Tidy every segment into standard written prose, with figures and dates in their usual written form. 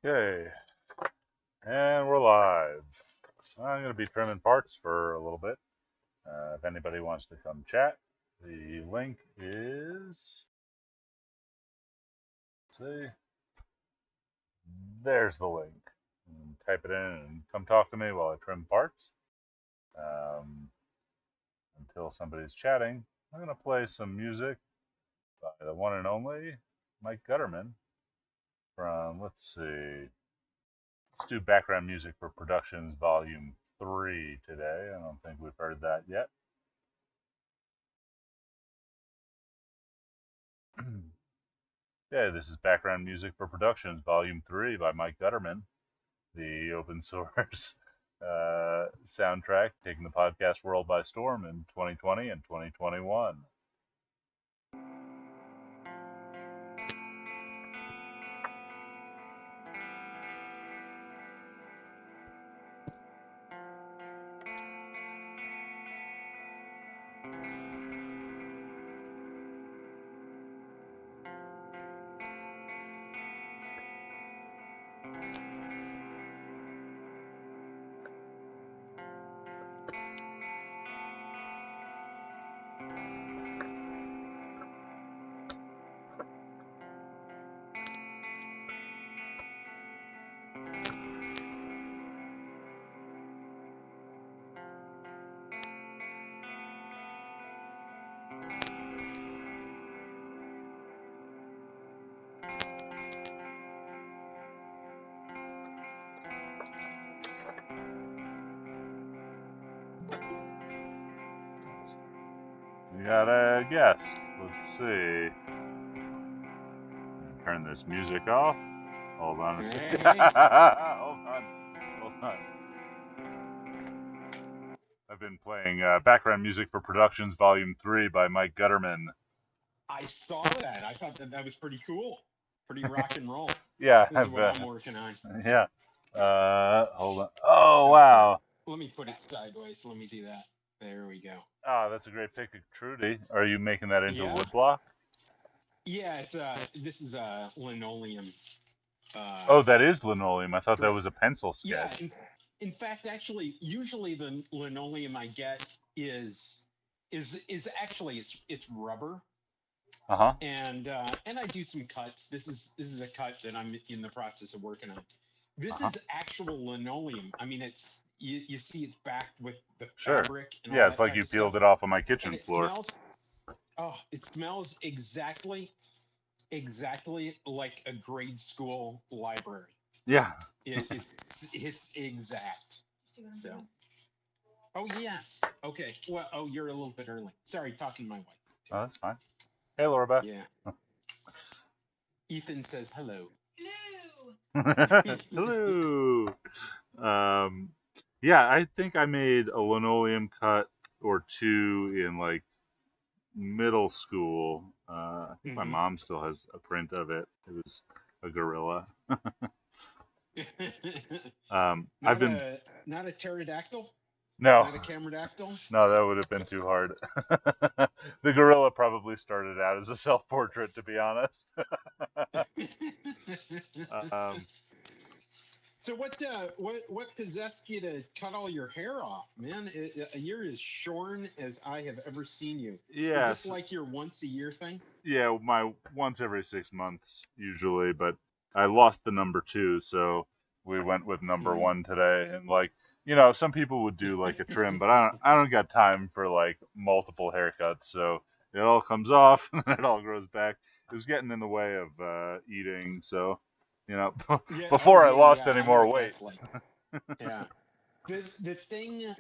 Okay, and we're live. I'm going to be trimming parts for a little bit. If anybody wants to come chat, the link is, let's see, there's the link. And type it in and come talk to me while I trim parts. Until somebody's chatting, I'm going to play some music by the one and only Mike Gutterman from, let's see, let's do background music for Productions Volume 3 today. I don't think we've heard that yet. Yeah, this is background music for Productions Volume 3 by Mike Gutterman, the open source soundtrack taking the podcast world by storm in 2020 and 2021. We got a guest. Let's see. Turn this music off. Hold on a second. Hold on. I've been playing background music for Productions Volume 3 by Mike Gutterman. I saw that. I thought that was pretty cool. Pretty rock and roll. Yeah. This is what I'm working on. Yeah. Hold on. Oh, wow. Let me put it sideways. Let me do that. There we go. Oh, that's a great pick of Trudy. Are you making that into wood block? Yeah, it's this is a linoleum. Oh, that is linoleum. I thought that was a pencil sketch. Yeah, in fact, actually, usually the linoleum I get is actually it's rubber. And I do some cuts. This is a cut that I'm in the process of working on. This is actual linoleum. I mean, it's you see it's backed with the fabric. And all it's like you peeled it off of my kitchen floor. It smells exactly like a grade school library. Yeah. It's exact. So. Oh yeah. Okay. Well, you're a little bit early. Sorry, talking to my wife. Oh, that's fine. Hey, Laura Beth. Yeah. Ethan says hello. Hello. Yeah, I think I made a linoleum cut or two in like middle school. I think my mom still has a print of it. It was a gorilla. I've been not a pterodactyl. No. Not a cameradactyl? No, that would have been too hard. The gorilla probably started out as a self-portrait, to be honest. So what possessed you to cut all your hair off, man? You're as shorn as I have ever seen you. Yeah. Is this like your once a year thing? Yeah, my once every 6 months usually, but I lost the number 2, so we went with number 1 today. And like, you know, some people would do like a trim, but I don't got time for like multiple haircuts, so it all comes off and then it all grows back. It was getting in the way of eating, so you know, before I lost any more weight. Like. Yeah. The thing,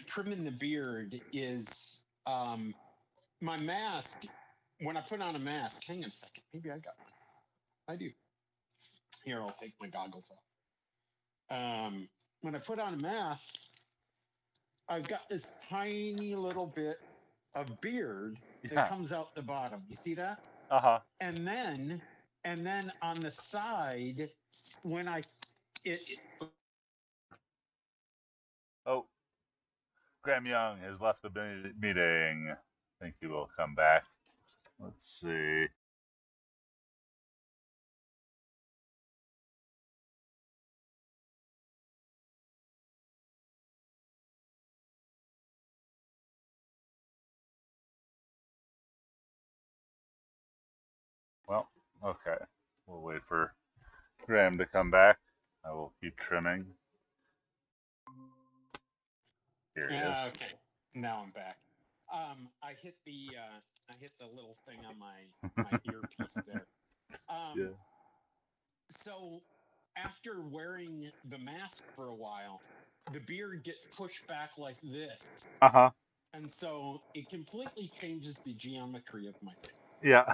trimming the beard is my mask. When I put on a mask, hang on a second. Maybe I got one. I do. Here, I'll take my goggles off. When I put on a mask, I've got this tiny little bit of beard that comes out the bottom. You see that? And then on the side, when Oh, Graham Young has left the meeting. I think he will come back. Let's see. Okay. We'll wait for Graham to come back. I will keep trimming. Here he is. Okay, now I'm back. I hit the little thing on my earpiece there. Yeah. So after wearing the mask for a while, the beard gets pushed back like this, Uh-huh. and so it completely changes the geometry of my face. Yeah.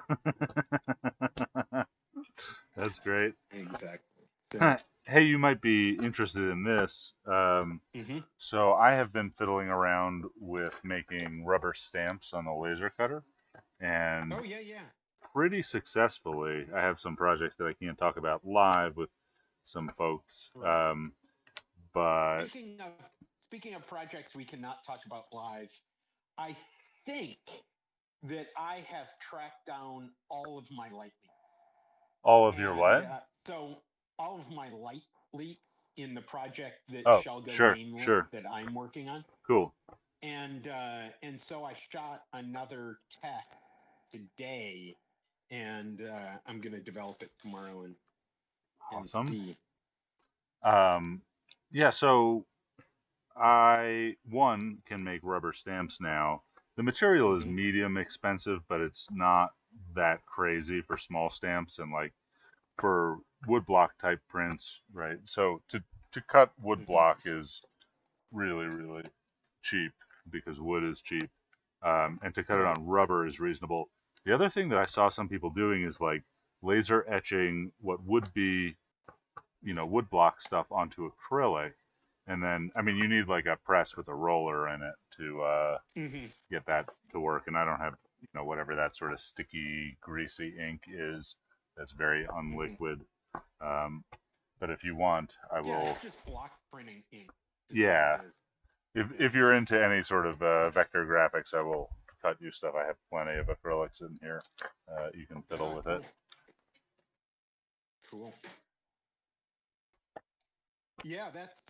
That's great. Exactly. So, Hey, you might be interested in this. mhm. So I have been fiddling around with making rubber stamps on the laser cutter, and Oh yeah. pretty successfully. I have some projects that I can't talk about live with some folks, Right. but Speaking of projects we cannot talk about live, I think that I have tracked down all of my light leaks. all of your And what? so all of my light leaks in the project that Oh, shall go sure, nameless sure, that I'm working on. cool, And so I shot another test today, and I'm gonna develop it tomorrow and awesome. see. Um, yeah, so I one can make rubber stamps now. The material is Hmm. medium expensive, but it's not that crazy for small stamps and like for woodblock type prints, right? So to cut Hmm. woodblock is really cheap because wood is cheap, and to cut it Right. on rubber is reasonable. The other thing that I saw some people doing is like laser etching what would be woodblock stuff onto acrylic, and then I mean you need like a press with a roller in it to Hmm. get that to work. And I don't have whatever that sort of sticky, greasy ink is that's very Hmm. unliquid. Um, but if you want, I Yeah, will. it's just block printing ink is what Yeah, it is. if you're into any sort of vector graphics, I will cut you stuff. I have plenty of acrylics in here. You can fiddle Ah, with it. cool. Cool. Yeah, that's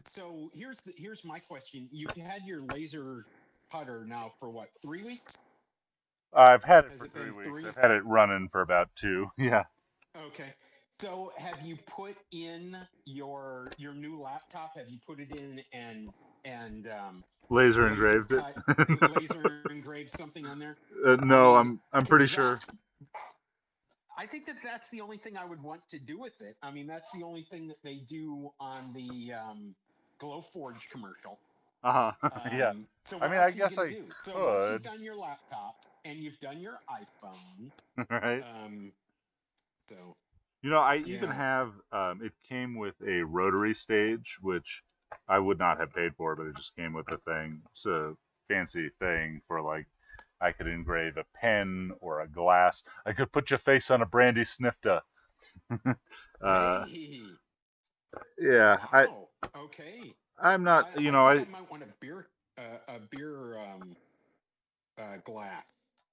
so here's my question. You've had your laser cutter now for what, 3 weeks? I've had it Has for it three been weeks. three? I've had it running for about two. Yeah. Okay. So have you put in your new laptop? Have you put it in and Laser laser engraved it. cut, laser engraved something on there? I No, mean, I'm because pretty that sure. I think that that's the only thing I would want to do with it. I mean, that's the only thing that they do on the Glowforge commercial. Uh huh. Yeah. So I what mean, I else are you guess gonna I do? So once you've could. done your laptop and you've done your iPhone, Right. um, so I even yeah. have. It came with a rotary stage, which I would not have paid for, but it just came with the thing. It's a fancy thing for like I could engrave a pen or a glass. I could put your face on a brandy snifter. uh, Hey, yeah, wow. Okay. I'm not. I think I might want a beer glass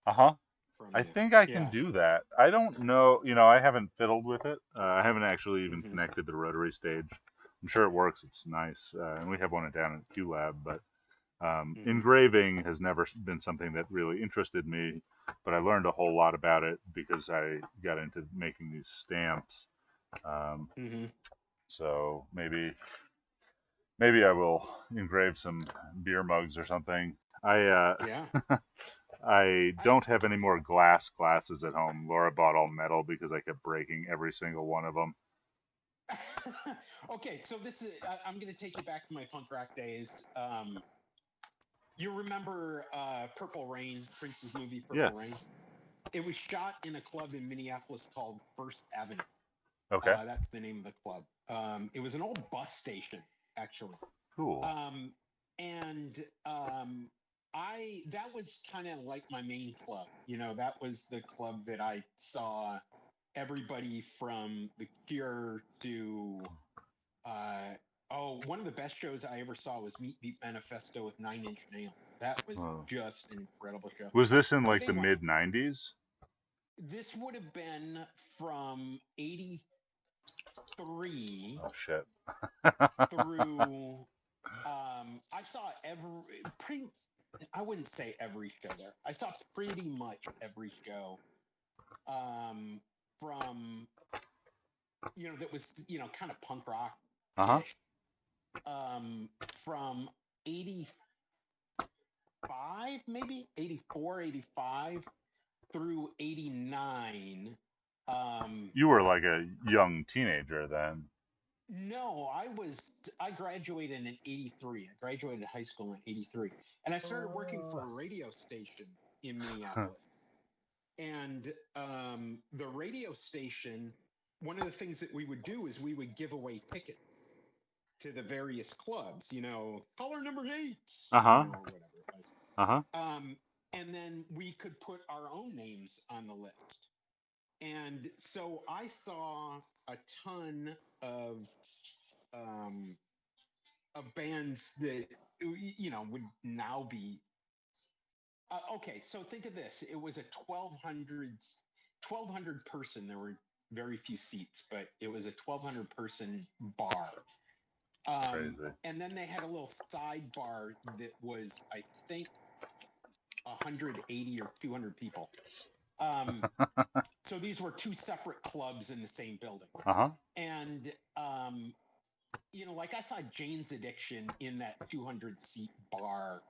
Uh huh. from I you. think I can Yeah. do that. I don't know. I haven't fiddled with it. I haven't actually even Hmm. connected the rotary stage. I'm sure it works. It's nice, and we have one down at QLab. But Hmm. engraving has never been something that really interested me. But I learned a whole lot about it because I got into making these stamps. Um, Hmm. so maybe I will engrave some beer mugs or something. Yeah. I I don't have any more glasses at home. Laura bought all metal because I kept breaking every single one of them. okay. So this is I'm gonna take you back to my punk rock days. You remember Purple Rain, Prince's movie Yeah. Purple Rain? It was shot in a club in Minneapolis called First Avenue. Okay. That's the name of the club. It was an old bus station, actually. Cool. Um, and I that was kind of like my main club. That was the club that I saw everybody from The Cure to one of the best shows I ever saw was Meat Beat Manifesto with 9 Inch Nails. That was Oh. just an incredible show. Was this in But like the anyway, mid '90s? this would have been from '83 Oh shit. through I saw pretty I wouldn't say every show there. I saw pretty much every show. Um from, that was, kind of punk rock Uh-huh. ish. From 85, maybe 84, 85 through 89. You were like a young teenager then. No, I graduated in 83. I graduated high school in 83. And I started working for a radio station in Minneapolis. And the radio station, one of the things that we would do is we would give away tickets to the various clubs, caller number 8, Uh-huh. or whatever it was. Uh-huh. And then we could put our own names on the list. And so I saw a ton of bands that would now be okay. So think of this: it was a 1,200 person. There were very few seats, but it was a 1,200 person bar. Crazy. And then they had a little sidebar that was, I think, 180 or 200 people. So these were two separate clubs in the same building. Uh-huh. And like I saw Jane's Addiction in that 200 seat bar.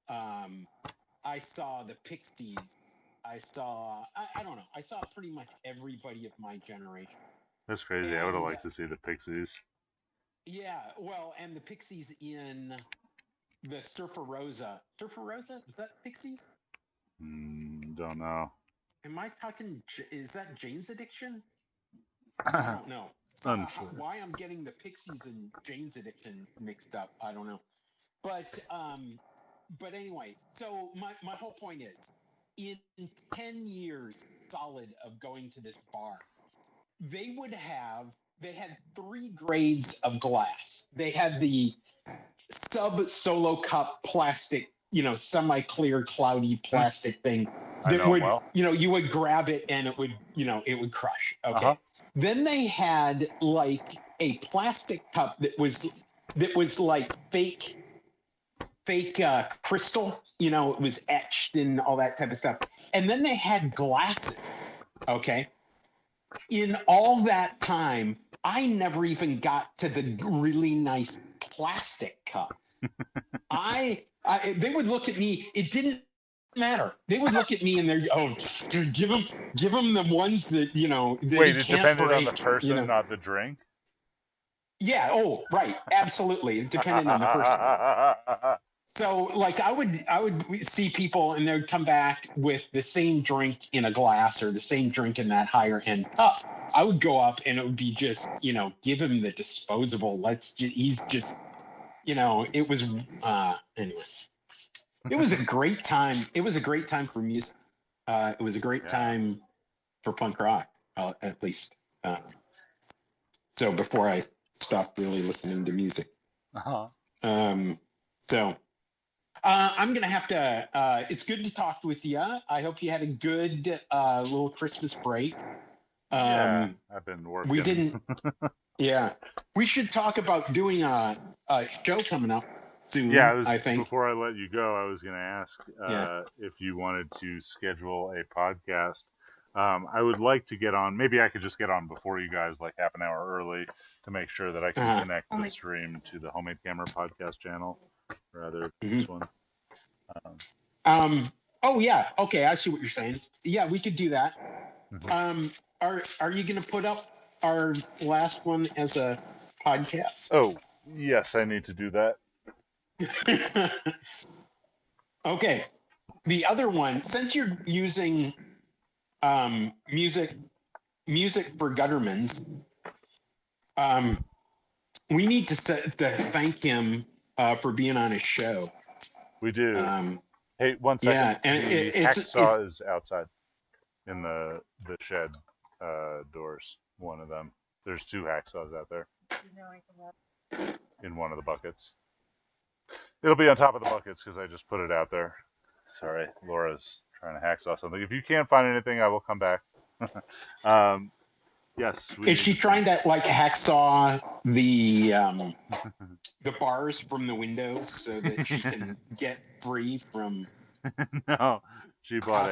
I saw the Pixies. I saw, I don't know. I saw pretty much everybody of my generation. That's crazy. I would have liked to see the Pixies. Yeah, well, and the Pixies in the Surfer Rosa. Surfer Rosa? Was that Pixies? Don't know. Am I talking, is that Jane's Addiction? I don't know. Why I'm getting the Pixies and Jane's Addiction mixed up, I don't know. But anyway, so my whole point is, in 10 years solid of going to this bar, they had 3 grades of glass. They had the sub solo cup plastic, semi-clear, cloudy plastic thing that would, you would grab it and it would, it would crush. Okay. Uh-huh. Then they had like a plastic cup that was like fake crystal, it was etched and all that type of stuff. And then they had glasses. Okay. In all that time, I never even got to the really nice plastic cup. They would look at me. It didn't matter. They would look at me and they're, give them the ones that, that Wait, he it can't depended break, on the person, not the drink? Yeah. Oh, right. Absolutely. It depended on the person. So like I would see people and they'd come back with the same drink in a glass or the same drink in that higher end cup. I would go up and it would be just, give him the disposable. He's just, it was, anyway, it was a great time. It was a great time for music. It was a great time for punk rock, at least. So before I stopped really listening to music. Uh-huh. So I'm going to have to, it's good to talk with you. I hope you had a good little Christmas break. Yeah, I've been working. We didn't, yeah. We should talk about doing a show coming up soon, yeah, I think. Before I let you go, I was going to ask if you wanted to schedule a podcast. I would like to get on, maybe I could just get on before you guys, like half an hour early, to make sure that I can connect the stream to the Homemade Camera podcast channel, rather this one. Oh yeah, okay, I see what you're saying. Yeah, we could do that. Are you going to put up our last one as a podcast? Oh, yes, I need to do that. Okay. The other one, since you're using music for Guttermans, we need to thank him for being on his show. We do. Hey, one second. Yeah, and the hacksaw is outside in the shed doors. One of them. There's 2 hacksaws out there. In one of the buckets. It'll be on top of the buckets because I just put it out there. Sorry, Laura's trying to hacksaw something. If you can't find anything, I will come back. Yes. Is she trying to like hacksaw the bars from the windows so that she can get free from? No, she bought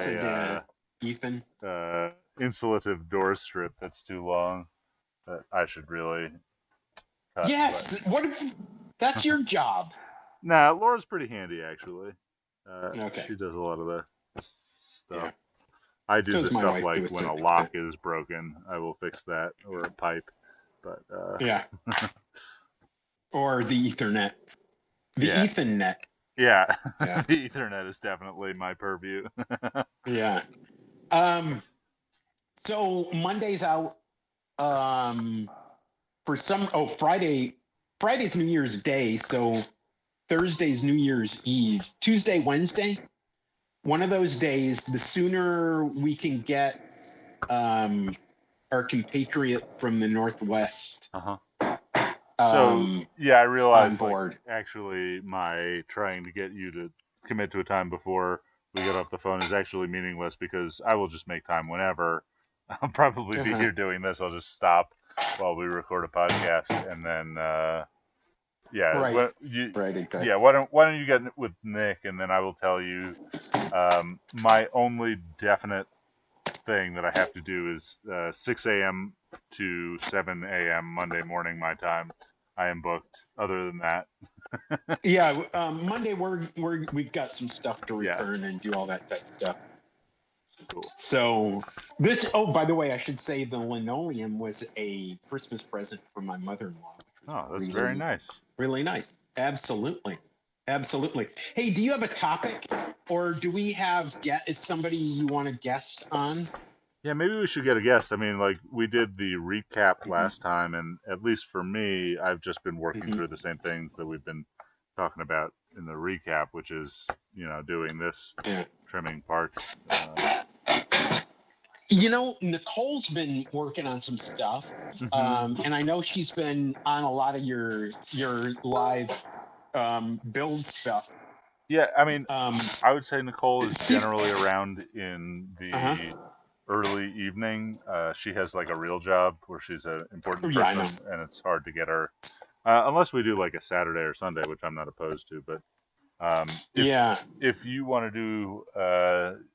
Ethan. insulative door strip that's too long that I should really cut. Yes. What if that's your job? Nah, Laura's pretty handy actually. Okay. She does a lot of the stuff. Yeah. I do So the does my stuff wife to like a when a certain lock extent. is broken, I will fix that, or a pipe. But Yeah. Or the Ethernet. The yeah, Ethernet. yeah, Yeah. the Ethernet is definitely my purview. Yeah. So Monday's out. For some. Oh, Friday's New Year's Day. So Thursday's New Year's Eve. Tuesday, Wednesday. One of those days. The sooner we can get our compatriot from the Northwest Uh-huh. So yeah, I on realized like board. actually my trying to get you to commit to a time before we get off the phone is actually meaningless because I will just make time whenever. I'll probably be Uh-huh. here doing this. I'll just stop while we record a podcast, and then yeah, Right. what Right. Exactly. yeah, why don't you get with Nick, and then I will tell you my only definite thing that I have to do is 6 a.m. to 7 a.m. Monday morning my time. I am booked. Other than that, Yeah. Monday we've got some stuff to yeah, return and do all that type of stuff. cool. So this. Oh, by the way, I should say the linoleum was a Christmas present from my mother-in-law, which Oh, was that's very really, nice. really nice. Absolutely. Absolutely. Hey, do you have a topic, or do we have is somebody you want to guest on? Yeah, maybe we should get a guest. I mean, like we did the recap Mhm. last time, and at least for me, I've just been working Mhm. through the same things that we've been talking about in the recap, which is doing this Yeah. trimming parts. Nicole's been working on some stuff, Mhm. and I know she's been on a lot of your live build stuff. Yeah, I mean, Um, I would say Nicole is see, generally around in uh-huh. the early evening. She has like a real job where she's an important Yeah, I know. person, and it's hard to get her unless we do like a Saturday or Sunday, which I'm not opposed to. But if Yeah, you want to do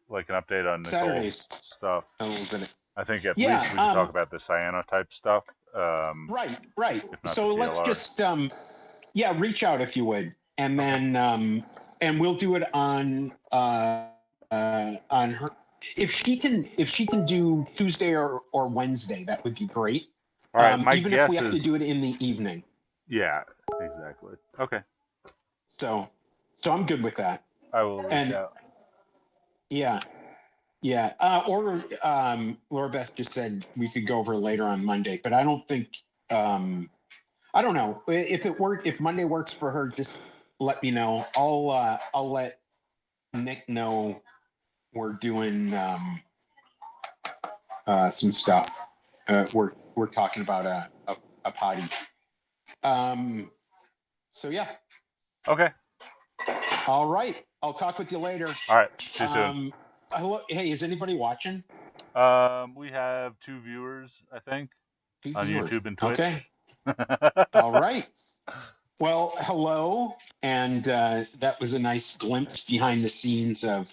like an update on Saturdays Nicole's stuff, a little bit. I think at Yeah, least we could talk about the cyanotype stuff, right. if not the So let's TLR. just reach out if you would, and Okay. then and we'll do it on her. If she can do Tuesday or Wednesday, that would be great. All right. My Even if we guess have to is do it in the evening. yeah, exactly. Okay. So I'm good with that. I will reach And out. yeah, yeah. Or Laura Beth just said we could go over later on Monday, but I don't think I don't know if Monday works for her. Just let me know. I'll let Nick know we're doing some stuff. We're talking about a potty. So yeah. Okay. All right. I'll talk with you later. All right. See you soon. Hello. Hey, is anybody watching? We have 2 viewers, I think, Two on viewers. YouTube and Twitch. Okay. All right. Well, hello, and that was a nice glimpse behind the scenes of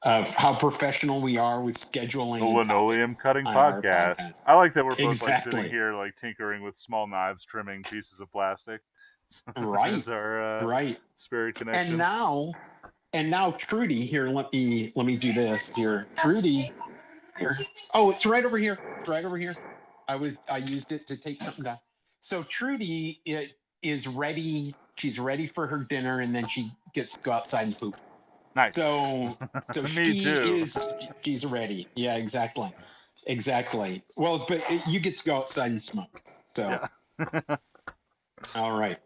how professional we are with scheduling The and Linoleum Cutting on our Podcast. podcast. I like that we're both like sitting Exactly. here like tinkering with small knives, trimming pieces of plastic. Right. That's our Right. spirit connection. And now Trudy here. Let me do this here. Trudy here. Oh, it's right over here. It's right over here. I used it to take something down. So Trudy is ready. She's ready for her dinner, and then she gets to go outside and poop. Nice. So Me too. she's ready. Yeah, exactly. Well, but you get to go outside and smoke. So Yeah. all right.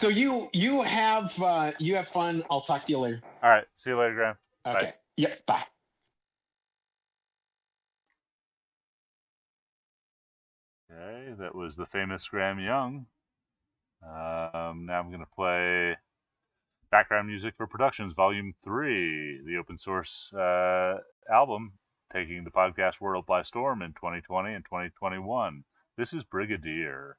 So you have fun. I'll talk to you later. All right. See you later, Graham. Okay. Bye. Yep. Bye. Okay, that was the famous Graham Young. Now I'm going to play background music for Productions, Volume 3, the open source album taking the podcast world by storm in 2020 and 2021. This is Brigadier.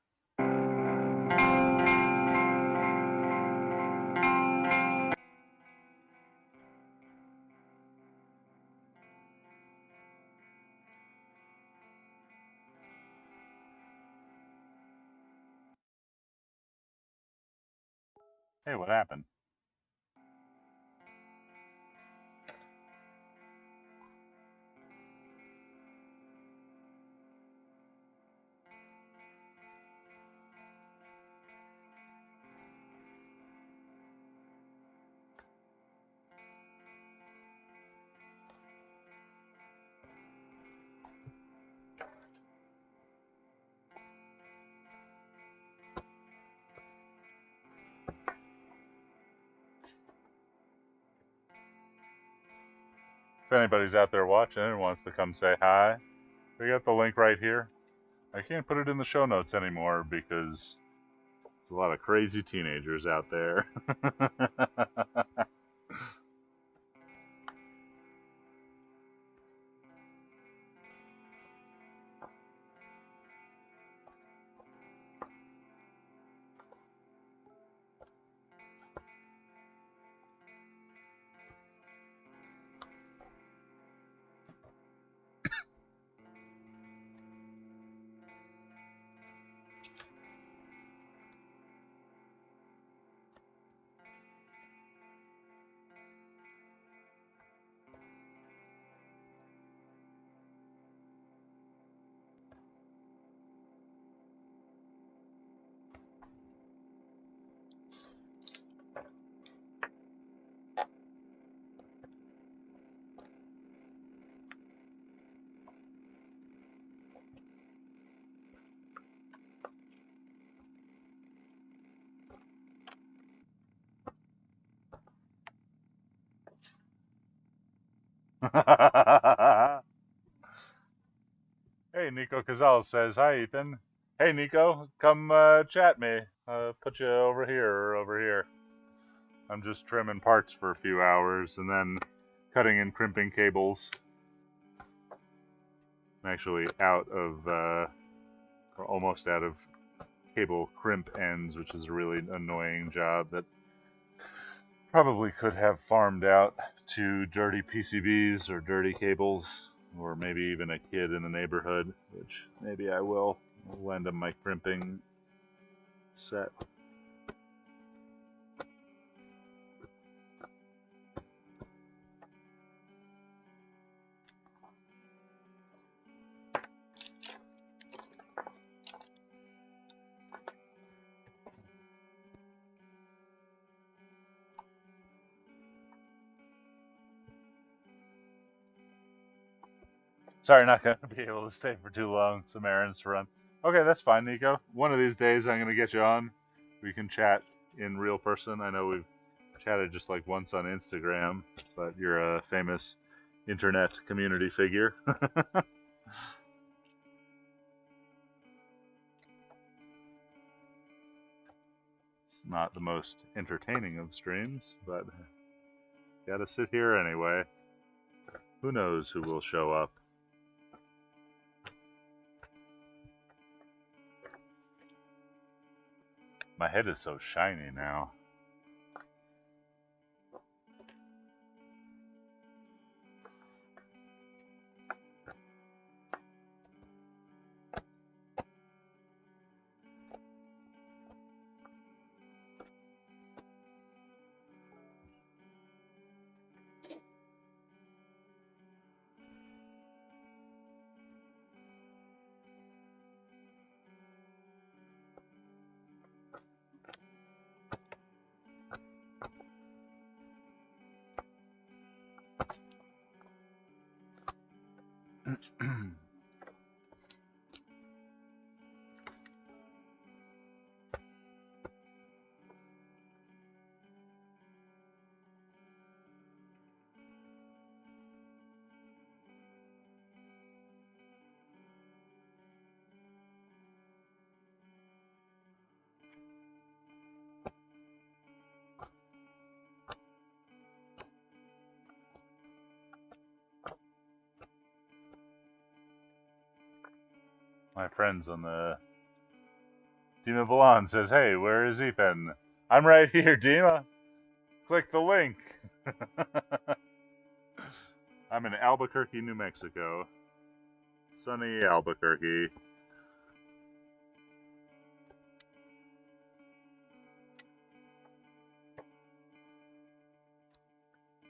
Hey, what happened? If anybody's out there watching and wants to come say hi, we got the link right here. I can't put it in the show notes anymore because there's a lot of crazy teenagers out there. Hey, Nico Cazal says, hi, Ethan. Hey, Nico, come chat me. Put you over here or over here. I'm just trimming parts for a few hours and then cutting and crimping cables. I'm actually out of, or almost out of cable crimp ends, which is a really annoying job that probably could have farmed out to dirty PCBs or dirty cables, or maybe even a kid in the neighborhood, which maybe I will. I'll lend him my crimping set. Sorry, not going to be able to stay for too long. Some errands to run. Okay, that's fine, Nico. One of these days I'm going to get you on. We can chat in real person. I know we've chatted just like once on Instagram, but you're a famous internet community figure. It's not the most entertaining of streams, but gotta sit here anyway. Who knows who will show up? My head is so shiny now. My friends on the Dima Valon says, hey, where is Ethan? I'm right here, Dima. Click the link. I'm in Albuquerque, New Mexico. Sunny Albuquerque.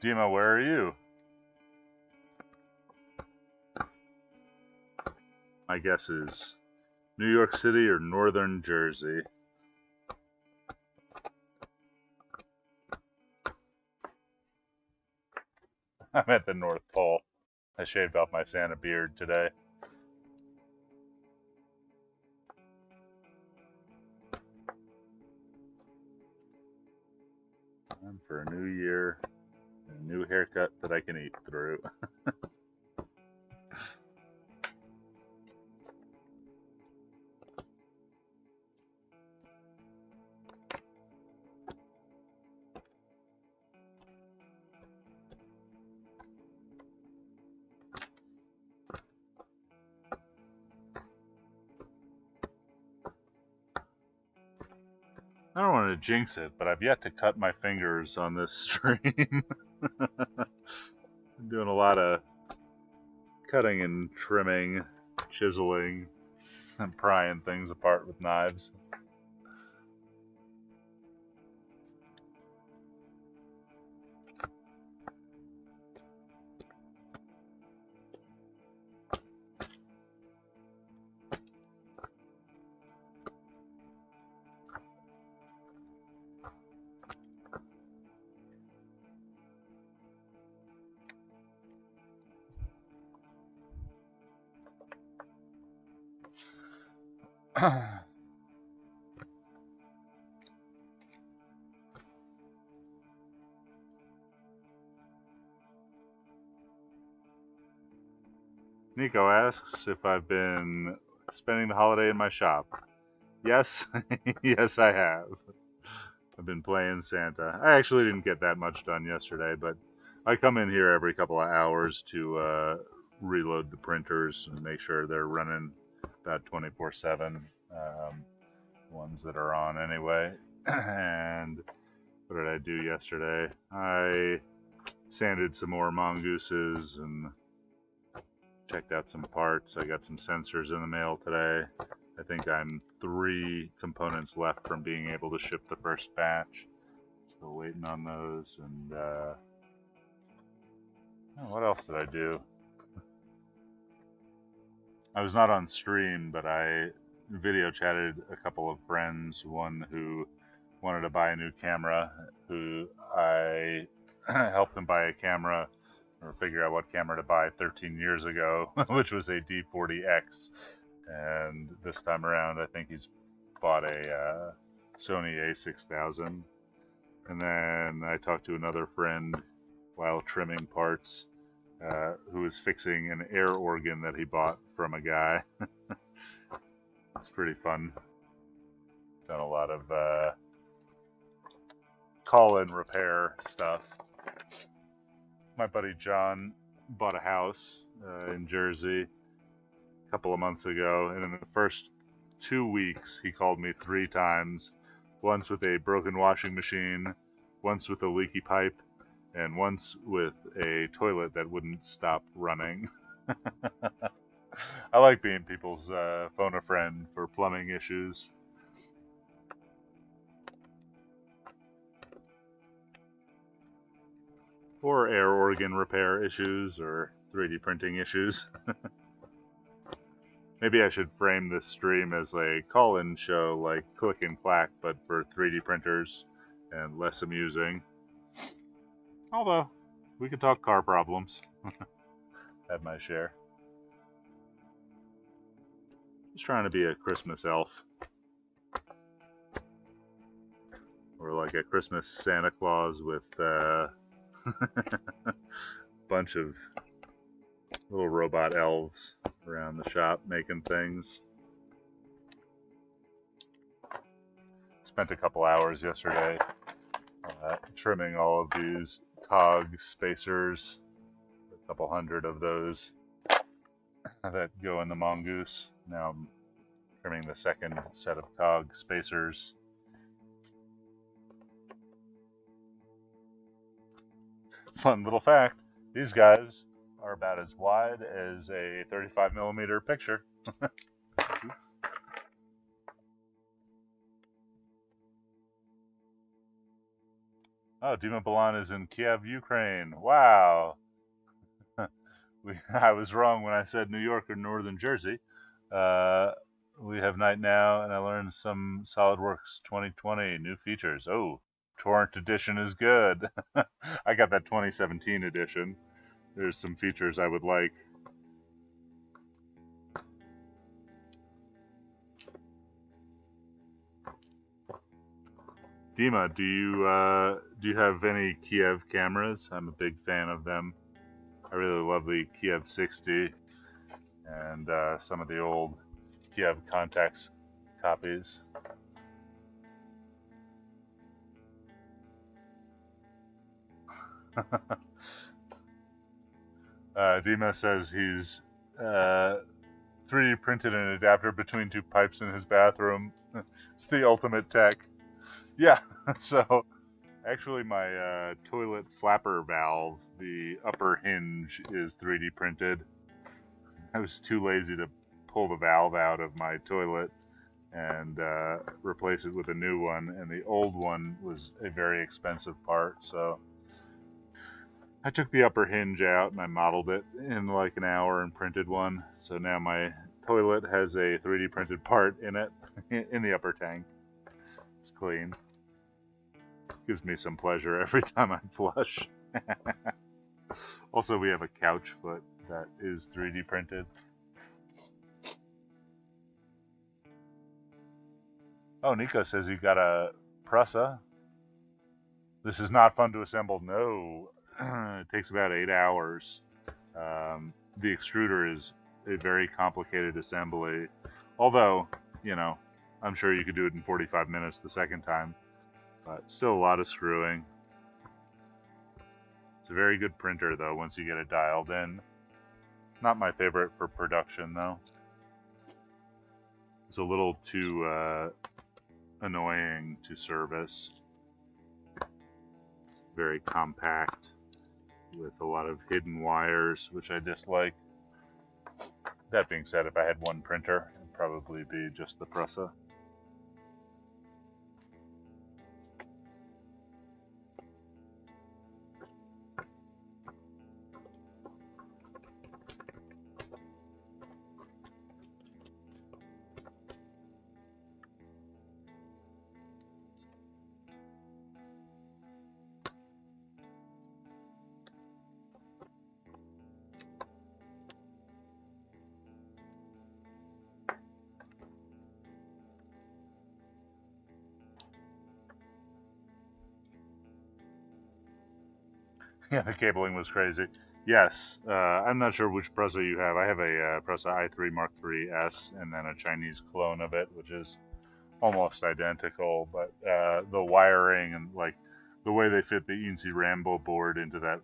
Dima, where are you? My guess is New York City or Northern Jersey. I'm at the North Pole. I shaved off my Santa beard today. Time for a new year, and a new haircut that I can eat through. I don't want to jinx it, but I've yet to cut my fingers on this stream. I'm doing a lot of cutting and trimming, chiseling, and prying things apart with knives. Nico asks if I've been spending the holiday in my shop. Yes, yes I have. I've been playing Santa. I actually didn't get that much done yesterday, but I come in here every couple of hours to reload the printers and make sure they're running about 24/7. Ones that are on anyway. And what did I do yesterday? I sanded some more Mongooses and checked out some parts. I got some sensors in the mail today. I think I'm 3 components left from being able to ship the first batch. Still waiting on those. And what else did I do? I was not on stream, but I video chatted a couple of friends. One who wanted to buy a new camera, who I helped him buy a camera or figure out what camera to buy 13 years ago, which was a D40X. And this time around, I think he's bought a Sony A6000. And then I talked to another friend while trimming parts who was fixing an air organ that he bought from a guy. It's pretty fun. Done a lot of call-in repair stuff. My buddy John bought a house in Jersey a couple of months ago, and in the first 2 weeks he called me 3 times, once with a broken washing machine, once with a leaky pipe, and once with a toilet that wouldn't stop running. I like being people's phone a friend for plumbing issues. Or air organ repair issues, or 3D printing issues. Maybe I should frame this stream as a call-in show like Click and Clack, but for 3D printers and less amusing. Although, we could talk car problems. Had my share. Just trying to be a Christmas elf. Or like a Christmas Santa Claus with a bunch of little robot elves around the shop making things. Spent a couple hours yesterday trimming all of these cog spacers, a couple hundred of those that go in the Mongoose. Now I'm trimming the second set of cog spacers. Fun little fact, these guys are about as wide as a 35mm picture. Oh, Dima Balan is in Kiev, Ukraine. Wow. I was wrong when I said New York or Northern Jersey. We have night now, and I learned some SolidWorks 2020 new features. Oh, Torrent edition is good. I got that 2017 edition. There's some features I would like. Dima, do you have any Kiev cameras? I'm a big fan of them. I really love the Kiev 60 and some of the old Kiev Contax copies. Dima says he's 3D printed an adapter between two pipes in his bathroom. It's the ultimate tech. Yeah, so actually my toilet flapper valve, the upper hinge, is 3D printed. I was too lazy to pull the valve out of my toilet and replace it with a new one, and the old one was a very expensive part, so I took the upper hinge out and I modeled it in like an hour and printed one. So now my toilet has a 3D printed part in it, in the upper tank. It's clean. Gives me some pleasure every time I flush. Also, we have a couch foot that is 3D printed. Oh, Nico says you got a Prusa. This is not fun to assemble. No, it takes about 8 hours. The extruder is a very complicated assembly. Although, you know, I'm sure you could do it in 45 minutes the second time. But still a lot of screwing. It's a very good printer, though, once you get it dialed in. Not my favorite for production, though. It's a little too annoying to service. Very compact with a lot of hidden wires, which I dislike. That being said, if I had one printer, it'd probably be just the Prusa. Yeah, the cabling was crazy. Yes, I'm not sure which Prusa you have. I have a Prusa i3 Mark III S and then a Chinese clone of it, which is almost identical. But the wiring and like the way they fit the ENC Rambo board into that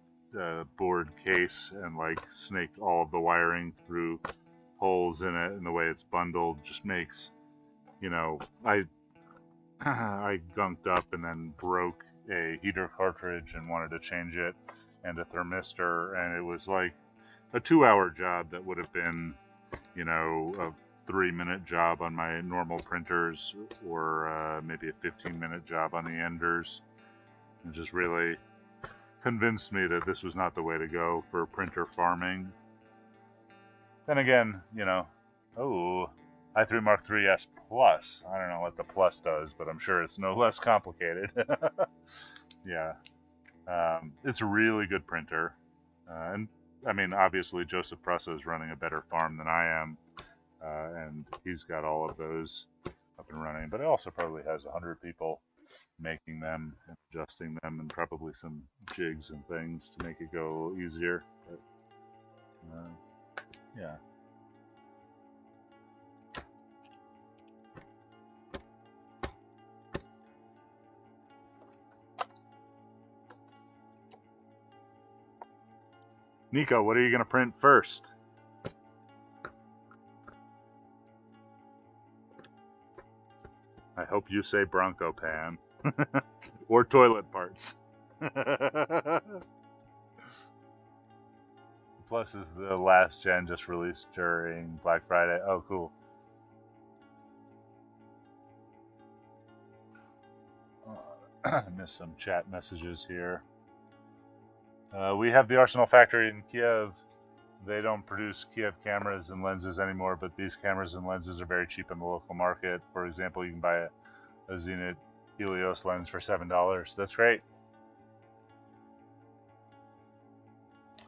board case and like snake all of the wiring through holes in it and the way it's bundled just makes, you know, I I gunked up and then broke a heater cartridge and wanted to change it and a thermistor, and it was like a 2-hour job that would have been, you know, a 3-minute job on my normal printers or maybe a 15-minute job on the Enders. It just really convinced me that this was not the way to go for printer farming. Then again, you know, oh, i3 Mark III S Plus. I don't know what the Plus does, but I'm sure it's no less complicated. Yeah. It's a really good printer. And I mean, obviously, Joseph Prusa is running a better farm than I am. And he's got all of those up and running. But it also probably has 100 people making them and adjusting them, and probably some jigs and things to make it go easier. But, yeah. Nico, what are you going to print first? I hope you say Bronco Pan. Or toilet parts. Plus is the last gen just released during Black Friday. Oh, cool. Missed some chat messages here. We have the Arsenal factory in Kiev. They don't produce Kiev cameras and lenses anymore, but these cameras and lenses are very cheap in the local market. For example, you can buy a Zenit Helios lens for $7. That's great.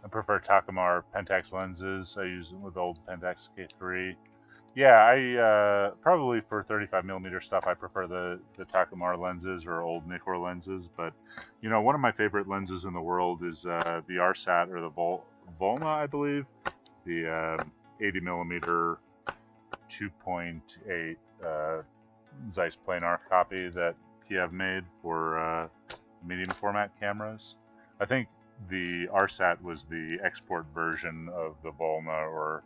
I prefer Takumar Pentax lenses. I use them with old Pentax K3. Yeah, I probably for 35mm stuff, I prefer the Takumar lenses or old Nikkor lenses. But you know, one of my favorite lenses in the world is the RSAT or the Volna, I believe, the 80mm 2.8 Zeiss planar copy that Kiev made for medium format cameras. I think the RSAT was the export version of the Volna or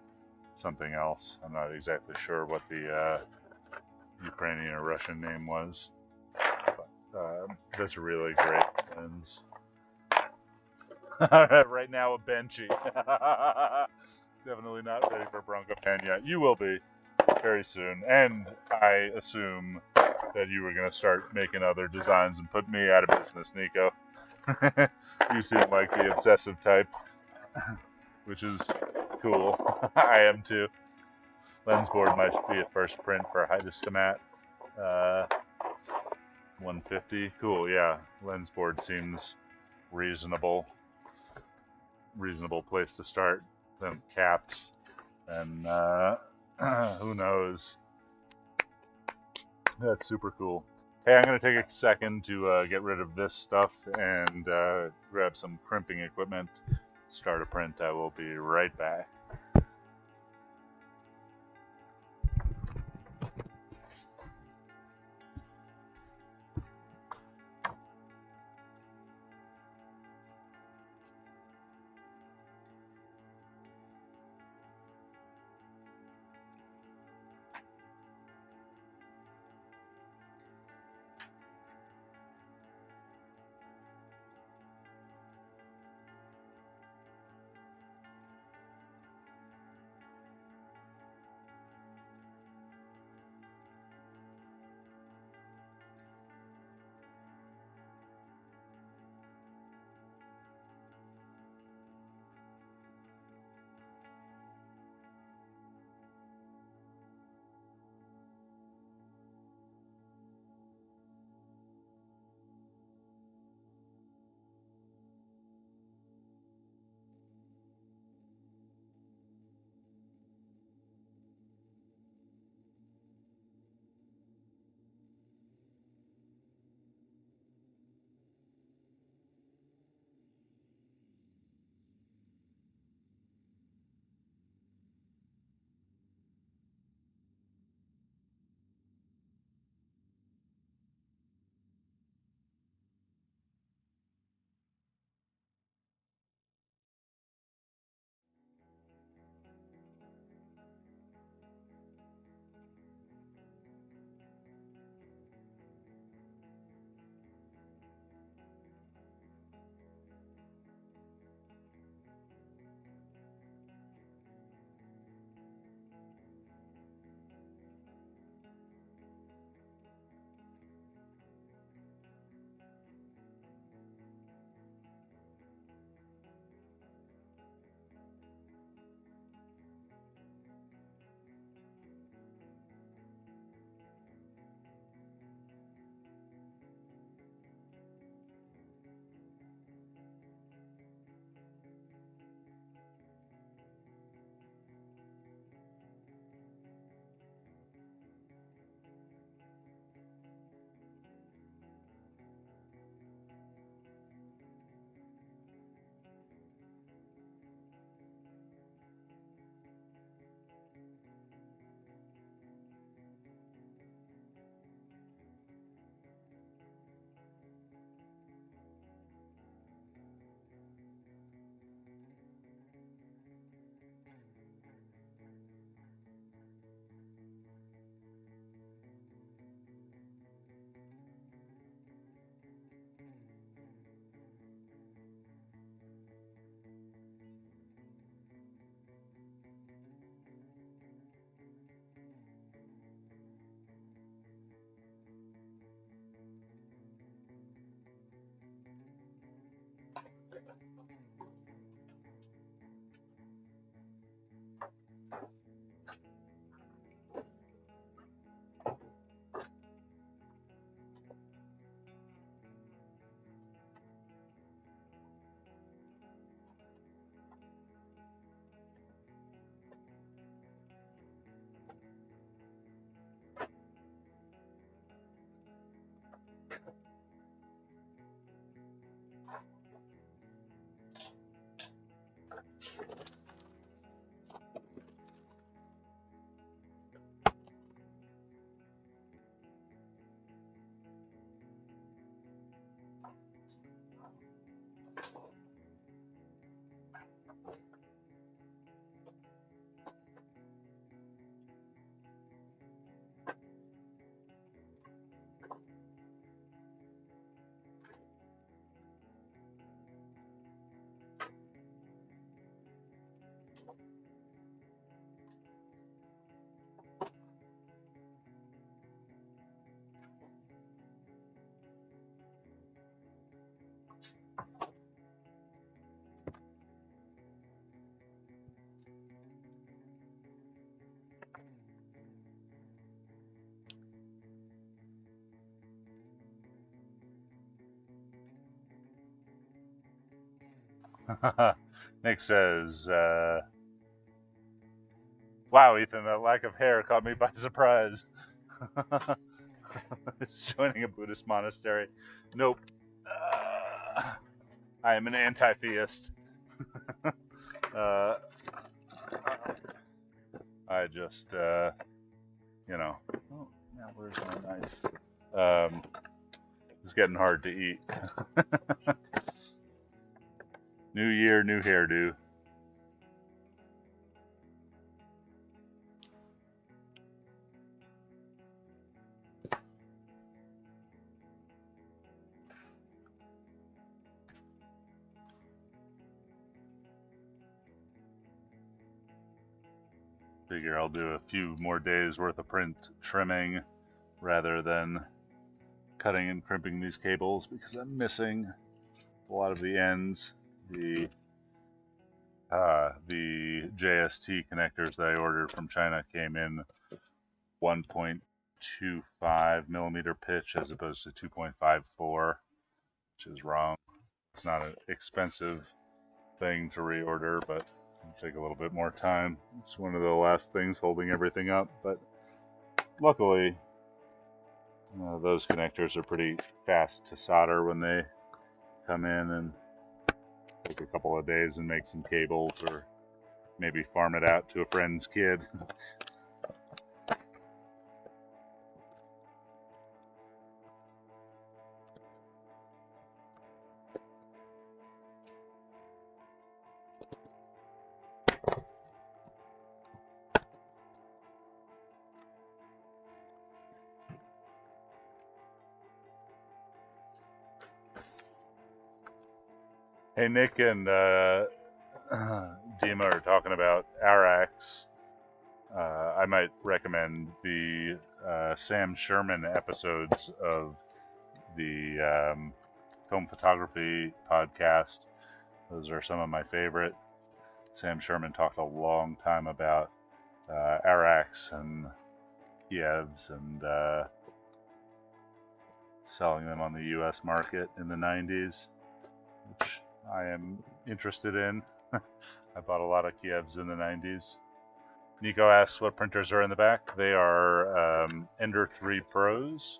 something else. I'm not exactly sure what the Ukrainian or Russian name was. But that's a really great lens. Right now, a Benchy. Definitely not ready for Bronco Pen yet. You will be very soon. And I assume that you were going to start making other designs and put me out of business, Nico. You seem like the obsessive type, which is cool. I am too. Lens board might be a first print for Hydostomat. 150. Cool, yeah. Lens board seems reasonable. Reasonable place to start. Them caps. And who knows? That's super cool. Hey, I'm going to take a second to get rid of this stuff and grab some crimping equipment. Start a print. I will be right back. Nick says, wow, Ethan, that lack of hair caught me by surprise. It's joining a Buddhist monastery. Nope. I am an anti-theist. I just, you know. Oh, now where's my knife? It's getting hard to eat. New year, new hairdo. Figure I'll do a few more days worth of print trimming rather than cutting and crimping these cables because I'm missing a lot of the ends. The JST connectors that I ordered from China came in 1.25 millimeter pitch as opposed to 2.54, which is wrong. It's not an expensive thing to reorder, but it'll take a little bit more time. It's one of the last things holding everything up, but luckily those connectors are pretty fast to solder when they come in, and take a couple of days and make some cables or maybe farm it out to a friend's kid. Hey, Nick and Dima are talking about Arax. I might recommend the Sam Sherman episodes of the film photography podcast. Those are some of my favorite. Sam Sherman talked a long time about Arax and Kievs and selling them on the US market in the 90s, which I am interested in. I bought a lot of Kievs in the 90s. Nico asks what printers are in the back. They are Ender 3 Pros.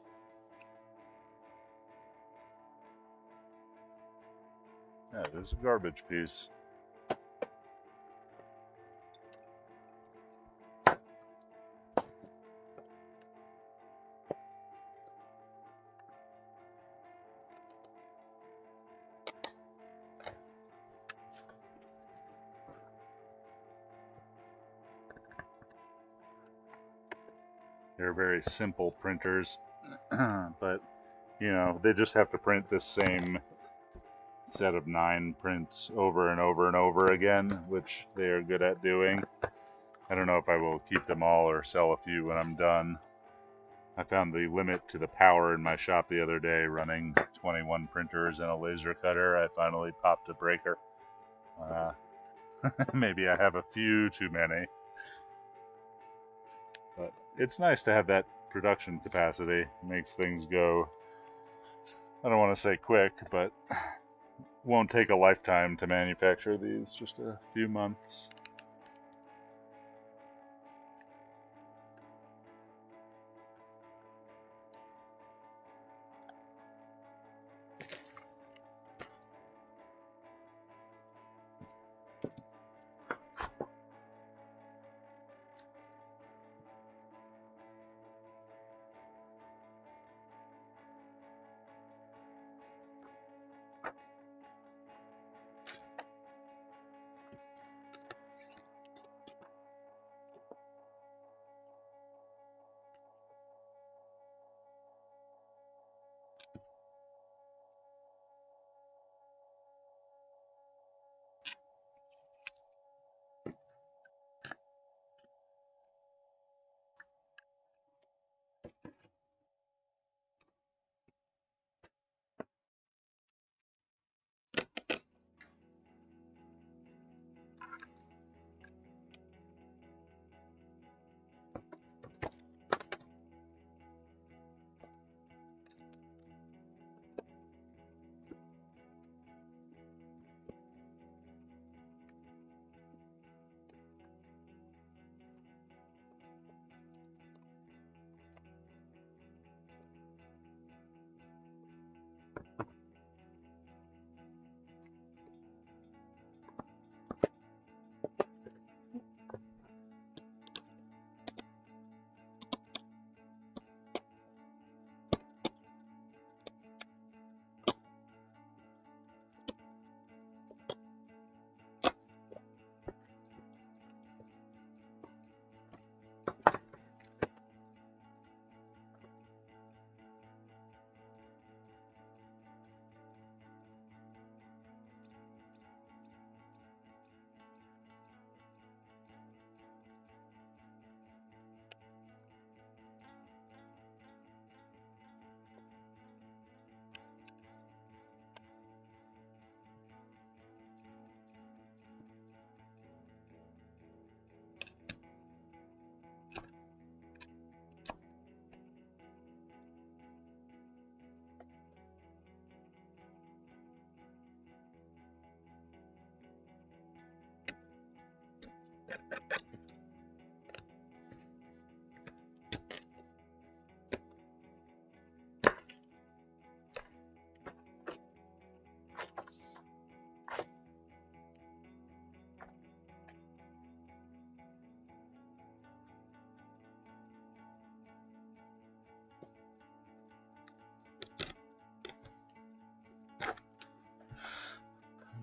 Yeah, there's a garbage piece. They're very simple printers, but you know, they just have to print this same set of 9 prints over and over and over again, which they are good at doing. I don't know if I will keep them all or sell a few when I'm done. I found the limit to the power in my shop the other day running 21 printers and a laser cutter. I finally popped a breaker. Maybe I have a few too many. But it's nice to have that production capacity. It makes things go, I don't want to say quick, but won't take a lifetime to manufacture these, just a few months.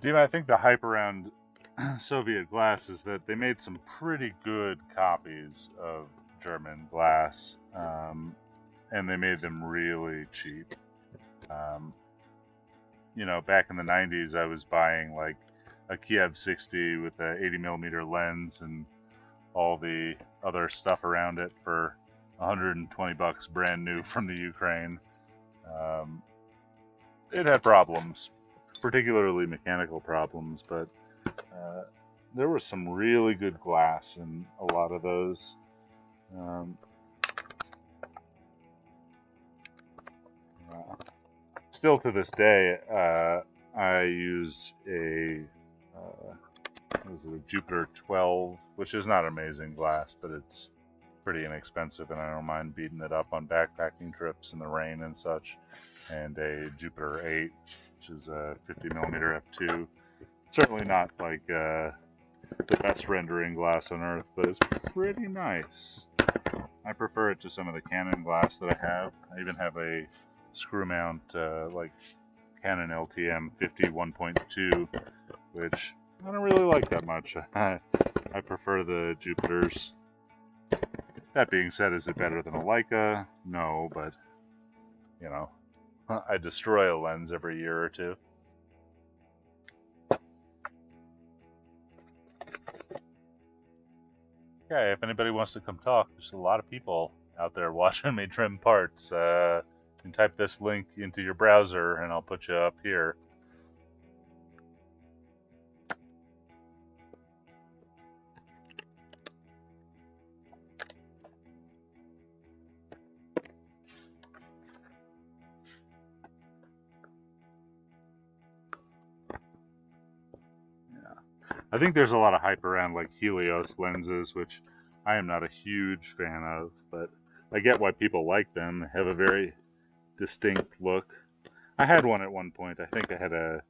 Dima, I think the hype around Soviet glass is that they made some pretty good copies of German glass, and they made them really cheap. You know, back in the 90s, I was buying like a Kiev 60 with a 80mm lens and all the other stuff around it for $120 brand new from the Ukraine. It had problems, particularly mechanical problems, but there was some really good glass in a lot of those. Still to this day, I use a Jupiter 12, which is not amazing glass, but it's pretty inexpensive, and I don't mind beating it up on backpacking trips in the rain and such. And a Jupiter 8, which is a 50mm f2. Certainly not like the best rendering glass on earth, but it's pretty nice. I prefer it to some of the Canon glass that I have. I even have a screw mount like Canon LTM 50 1.2, which I don't really like that much. I prefer the Jupiters. That being said, is it better than a Leica? No, but you know, I destroy a lens every year or two. Okay, if anybody wants to come talk, there's a lot of people out there watching me trim parts. You can type this link into your browser and I'll put you up here. I think there's a lot of hype around like Helios lenses, which I am not a huge fan of, but I get why people like them. They have a very distinct look. I had one at one point. I think I had a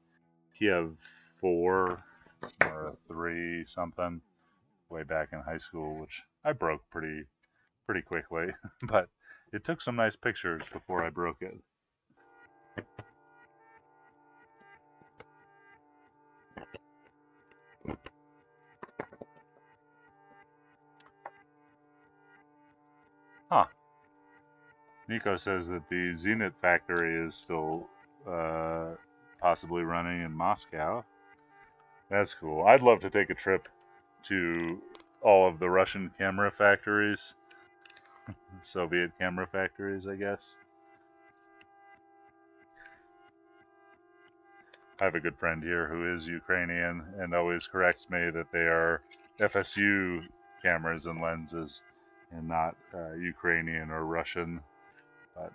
Kiev 4 or a 3 something way back in high school, which I broke pretty quickly, but it took some nice pictures before I broke it. Huh. Nico says that the Zenit factory is still possibly running in Moscow. That's cool. I'd love to take a trip to all of the Russian camera factories, Soviet camera factories, I guess. I have a good friend here who is Ukrainian and always corrects me that they are FSU cameras and lenses and not Ukrainian or Russian, but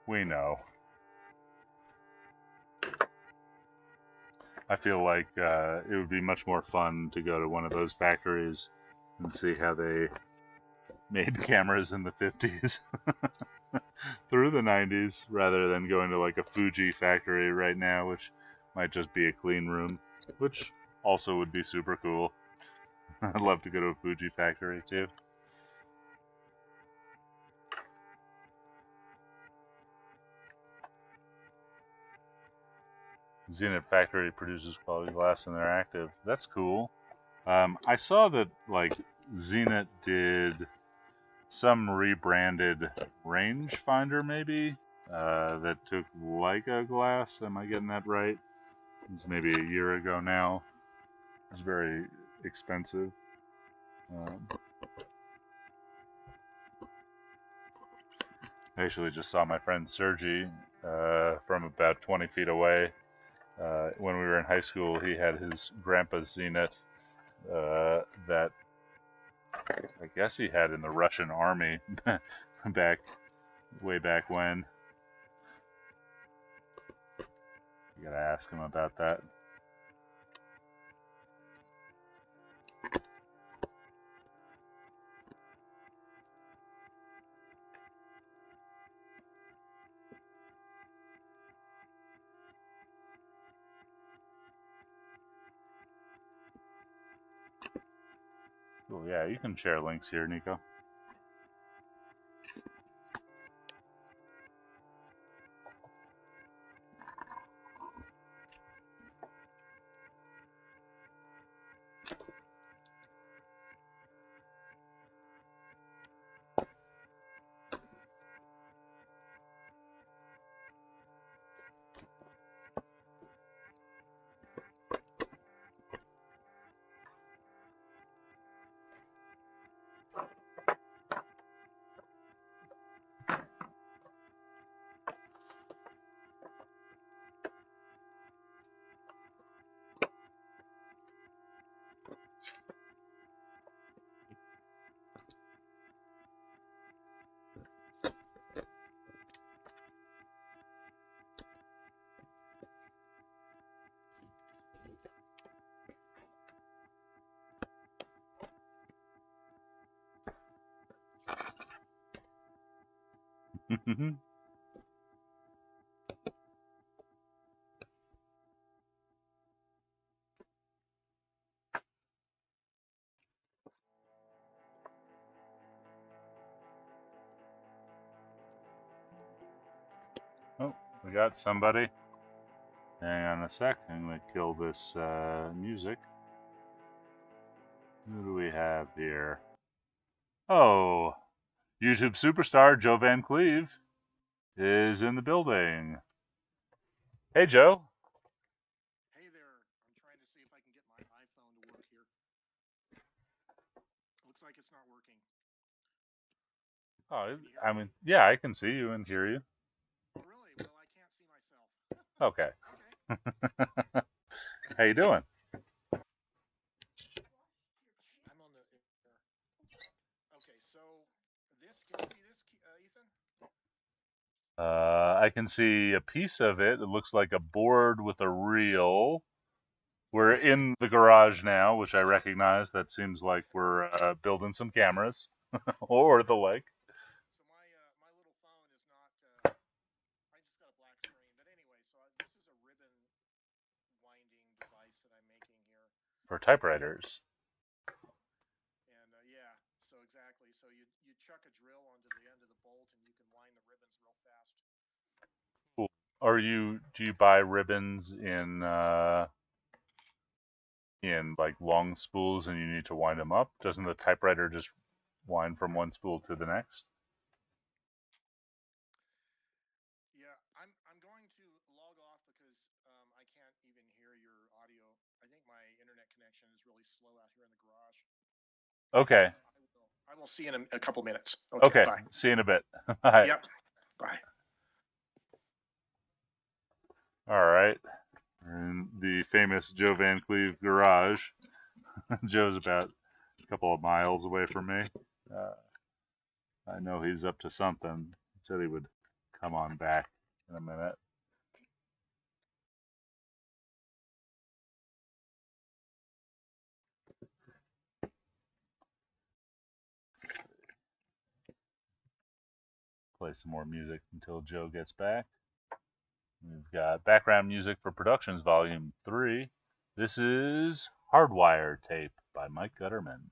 we know. I feel like it would be much more fun to go to one of those factories and see how they made cameras in the 50s through the 90s rather than going to like a Fuji factory right now, which might just be a clean room, which also would be super cool. I'd love to go to a Fuji factory too. Zenit factory produces quality glass and they're active. That's cool. I saw that like Zenit did some rebranded rangefinder maybe that took Leica glass. Am I getting that right? It's maybe a year ago now. It's very expensive. I actually just saw my friend Sergi from about 20 feet away. When we were in high school, he had his grandpa's Zenit that I guess he had in the Russian army way back when. You gotta ask him about that. Oh yeah, you can share links here, Nico. Oh, we got somebody. Hang on a sec. I'm going to kill this music. Who do we have here? Oh, YouTube superstar Joe Van Cleve is in the building. Hey, Joe. Hey there. I'm trying to see if I can get my iPhone to work here. Looks like it's not working. Oh, Can you hear I me? mean, yeah, I can see you and hear you. Oh, really? Well, I can't see myself. Okay. Okay. How you doing? I'm on the air. Okay, so this, can you see this, Ethan? I can see a piece of it. It looks like a board with a reel. We're in the garage now, which I recognize. That seems like we're building some cameras or the like. So my little phone is not, I just got a black screen. But anyway, so this is a ribbon winding device that I'm making here. For typewriters. And yeah, so exactly. So you chuck a drill onto the end of the bolt and you can wind the ribbons real fast. Cool. Do you buy ribbons in like long spools and you need to wind them up? Doesn't the typewriter just wind from one spool to the next? Yeah, I'm going to log off because I can't even hear your audio. I think my internet connection is really slow out here in the garage. Okay. I will see you in a couple minutes. Okay. Bye. See you in a bit. Bye. Yep. Bye. All right. We're in the famous Joe Van Cleve garage. Joe's about a couple of miles away from me. I know he's up to something. He said he would come on back in a minute. Play some more music until Joe gets back. We've got background music for Productions Volume 3. This is Hardwire Tape by Mike Gutterman.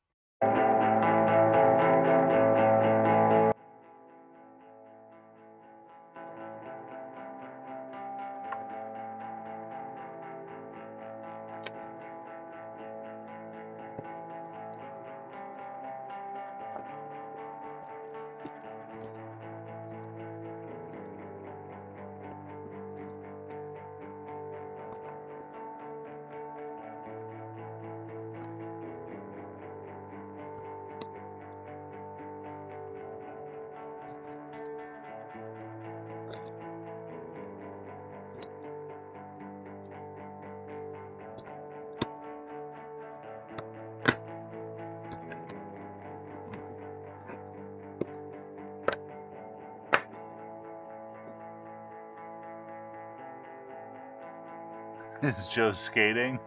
Is Joe skating?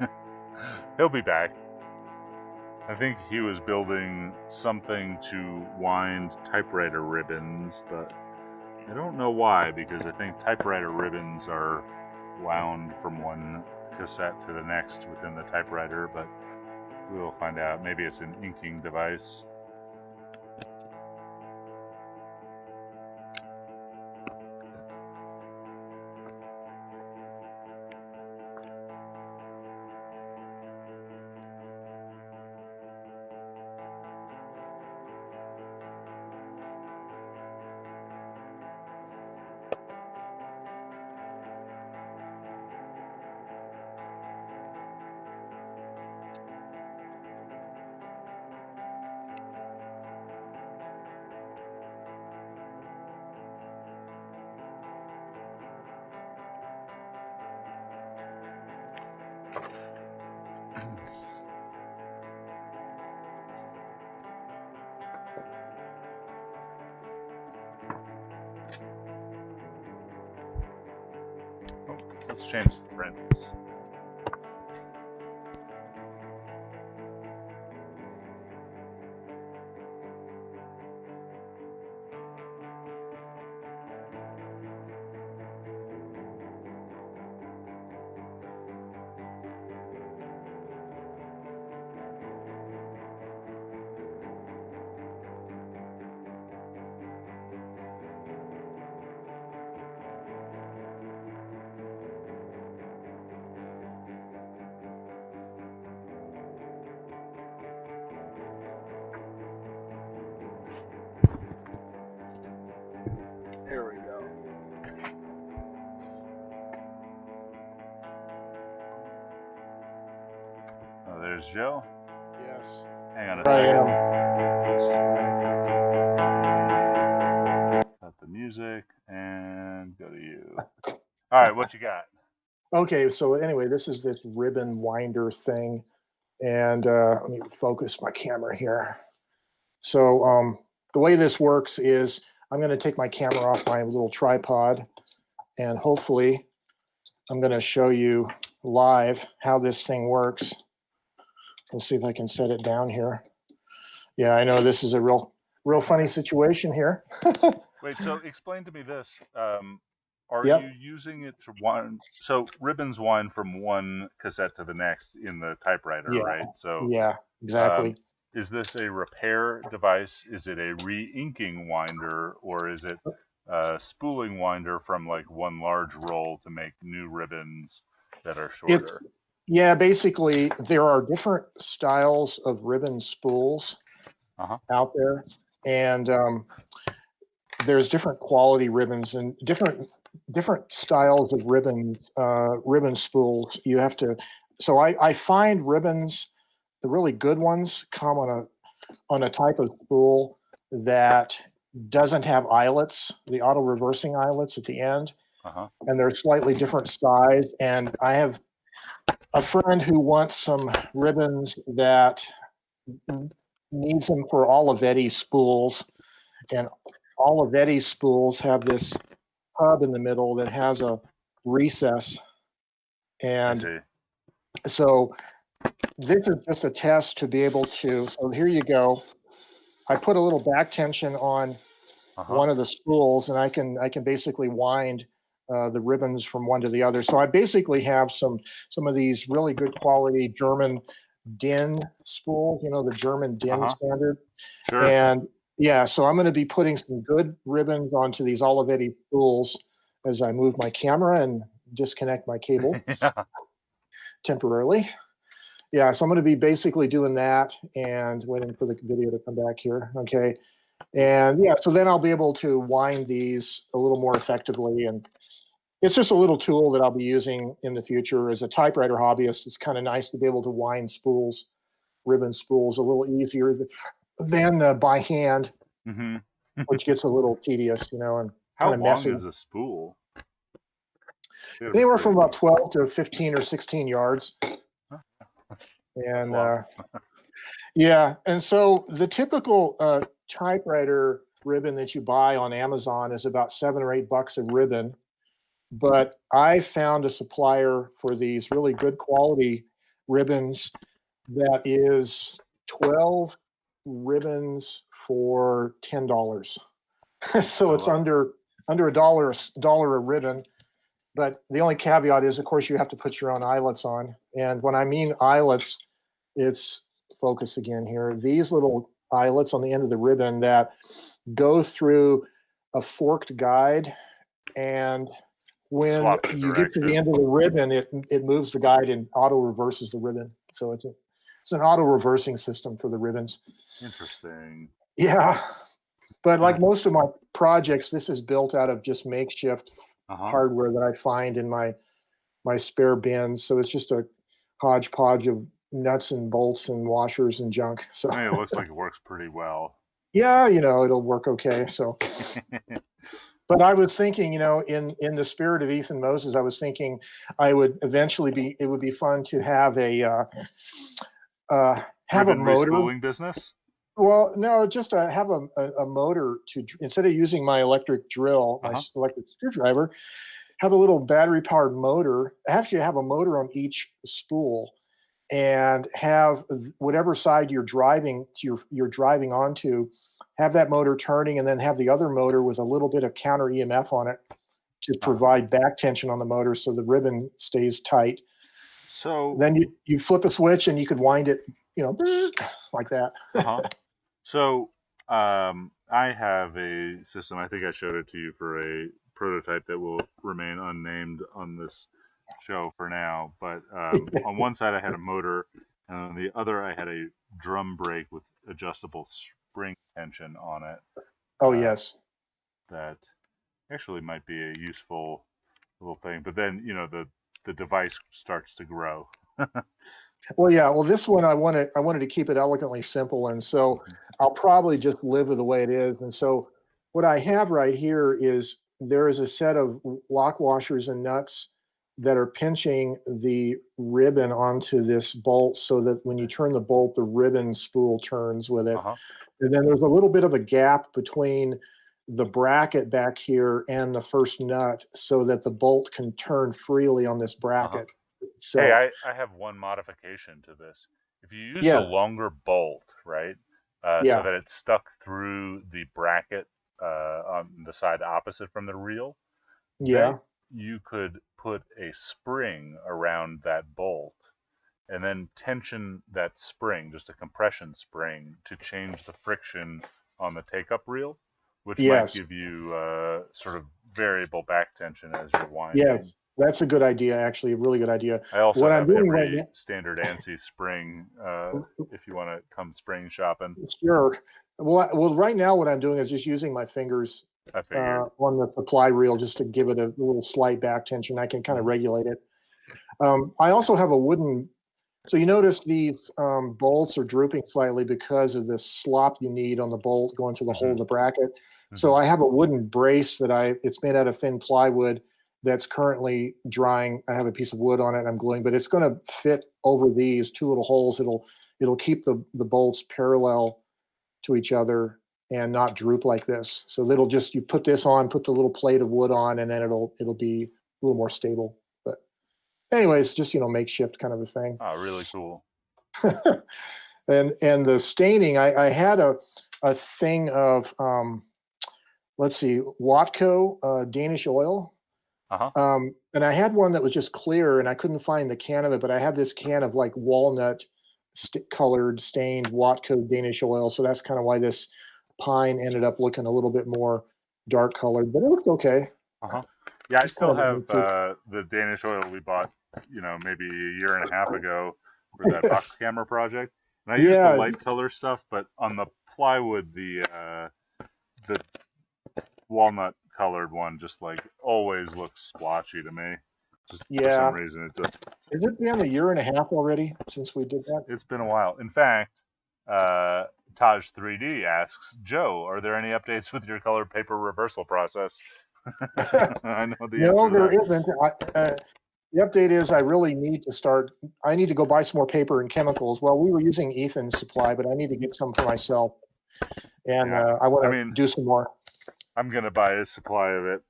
He'll be back. I think he was building something to wind typewriter ribbons, but I don't know why, because I think typewriter ribbons are wound from one cassette to the next within the typewriter, but we'll find out. Maybe it's an inking device. Oh, let's change the prints. there's Joe. Yes. Hang on a There I second. am. Cut the music and go to you. All right, what you got? Okay, so anyway, this is this ribbon winder thing. And let me focus my camera here. So the way this works is I'm going to take my camera off my little tripod, and hopefully I'm going to show you live how this thing works. Let's see if I can set it down here. Yeah, I know this is a real funny situation here. Wait, so explain to me this. Are Yep. you using it to wind? So ribbons wind from one cassette to the next in the typewriter, Yeah. right? So Yeah, exactly. is this a repair device? Is it a re-inking winder, or is it a spooling winder from like one large roll to make new ribbons that are shorter? Yeah, basically there are different styles of ribbon spools out there, and there's different quality ribbons and different styles of ribbon spools. You have to. So I find ribbons, the really good ones, come on a type of spool that doesn't have eyelets, the auto reversing eyelets at the end, and they're slightly different size. And I have a friend who wants some ribbons that needs them for Olivetti spools, and Olivetti spools have this hub in the middle that has a recess. And so this is just a test to be able to, so here you go. I put a little back tension on one of the spools, and I can basically wind the ribbons from one to the other. So I basically have some of these really good quality German DIN spools, the German DIN standard. Sure. And yeah, so I'm going to be putting some good ribbons onto these Olivetti spools as I move my camera and disconnect my cable temporarily. Yeah, so I'm going to be basically doing that and waiting for the video to come back here. Okay. And yeah, so then I'll be able to wind these a little more effectively. And it's just a little tool that I'll be using in the future as a typewriter hobbyist. It's kind of nice to be able to wind spools, ribbon spools, a little easier than by hand, which gets a little tedious, and kind of messy. How long is a spool? Anywhere from about 12 to 15 or 16 yards. And yeah, and so the typical typewriter ribbon that you buy on Amazon is about $7 or $8 a ribbon. But I found a supplier for these really good quality ribbons that is 12 ribbons for $10. So it's under $1 a ribbon. But the only caveat is, of course, you have to put your own eyelets on. And when I mean eyelets, it's focus again here. These little eyelets on the end of the ribbon that go through a forked guide, and when you get to the end of the ribbon, it moves the guide and auto reverses the ribbon. So it's an auto reversing system for the ribbons. Interesting. Yeah, but like most of my projects, this is built out of just makeshift hardware that I find in my spare bins. So it's just a hodgepodge of nuts and bolts and washers and junk. So I mean, it looks like it works pretty well. Yeah, it'll work okay. So, but I was thinking, in the spirit of Ethan Moses, I was thinking it would be fun to have a motor. Respooling business? Well, no, just have a motor to, instead of using my electric drill, my electric screwdriver, have a little battery powered motor. Actually, have a motor on each spool, and have whatever side you're driving onto, have that motor turning, and then have the other motor with a little bit of counter EMF on it to provide back tension on the motor so the ribbon stays tight. So then you flip a switch and you could wind it, like that. So I have a system. I think I showed it to you for a prototype that will remain unnamed on this show for now. But on one side I had a motor, and on the other I had a drum brake with adjustable spring tension on it. Oh, yes. That actually might be a useful little thing. But then, the device starts to grow. Well, yeah. Well, this one I wanted to keep it elegantly simple, and so I'll probably just live with the way it is. And so what I have right here is there is a set of lock washers and nuts that are pinching the ribbon onto this bolt so that when you turn the bolt, the ribbon spool turns with it. And then there's a little bit of a gap between the bracket back here and the first nut so that the bolt can turn freely on this bracket. So, hey, I have one modification to this. If you use a longer bolt, right, so that it's stuck through the bracket on the side opposite from the reel, then you could put a spring around that bolt and then tension that spring, just a compression spring, to change the friction on the take-up reel, which might give you sort of variable back tension as you're winding. Yes. That's a good idea, actually, a really good idea. I also have every standard ANSI spring if you want to come spring shopping. Sure. Well, right now what I'm doing is just using my fingers on the supply reel just to give it a little slight back tension. I can kind of regulate it. I also have a wooden, so you notice these bolts are drooping slightly because of the slop you need on the bolt going through the hole of the bracket. So I have a wooden brace that it's made out of thin plywood that's currently drying. I have a piece of wood on it and I'm gluing, but it's going to fit over these two little holes. It'll keep the bolts parallel to each other and not droop like this. So you put this on, put the little plate of wood on, and then it'll be a little more stable. But anyways, just, makeshift kind of a thing. Oh, really cool. And the staining, I had a thing of, let's see, Watco Danish oil. And I had one that was just clear and I couldn't find the can of it, but I had this can of like walnut colored stained Watco Danish oil. So that's kind of why this pine ended up looking a little bit more dark colored, but it looked okay. Yeah, I still have the Danish oil we bought, maybe a year and a half ago for that box camera project. And I used the light color stuff, but on the plywood, the walnut colored one just like always looks splotchy to me. Just for some reason it does. Has it been a year and a half already since we did that? It's been a while. In fact, Taj 3D asks, Joe, are there any updates with your colored paper reversal process? I know the answer. No, there isn't. The update is I really need to go buy some more paper and chemicals. Well, we were using Ethan's supply, but I need to get some for myself. And I want to do some more. I'm going to buy a supply of it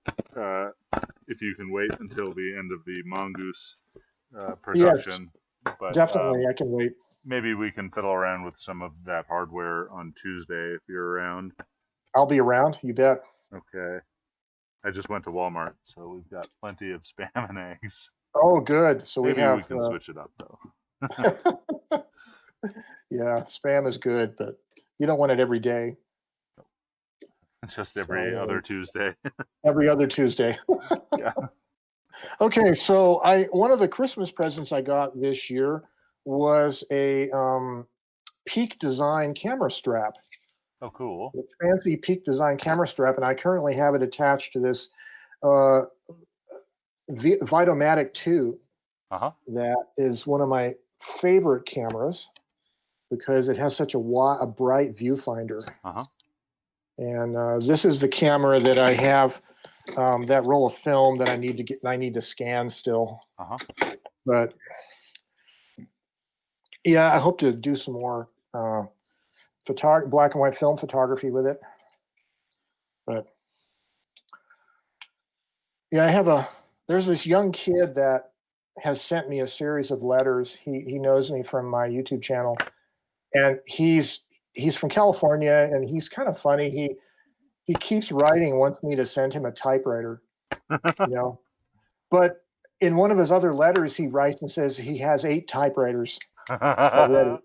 if you can wait until the end of the Mongoose production. Yes, but, definitely, I can wait. Maybe we can fiddle around with some of that hardware on Tuesday if you're around. I'll be around, you bet. Okay. I just went to Walmart, so we've got plenty of Spam and eggs. Oh, good. So maybe we can switch it up, though. Yeah, Spam is good, but you don't want it every day. Just every other Tuesday. Every other Tuesday. Yeah. Okay, so one of the Christmas presents I got this year was a Peak Design camera strap. Oh, cool. A fancy Peak Design camera strap, and I currently have it attached to this Vitomatic 2. That is one of my favorite cameras because it has such a bright viewfinder. And this is the camera that I have, that roll of film that I need to scan still. But yeah, I hope to do some more black and white film photography with it. But yeah, there's this young kid that has sent me a series of letters. He knows me from my YouTube channel, and he's from California, and he's kind of funny. He keeps writing, wants me to send him a typewriter, But in one of his other letters, he writes and says he has 8 typewriters already.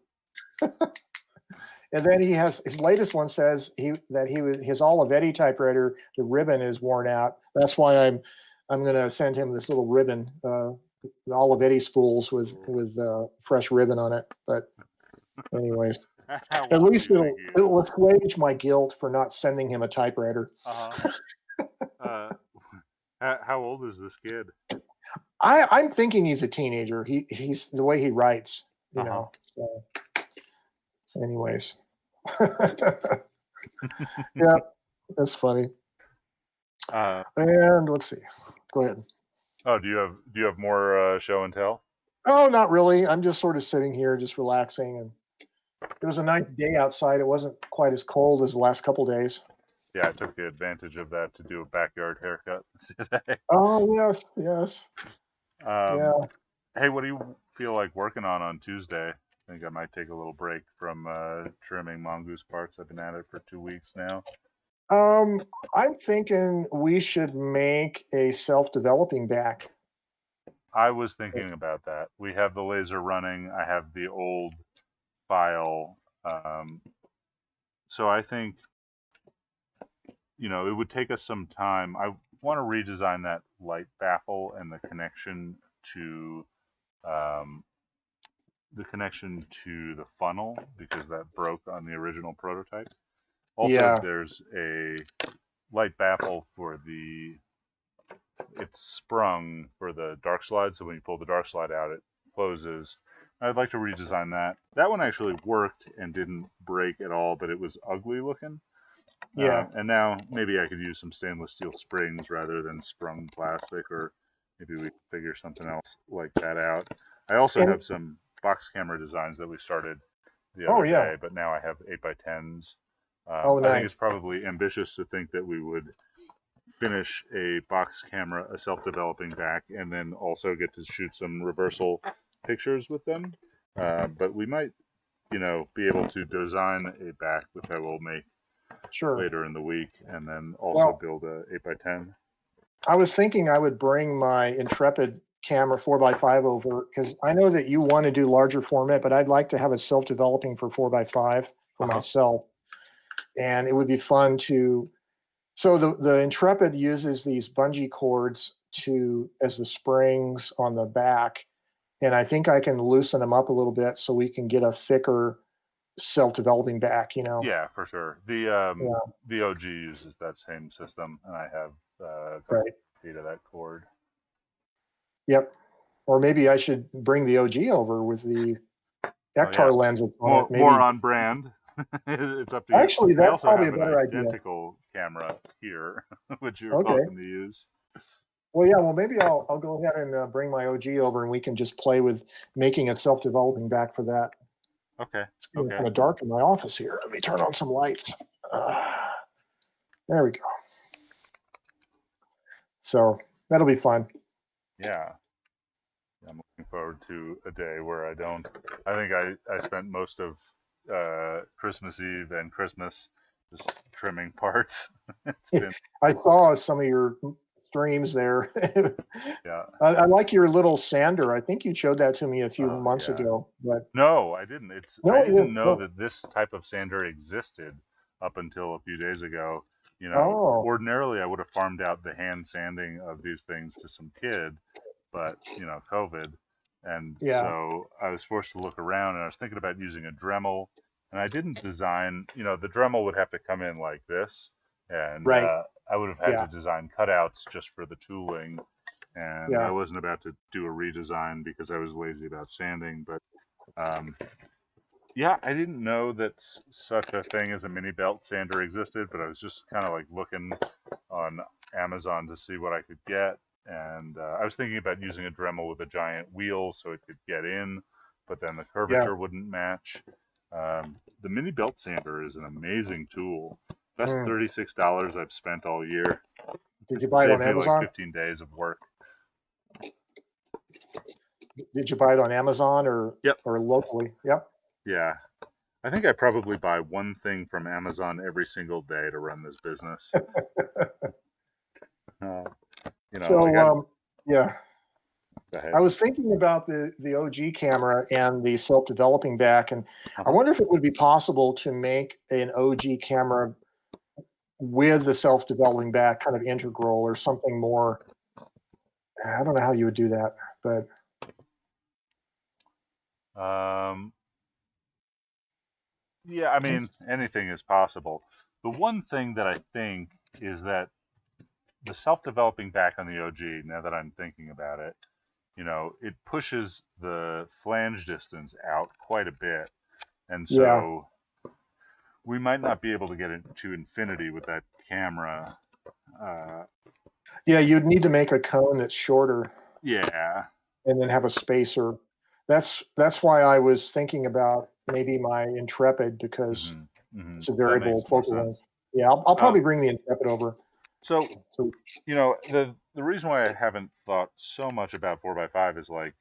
And then his latest one says his Olivetti typewriter, the ribbon is worn out. That's why I'm going to send him this little ribbon, the Olivetti spools with fresh ribbon on it. But anyways. At least it'll assuage my guilt for not sending him a typewriter. How old is this kid? I'm thinking he's a teenager. He's the way he writes, you know. So, anyways, yeah, that's funny. And let's see. Go ahead. Oh, do you have more show and tell? Oh, not really. I'm just sort of sitting here, just relaxing, and it was a nice day outside. It wasn't quite as cold as the last couple days. Yeah, I took the advantage of that to do a backyard haircut today. Oh yes, yes. Yeah. Hey, what do you feel like working on Tuesday? I think I might take a little break from trimming Mongoose parts. I've been at it for 2 weeks now. I'm thinking we should make a self-developing back. I was thinking about that. We have the laser running. I have the old file. So I think, you know, it would take us some time. I want to redesign that light baffle and the connection to the funnel, because that broke on the original prototype. Also, there's a light baffle for it's sprung for the dark slide, so when you pull the dark slide out, it closes. I'd like to redesign that. That one actually worked and didn't break at all, but it was ugly looking. Yeah. And now maybe I could use some stainless steel springs rather than sprung plastic, or maybe we could figure something else like that out. I also have some box camera designs that we started the other day, but now I have 8x10s. Nice. I think it's probably ambitious to think that we would finish a box camera, a self-developing back, and then also get to shoot some reversal pictures with them. But we might, you know, be able to design a back, which I will make later in the week, and then also build a 8x10. I was thinking I would bring my Intrepid camera 4x5 over, because I know that you want to do larger format, but I'd like to have it self-developing for 4x5 for myself. And it would be fun to, so the Intrepid uses these bungee cords as the springs on the back. And I think I can loosen them up a little bit so we can get a thicker self-developing back, you know. Yeah, for sure. The OG uses that same system, and I have a couple feet of that cord. Yep. Or maybe I should bring the OG over with the Ektar lens on it. Maybe. More on brand. It's up to you. Actually, that's probably a better idea. Identical camera here, which you're welcome to use. Well, yeah. Well, maybe I'll go ahead and bring my OG over, and we can just play with making a self-developing back for that. Okay. It's kind of dark in my office here. Let me turn on some lights. There we go. So that'll be fun. Yeah. I'm looking forward to a day where I think I spent most of Christmas Eve and Christmas just trimming parts. I saw some of your streams there. Yeah. I like your little sander. I think you showed that to me a few months ago. But no, I didn't. I didn't know that this type of sander existed up until a few days ago. You know, ordinarily I would have farmed out the hand sanding of these things to some kid, but you know, COVID. And so I was forced to look around, and I was thinking about using a Dremel, and I didn't design, you know, the Dremel would have to come in like this, and I would have had to design cutouts just for the tooling, and I wasn't about to do a redesign because I was lazy about sanding. But yeah, I didn't know that such a thing as a mini belt sander existed, but I was just kind of like looking on Amazon to see what I could get. And I was thinking about using a Dremel with a giant wheel so it could get in, but then the curvature wouldn't match. The mini belt sander is an amazing tool. Best $36 I've spent all year. Did you buy it on Amazon? Like 15 days of work. Did you buy it on Amazon or locally? Yep. Yeah. I think I probably buy one thing from Amazon every single day to run this business. You know, I was thinking about the OG camera and the self-developing back, and I wonder if it would be possible to make an OG camera with the self-developing back kind of integral or something more. I don't know how you would do that, but yeah, I mean, anything is possible. The one thing that I think is that the self-developing back on the OG, now that I'm thinking about it, it pushes the flange distance out quite a bit. And Yeah. so we might not be able to get it to infinity with that camera. Yeah, you'd need to make a cone that's shorter Yeah. and then have a spacer. That's why I was thinking about maybe my Intrepid, because it's a That variable makes more focal length. sense. Yeah, I'll probably bring the Intrepid over. So, So the reason why I haven't thought so much about 4x5 is like,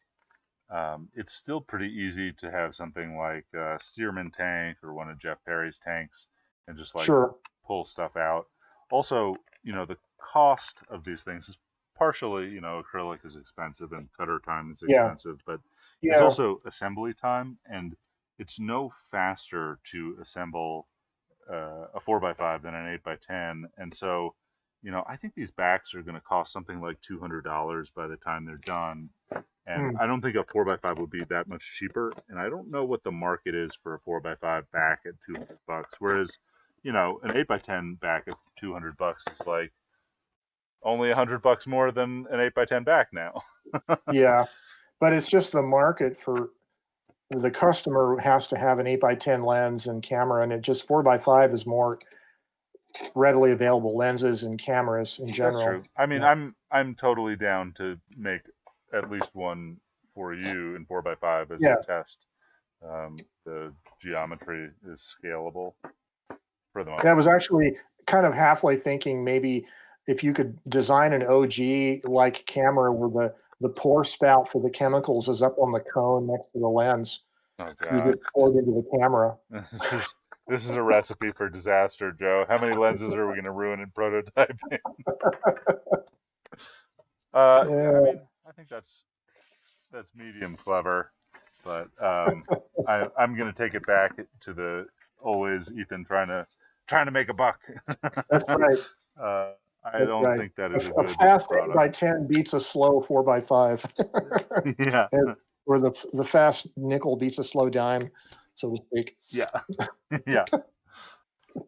it's still pretty easy to have something like a Stearman tank or one of Jeff Perry's tanks and just like sure. pull stuff out. Also, the cost of these things is partially, acrylic is expensive and cutter time is Yeah. expensive, but it's Yeah. also assembly time, and it's no faster to assemble a 4x5 than an 8x10. And so, I think these backs are going to cost something like $200 by the time they're done. And I don't think a 4x5 would be that much cheaper. And I don't know what the market is for a 4x5 back at $200. Whereas, an 8x10 back at $200 is like only $100 more than an 8x10 back now. Yeah. But it's just the market for the customer has to have an 8x10 lens and camera, and it just 4x5 is more readily available lenses and cameras in general. That's true. I mean, Yeah. I'm totally down to make at least one for you in 4x5 as Yeah. a test. The geometry is scalable for the moment. I was actually kind of halfway thinking maybe if you could design an OG like camera where the pour spout for the chemicals is up on the cone next to the lens. Oh You God! just pour it into the camera. This is a recipe for disaster, Joe. How many lenses are we going to ruin in prototyping? Yeah. I mean, I think that's medium clever, but I'm going to take it back to the always Ethan trying to make a buck. That's right. I don't think that is a A good fast product. 8x10 beats a slow 4x5. Yeah. Or the fast nickel beats a slow dime, so to speak. Yeah. Yeah.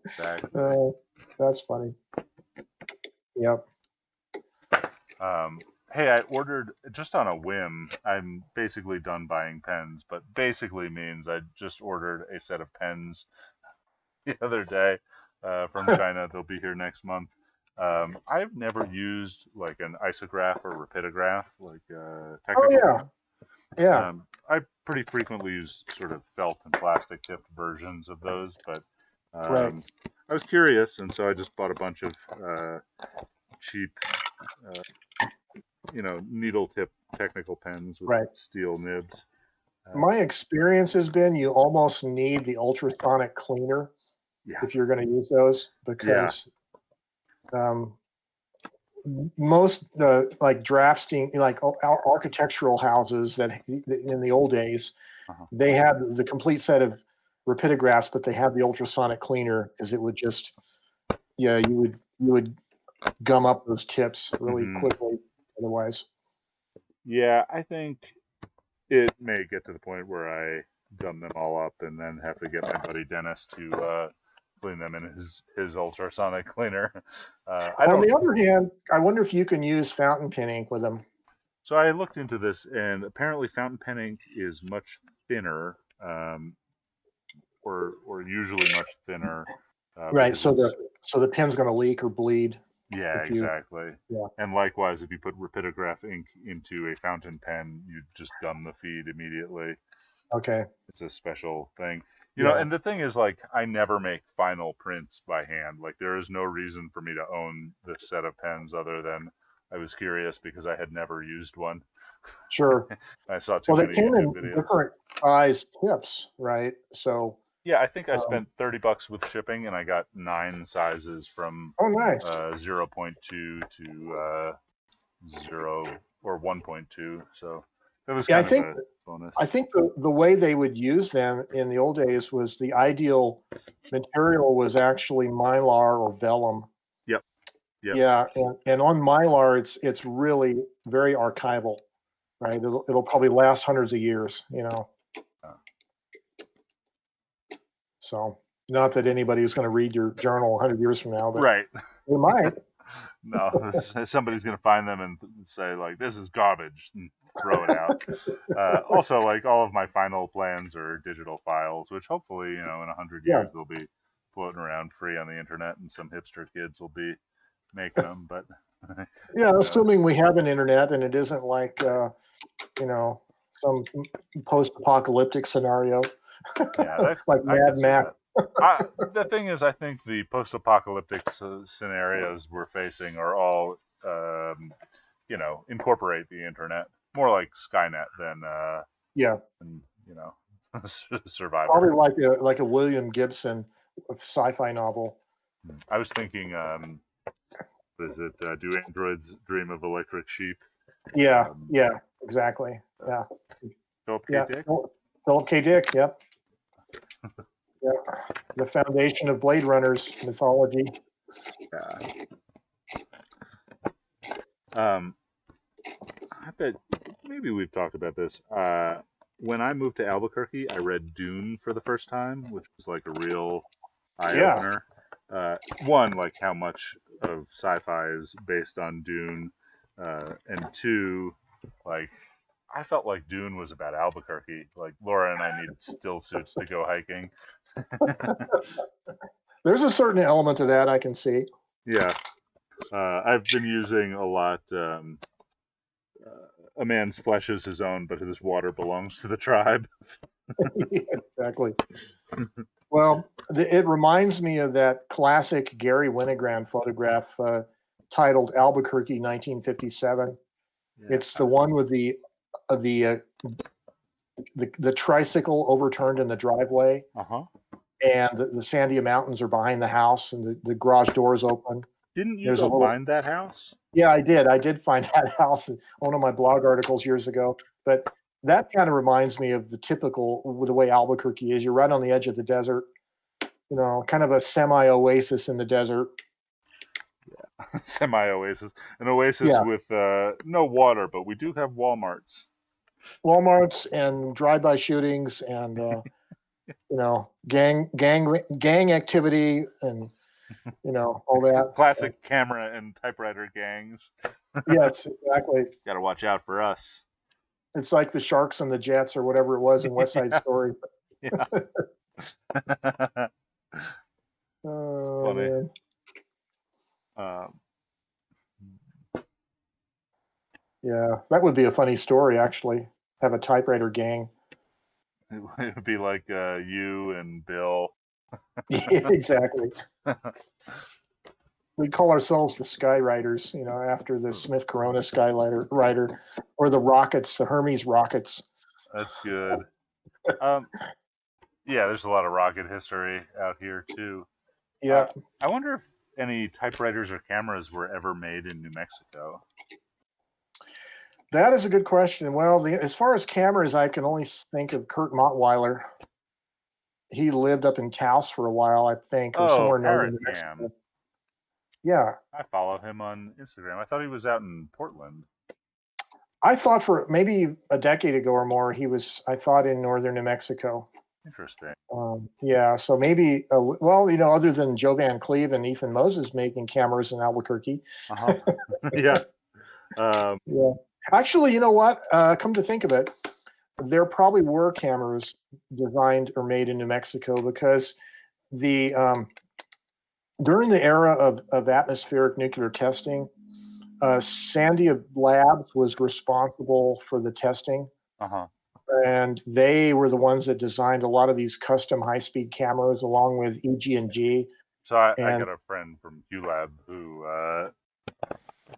Exactly. That's funny. Yep. Hey, I ordered just on a whim. I'm basically done buying pens, but basically means I just ordered a set of pens the other day from China. They'll be here next month. I've never used like an isograph or rapidograph, like technical. Oh yeah. I pretty frequently use sort of felt and plastic tipped versions of those, but Right. I was curious, and so I just bought a bunch of cheap, needle tip technical pens with Right. steel nibs. My experience has been you almost need the ultrasonic cleaner if you're going to use those, because most like drafting, like architectural houses that in the old days, they had the complete set of rapidographs, but they had the ultrasonic cleaner because it would just, you would gum up those tips really quickly otherwise. Yeah, I think it may get to the point where I gum them all up and then have to get my buddy Dennis to clean them in his ultrasonic cleaner. On the other hand, I wonder if you can use fountain pen ink with them. So I looked into this, and apparently fountain pen ink is much thinner, or usually much thinner. Right. So the pen's going to leak or bleed. Yeah, exactly. Yeah. And likewise, if you put rapidograph ink into a fountain pen, you just gum the feed immediately. Okay. It's a special thing. And the thing is, like, I never make final prints by hand. Like, there is no reason for me to own this set of pens other than I was curious because I had never used one. Sure. I saw too many YouTube videos. Different size tips, right? So yeah, I think I spent $30 with shipping, and I got 9 sizes from 0.2 to 0 or 1.2. So that was kind of a bonus. I think the way they would use them in the old days was the ideal material was actually mylar or vellum. Yep. Yeah, and on mylar, it's really very archival, right? It'll probably last hundreds of years, So, not that anybody is going to read your journal 100 years from now, but they might. No, somebody's going to find them and say, like, this is garbage, and throw it out. Also, like all of my final plans are digital files, which hopefully, in 100 years they'll be floating around free on the internet, and some hipster kids will be making them. But yeah, assuming we have an internet and it isn't like some post-apocalyptic scenario. Yeah, like Mad Max. The thing is, I think the post-apocalyptic scenarios we're facing are all, incorporate the internet more like Skynet than Survivor. Probably like a William Gibson sci-fi novel. I was thinking, what is it? Do androids dream of electric sheep? Yeah, exactly. Yeah. Philip K. Dick. Philip K. Dick. Yep. Yeah, the foundation of Blade Runner's mythology. I bet maybe we've talked about this. When I moved to Albuquerque, I read Dune for the first time, which was like a real eye-opener. One, like how much of sci-fi is based on Dune, and two, like I felt like Dune was about Albuquerque. Like Laura and I need still suits to go hiking. There's a certain element of that I can see. Yeah. I've been using a lot. A man's flesh is his own, but his water belongs to the tribe. Yeah, exactly. Well, it reminds me of that classic Gary Winogrand photograph titled Albuquerque 1957. Yeah. It's the one with the tricycle overturned in the driveway. And the Sandia Mountains are behind the house, and the garage doors open. Didn't you find that house? Yeah, I did. I did find that house in one of my blog articles years ago. But that kind of reminds me of the way Albuquerque is. You're right on the edge of the desert, kind of a semi-oasis in the desert. Yeah, semi-oasis. An oasis with no water, but we do have Walmarts. Walmarts and drive-by shootings and, gang activity and, all that. Classic camera and typewriter gangs. Yes, exactly. Got to watch out for us. It's like the Sharks and the Jets or whatever it was in West Side Story. Yeah. Oh, funny. Man. Yeah, that would be a funny story, actually. Have a typewriter gang. It would be like you and Bill. Yeah, exactly. We call ourselves the Skywriters, after the Smith Corona Skyrider, or the Rockets, the Hermes Rockets. That's good. Yeah, there's a lot of rocket history out here too. Yeah. I wonder if any typewriters or cameras were ever made in New Mexico. That is a good question. Well, as far as cameras, I can only think of Kurt Mottweiler. He lived up in Taos for a while, I think, or somewhere in northern New Mexico. Yeah. I follow him on Instagram. I thought he was out in Portland. I thought for maybe a decade ago or more, he was, in northern New Mexico. Interesting. Yeah, so maybe, other than Joe Van Cleve and Ethan Moses making cameras in Albuquerque. Yeah. Yeah. Actually, you know what? Come to think of it, there probably were cameras designed or made in New Mexico because during the era of atmospheric nuclear testing, Sandia Labs was responsible for the testing. And they were the ones that designed a lot of these custom high-speed cameras along with EG&G. So I got a friend from QLab who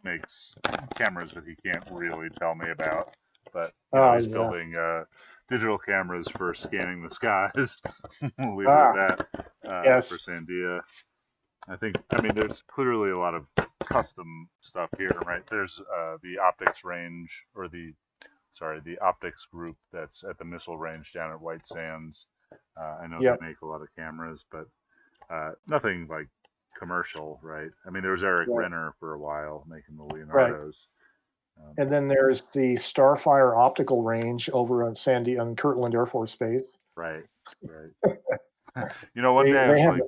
makes cameras that he can't really tell me about, but he's building digital cameras for scanning the skies. We'll leave it at that. Yes. For Sandia. There's clearly a lot of custom stuff here, right? There's the optics range, or the optics group that's at the missile range down at White Sands. I know they make a lot of cameras, but nothing like commercial, right? There was Eric Renner for a while making the Leonardos. Right. And then there's the Starfire optical range over on Kirtland Air Force Base. Right. One day I was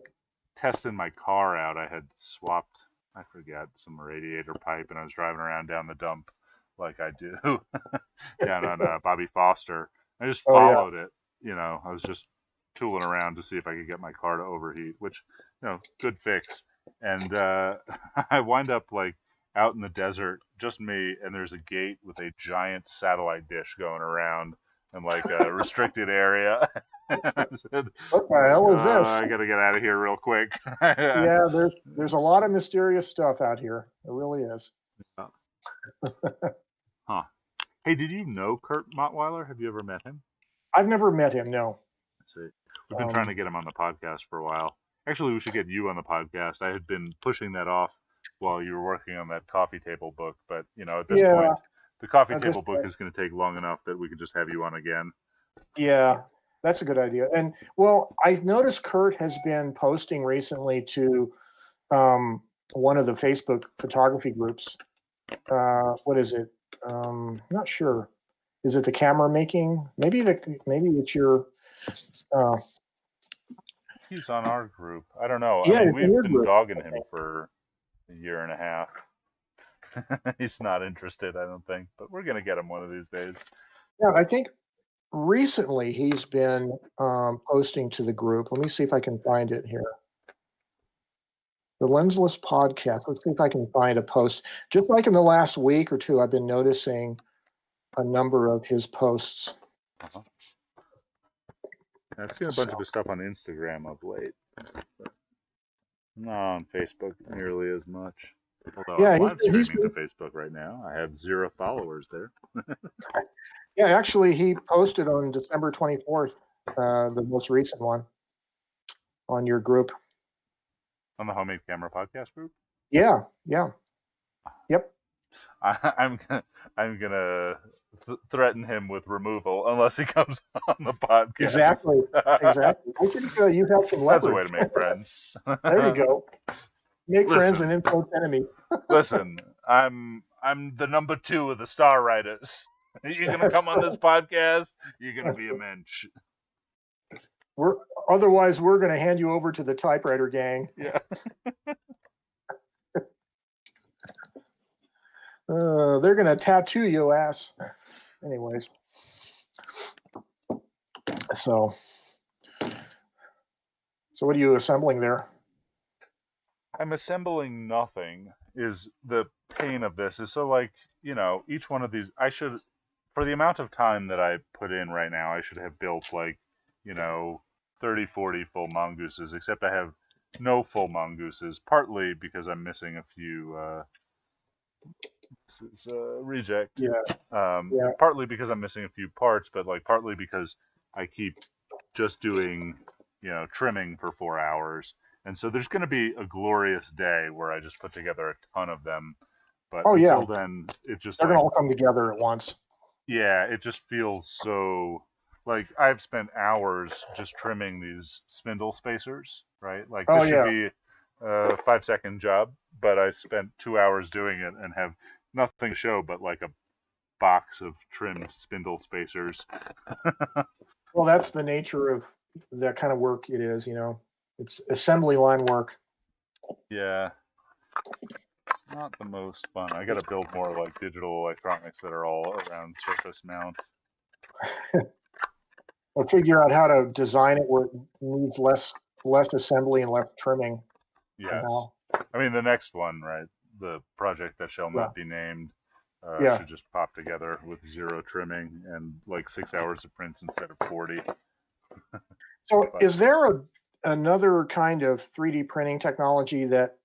testing my car out. I had swapped, I forget, some radiator pipe, and I was driving around down the dump like I do down on Bobby Foster. I just Oh yeah. followed it. I was just tooling around to see if I could get my car to overheat, which, good fix. And I wind up like out in the desert, just me, and there's a gate with a giant satellite dish going around and like a restricted area. I said, What the hell is this? I gotta get out of here real quick. Yeah, there's a lot of mysterious stuff out here. It really is. Huh. Hey, did you know Kurt Mottweiler? Have you ever met him? I've never met him. No. See, we've been trying to get him on the podcast for a while. Actually, we should get you on the podcast. I had been pushing that off while you were working on that coffee table book, but at this point, the coffee table book is going to take long enough that we could just have you on again. Yeah, that's a good idea. And well, I've noticed Kurt has been posting recently to one of the Facebook photography groups. What is it? Not sure. Is it the camera making? Maybe it's your. He's on our group. I don't know. Yeah, I mean, we've been group. dogging him for a year and a half. He's not interested, I don't think, but we're gonna get him one of these days. Yeah, I think recently he's been posting to the group. Let me see if I can find it here. The Lensless Podcast. Let's see if I can find a post. Just like in the last week or two, I've been noticing a number of his posts. Uh-huh. I've seen a bunch of his stuff on Instagram of late. Not on Facebook nearly as much. Although I'm live streaming to Facebook right now. I have 0 followers there. Yeah, actually, he posted on December 24th, the most recent one, on your group. On the Homemade Camera Podcast group? Yeah. Yep. I'm gonna threaten him with removal unless he comes on the podcast. Exactly. I think you have some leverage. That's a way to make friends. There you go. Make friends and influence enemies. Listen, I'm the number 2 of the Star Writers. You're gonna come on this podcast. You're gonna be a mensch. Otherwise, we're gonna hand you over to the typewriter gang. Yeah. They're gonna tattoo your ass. Anyways, so what are you assembling there? I'm assembling nothing. Is the pain of this is so like each one of these I should, for the amount of time that I put in right now, I should have built like 30, 40 full mongooses, except I have no full mongooses, partly because I'm missing a few this is reject. Partly because I'm missing a few parts, but like partly because I keep just doing trimming for 4 hours, and so there's going to be a glorious day where I just put together a ton of them. But until then, it just they're going to all come together at once. Yeah, it just feels so like I've spent hours just trimming these spindle spacers, right? Like this should be a 5-second job, but I spent 2 hours doing it and have nothing to show but like a box of trimmed spindle spacers. Well, that's the nature of that kind of work. It is, it's assembly line work. Yeah. It's not the most fun. I got to build more like digital electronics that are all around surface mount. Or figure out how to design it where it needs less assembly and less trimming. Yes. I mean, the next one, right? The project that shall not be named should just pop together with 0 trimming and like 6 hours of prints instead of 40. So is there another kind of 3D printing technology that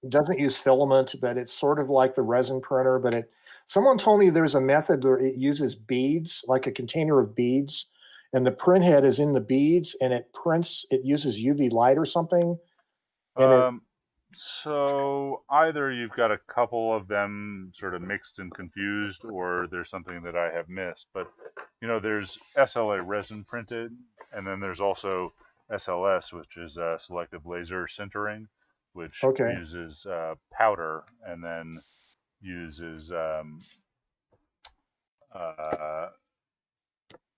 doesn't use filament, but it's sort of like the resin printer, but someone told me there's a method where it uses beads, like a container of beads, and the print head is in the beads and it uses UV light or something. So either you've got a couple of them sort of mixed and confused, or there's something that I have missed. But there's SLA resin printed, and then there's also SLS, which is selective laser sintering, which uses powder and then uses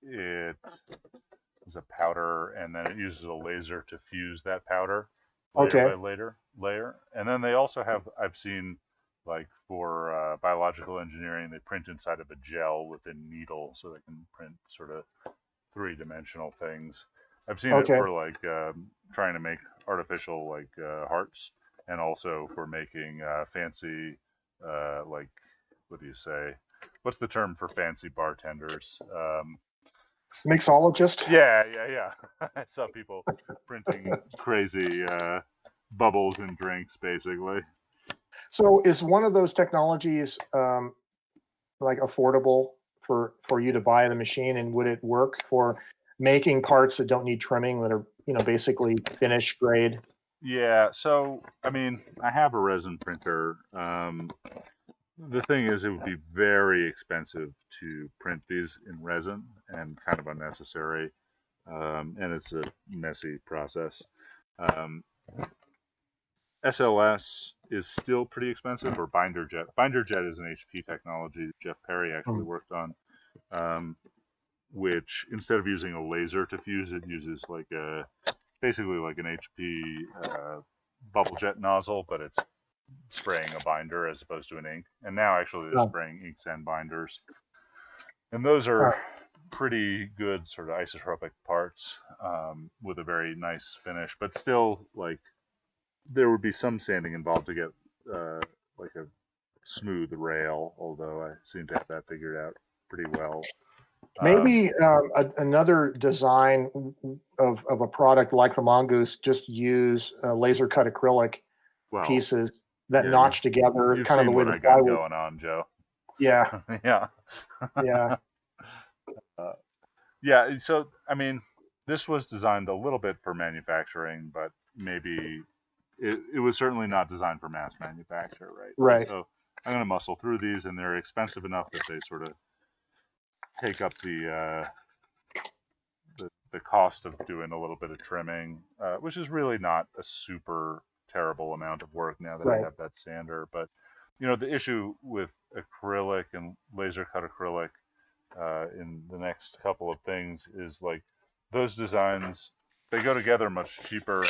it is a powder, and then it uses a laser to fuse that powder layer by layer. And then they also have, I've seen like for biological engineering, they print inside of a gel with a needle, so they can print sort of three-dimensional things. I've seen it Okay. for like trying to make artificial like hearts, and also for making fancy like, what do you say? What's the term for fancy bartenders? Mixologist? Yeah. I saw people printing crazy bubbles in drinks, basically. So is one of those technologies like affordable for you to buy the machine, and would it work for making parts that don't need trimming, that are, you know, basically finished grade? Yeah, so I mean, I have a resin printer. The thing is, it would be very expensive to print these in resin and kind of unnecessary, and it's a messy process. Um, SLS is still pretty expensive, or binder jet. Binder jet is an HP technology that Jeff Perry actually worked on, which instead of using a laser to fuse, it uses like basically like an HP bubble jet nozzle, but it's spraying a binder as opposed to an ink. And now actually they're spraying inks and binders, and those are pretty good sort of isotropic parts with a very nice finish, but still, like, there would be some sanding involved to get like a smooth rail, although I seem to have that figured out pretty well. Maybe another design of a product like the Mongoose, just use laser cut acrylic pieces that notch together, You've kind of seen the way what the I got plywood. going on, Joe. Yeah, Yeah. yeah. Yeah, so I mean, this was designed a little bit for manufacturing, but maybe it was certainly not designed for mass manufacture, right? Right. So I'm going to muscle through these, and they're expensive enough that they sort of take up the cost of doing a little bit of trimming, which is really not a super terrible amount of work now that I have that sander. But you know, the issue with acrylic and laser cut acrylic in the next couple of things is, like, those designs, they go together much cheaper,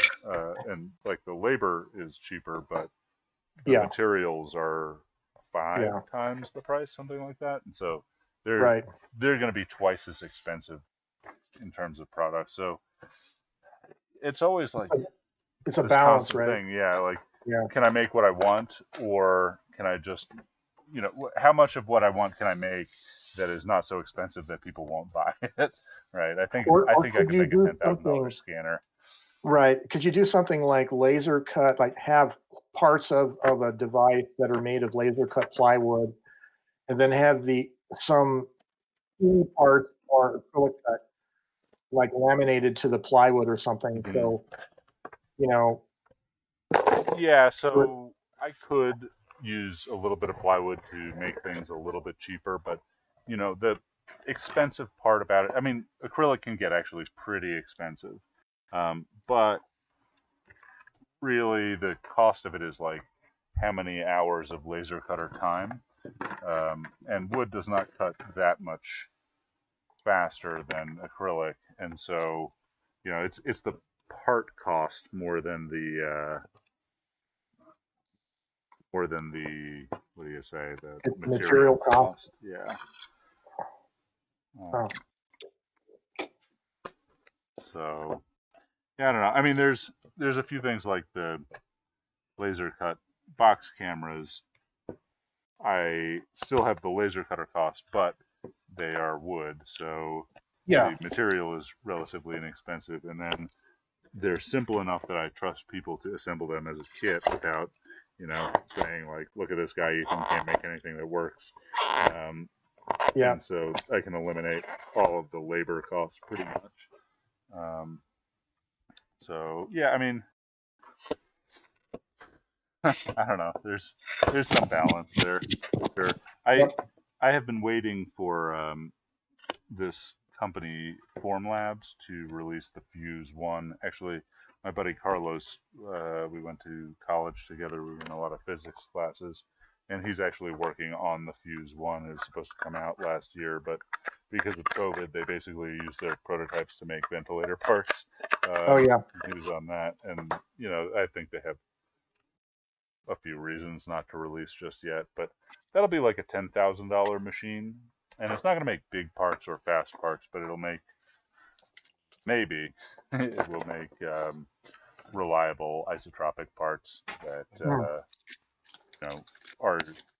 and like the labor is cheaper, but the materials are 5 times the price, something like that, and so they're going to be twice as expensive in terms of product. So it's always like it's a this balance, constant right? thing. Yeah, like, can I make what I want, or can I just, you know, how much of what I want can I make that is not so expensive that people won't buy it? Right. I think I can make a $10,000 scanner. Right. Could you do something like laser cut, like have parts of a device that are made of laser cut plywood, and then have some key parts or acrylic cut, like laminated to the plywood or something. Mm-hmm. So, you know. Yeah. So I could use a little bit of plywood to make things a little bit cheaper, but you know, the expensive part about it, I mean, acrylic can get actually pretty expensive, but really the cost of it is like how many hours of laser cutter time, and wood does not cut that much faster than acrylic, and so, you know, it's the part cost more than the what do you say, the material cost. Yeah. So yeah, I don't know. I mean, there's a few things like the laser cut box cameras. I still have the laser cutter cost, but they are wood, so the material is relatively inexpensive, and then they're simple enough that I trust people to assemble them as a kit without, you know, saying like, "Look at this guy, Ethan can't make anything that works." And so I can eliminate all of the labor costs pretty much. So yeah, I mean, I don't know. There's some balance there. Sure. I have been waiting for this company Formlabs to release the Fuse 1. Actually, my buddy Carlos, we went to college together. We were in a lot of physics classes, and he's actually working on the Fuse 1. It was supposed to come out last year, but because of COVID, they basically used their prototypes to make ventilator parts. He was on that, and you know, I think they have a few reasons not to release just yet, but that'll be like a $10,000 machine, and it's not going to make big parts or fast parts, but it'll make, maybe it will make reliable isotropic parts that are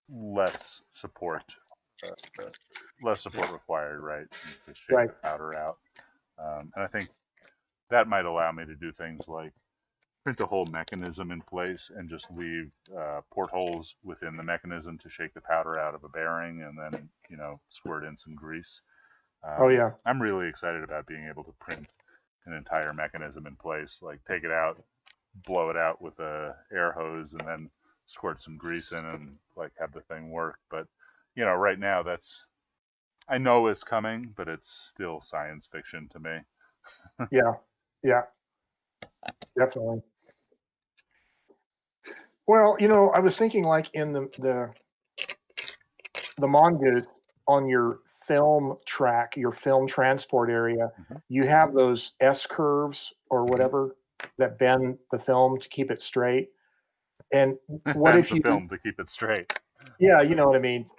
less support required, right, to shake Right. the powder out. And I think that might allow me to do things like print the whole mechanism in place and just leave portholes within the mechanism to shake the powder out of a bearing, and then squirt in some grease. Oh yeah. I'm really excited about being able to print an entire mechanism in place, like take it out, blow it out with a air hose, and then squirt some grease in and like have the thing work. But right now I know it's coming, but it's still science fiction to me. Yeah, definitely. Well, I was thinking like in the Mongoose, on your film track, your film transport area, you have those S curves or whatever that bend the film to keep it straight. And what if the film to keep it straight? Yeah, you know what I mean.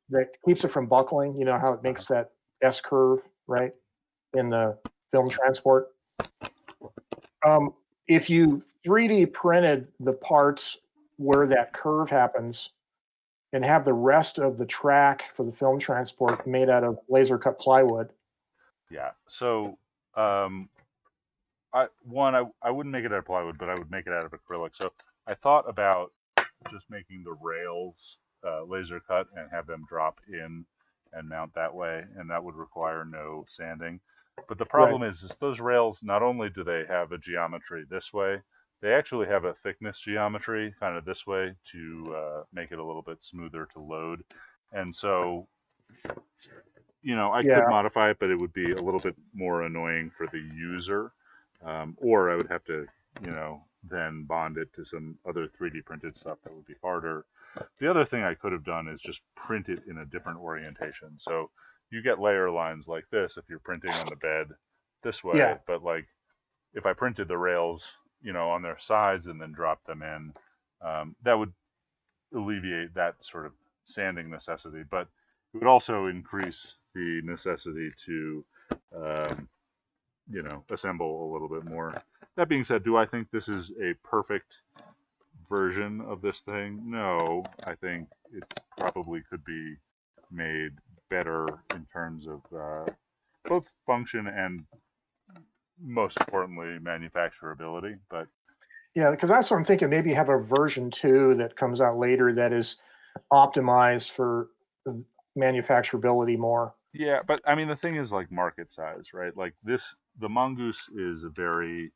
That keeps it from buckling. You know how it makes that S curve, right, in the film transport. If you 3D printed the parts where that curve happens, and have the rest of the track for the film transport made out of laser cut plywood. Yeah. So, I wouldn't make it out of plywood, but I would make it out of acrylic. So I thought about just making the rails laser cut and have them drop in and mount that way, and that would require no sanding. But the problem is those rails, not only do they have a geometry this way, they actually have a thickness geometry kind of this way to make it a little bit smoother to load. And so, I could modify it, but it would be a little bit more annoying for the user. Or I would have to, then bond it to some other 3D printed stuff that would be harder. The other thing I could have done is just print it in a different orientation. So you get layer lines like this if you're printing on the bed this way, but like if I printed the rails, on their sides and then dropped them in, that would alleviate that sort of sanding necessity, but it would also increase the necessity to, assemble a little bit more. That being said, do I think this is a perfect version of this thing? No, I think it probably could be made better in terms of both function and, most importantly, manufacturability. But yeah, because that's what I'm thinking. Maybe have a version 2 that comes out later that is optimized for manufacturability more. Yeah, but I mean, the thing is like market size, right? Like the Mongoose is a very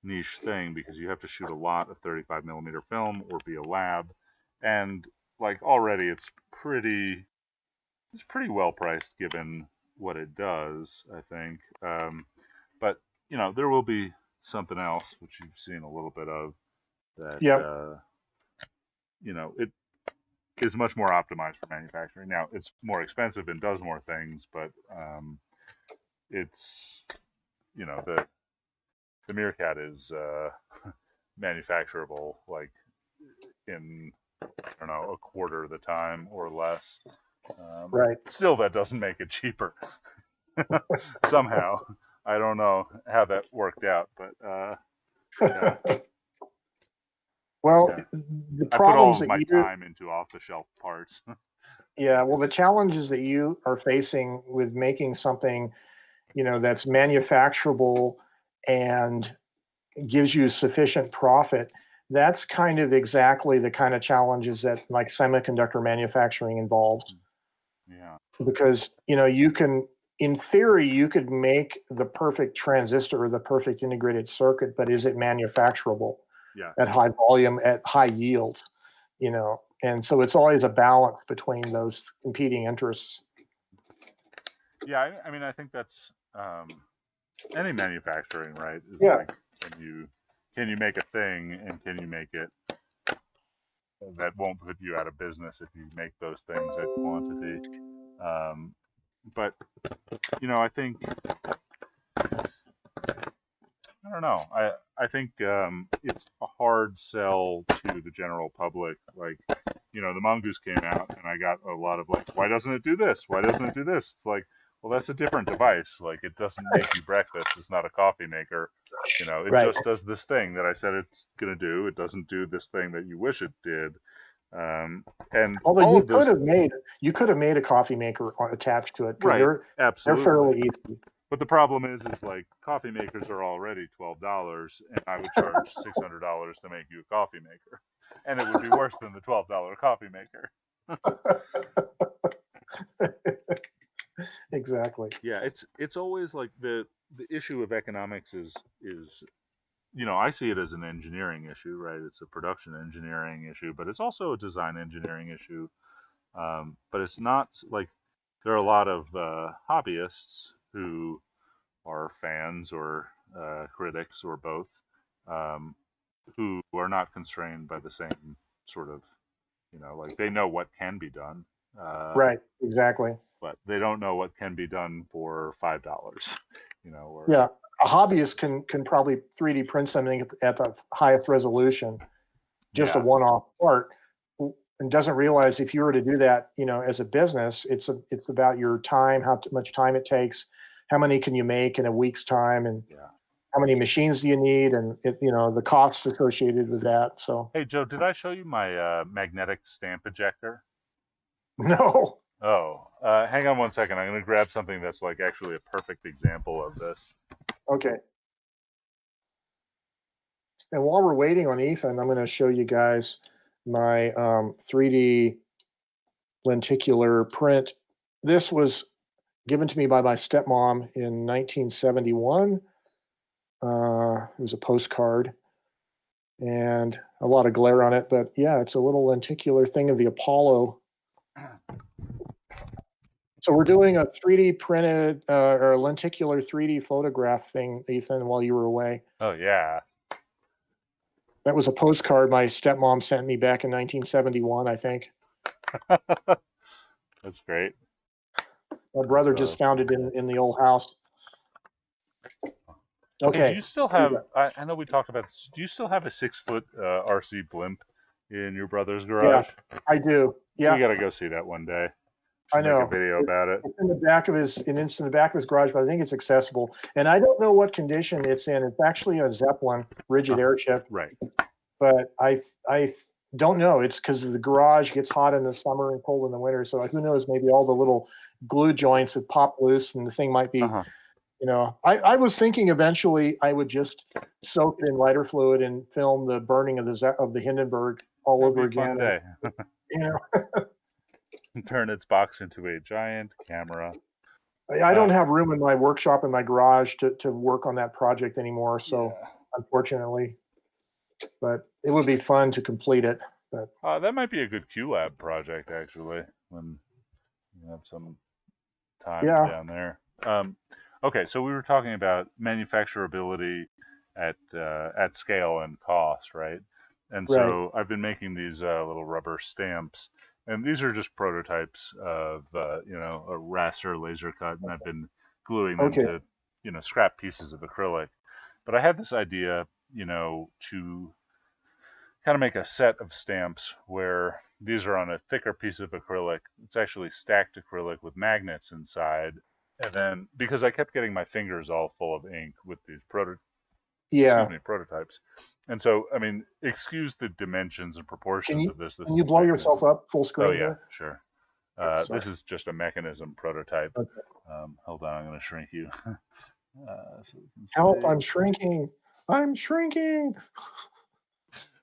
niche thing because you have to shoot a lot of 35 millimeter film or be a lab, and like already it's pretty well priced given what it does, I think. But there will be something else which you've seen a little bit of that it is much more optimized for manufacturing. Now it's more expensive and does more things, but it's the Meerkat is manufacturable like in a quarter of the time or less. Right. Still, that doesn't make it cheaper. Somehow, I don't know how that worked out, but yeah. Well, the problems I put all of my time into off-the-shelf parts. Yeah, well, the challenges that you are facing with making something, that's manufacturable and gives you sufficient profit, that's kind of exactly the kind of challenges that like semiconductor manufacturing involves. Yeah. Because, in theory, you could make the perfect transistor or the perfect integrated circuit, but is it manufacturable at high volume, at high yields, And so it's always a balance between those competing interests. Yeah, I mean, I think that's any manufacturing, right? Is like, can you make a thing, and can you make it that won't put you out of business if you make those things at quantity? But I think I don't know. I think it's a hard sell to the general public. Like, the Mongoose came out, and I got a lot of like, why doesn't it do this? Why doesn't it do this? It's like, well, that's a different device. Like, it doesn't make you breakfast. It's not a coffee maker. It Right. just does this thing that I said it's gonna do. It doesn't do this thing that you wish it did. And although all you of this, could have made a coffee maker attached to it, because right? Absolutely. they're fairly easy. But the problem is like coffee makers are already $12, and I would charge $600 to make you a coffee maker, and it would be worse than the $12 coffee maker. Exactly. Yeah, it's always like the issue of economics is I see it as an engineering issue, right? It's a production engineering issue, but it's also a design engineering issue. But it's not like there are a lot of hobbyists who are fans or critics or both, who are not constrained by the same sort of, like they know what can be done. Right. Exactly. But they don't know what can be done for $5. Or yeah, a hobbyist can probably 3D print something at the highest resolution, just a one-off part, and doesn't realize if you were to do that, as a business, it's about your time, how much time it takes, how many can you make in a week's time, and how many machines do you need, and the costs associated with that. So, hey Joe, did I show you my magnetic stamp ejector? No. Oh, hang on one second. I'm going to grab something that's like actually a perfect example of this. Okay. And while we're waiting on Ethan, I'm going to show you guys my 3D lenticular print. This was given to me by my stepmom in 1971. It was a postcard and a lot of glare on it, but yeah, it's a little lenticular thing of the Apollo. So we're doing a 3D printed or a lenticular 3D photograph thing, Ethan, while you were away. Oh, yeah. That was a postcard my stepmom sent me back in 1971, I think. That's great. My brother just found it in the old house. Okay. Do you still have, I know we talked about this, do you still have a 6-foot RC blimp in your brother's garage? Yeah, I do. Yeah. We got to go see that one day. I know. Make a video about it. It's in the back of his garage, but I think it's accessible. And I don't know what condition it's in. It's actually a Zeppelin rigid airship. Right. But I don't know. It's because the garage gets hot in the summer and cold in the winter. So who knows? Maybe all the little glue joints have popped loose, and the thing might be. I was thinking eventually I would just soak it in lighter fluid and film the burning of the Hindenburg all over again. Fun day. Turn its box into a giant camera. I don't have room in my workshop in my garage to work on that project anymore. So unfortunately, but it would be fun to complete it. But that might be a good QLab project actually, when you have some time down there. Okay, so we were talking about manufacturability at scale and cost, right? And so I've been making these little rubber stamps, and these are just prototypes of a raster laser cut, and I've been gluing them to scrap pieces of acrylic. But I had this idea, to kind of make a set of stamps where these are on a thicker piece of acrylic. It's actually stacked acrylic with magnets inside. And then, because I kept getting my fingers all full of ink with these prototypes. And so, I mean, excuse the dimensions and proportions of this. Can you blow yourself up full screen? Oh, yeah, sure. This is just a mechanism prototype. Okay. Hold on, I'm going to shrink you. So we can Help, I'm shrinking. I'm shrinking.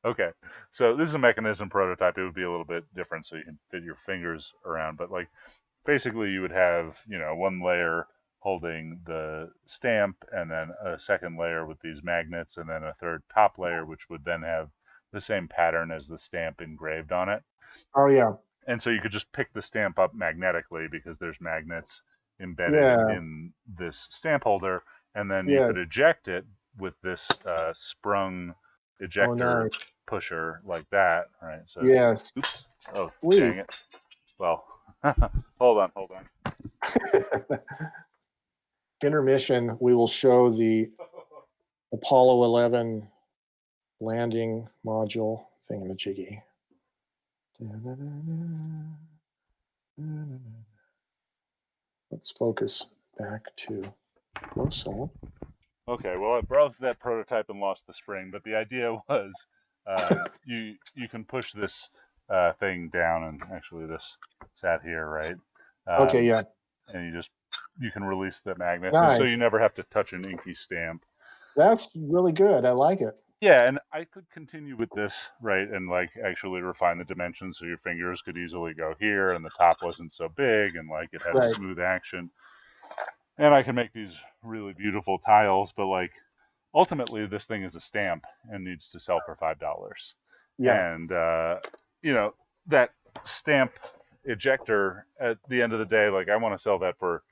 Okay, so this is a mechanism prototype. It would be a little bit different so you can fit your fingers around. But like, basically you would have, one layer holding the stamp, and then a second layer with these magnets, and then a third top layer, which would then have the same pattern as the stamp engraved on it. Oh, yeah. And so you could just pick the stamp up magnetically because there's magnets embedded in this stamp holder, and then you could eject it with this sprung ejector pusher like that, right? So oops. Oh, dang it. Well, hold on. Intermission, we will show the Apollo 11 landing module thingamajiggy. Let's focus back to close-up. Okay, well, I broke that prototype and lost the spring, but the idea was you can push this thing down, and actually this sat here, right? Okay, yeah. And you can release the magnet, Nice. so you never have to touch an inky stamp. That's really good. I like it. Yeah, and I could continue with this, right, and like actually refine the dimensions so your fingers could easily go here, and the top wasn't so big, and like it had a smooth action. And I can make these really beautiful tiles, but like ultimately this thing is a stamp and needs to sell for $5. Yeah. And you know, that stamp ejector at the end of the day, like I want to sell that for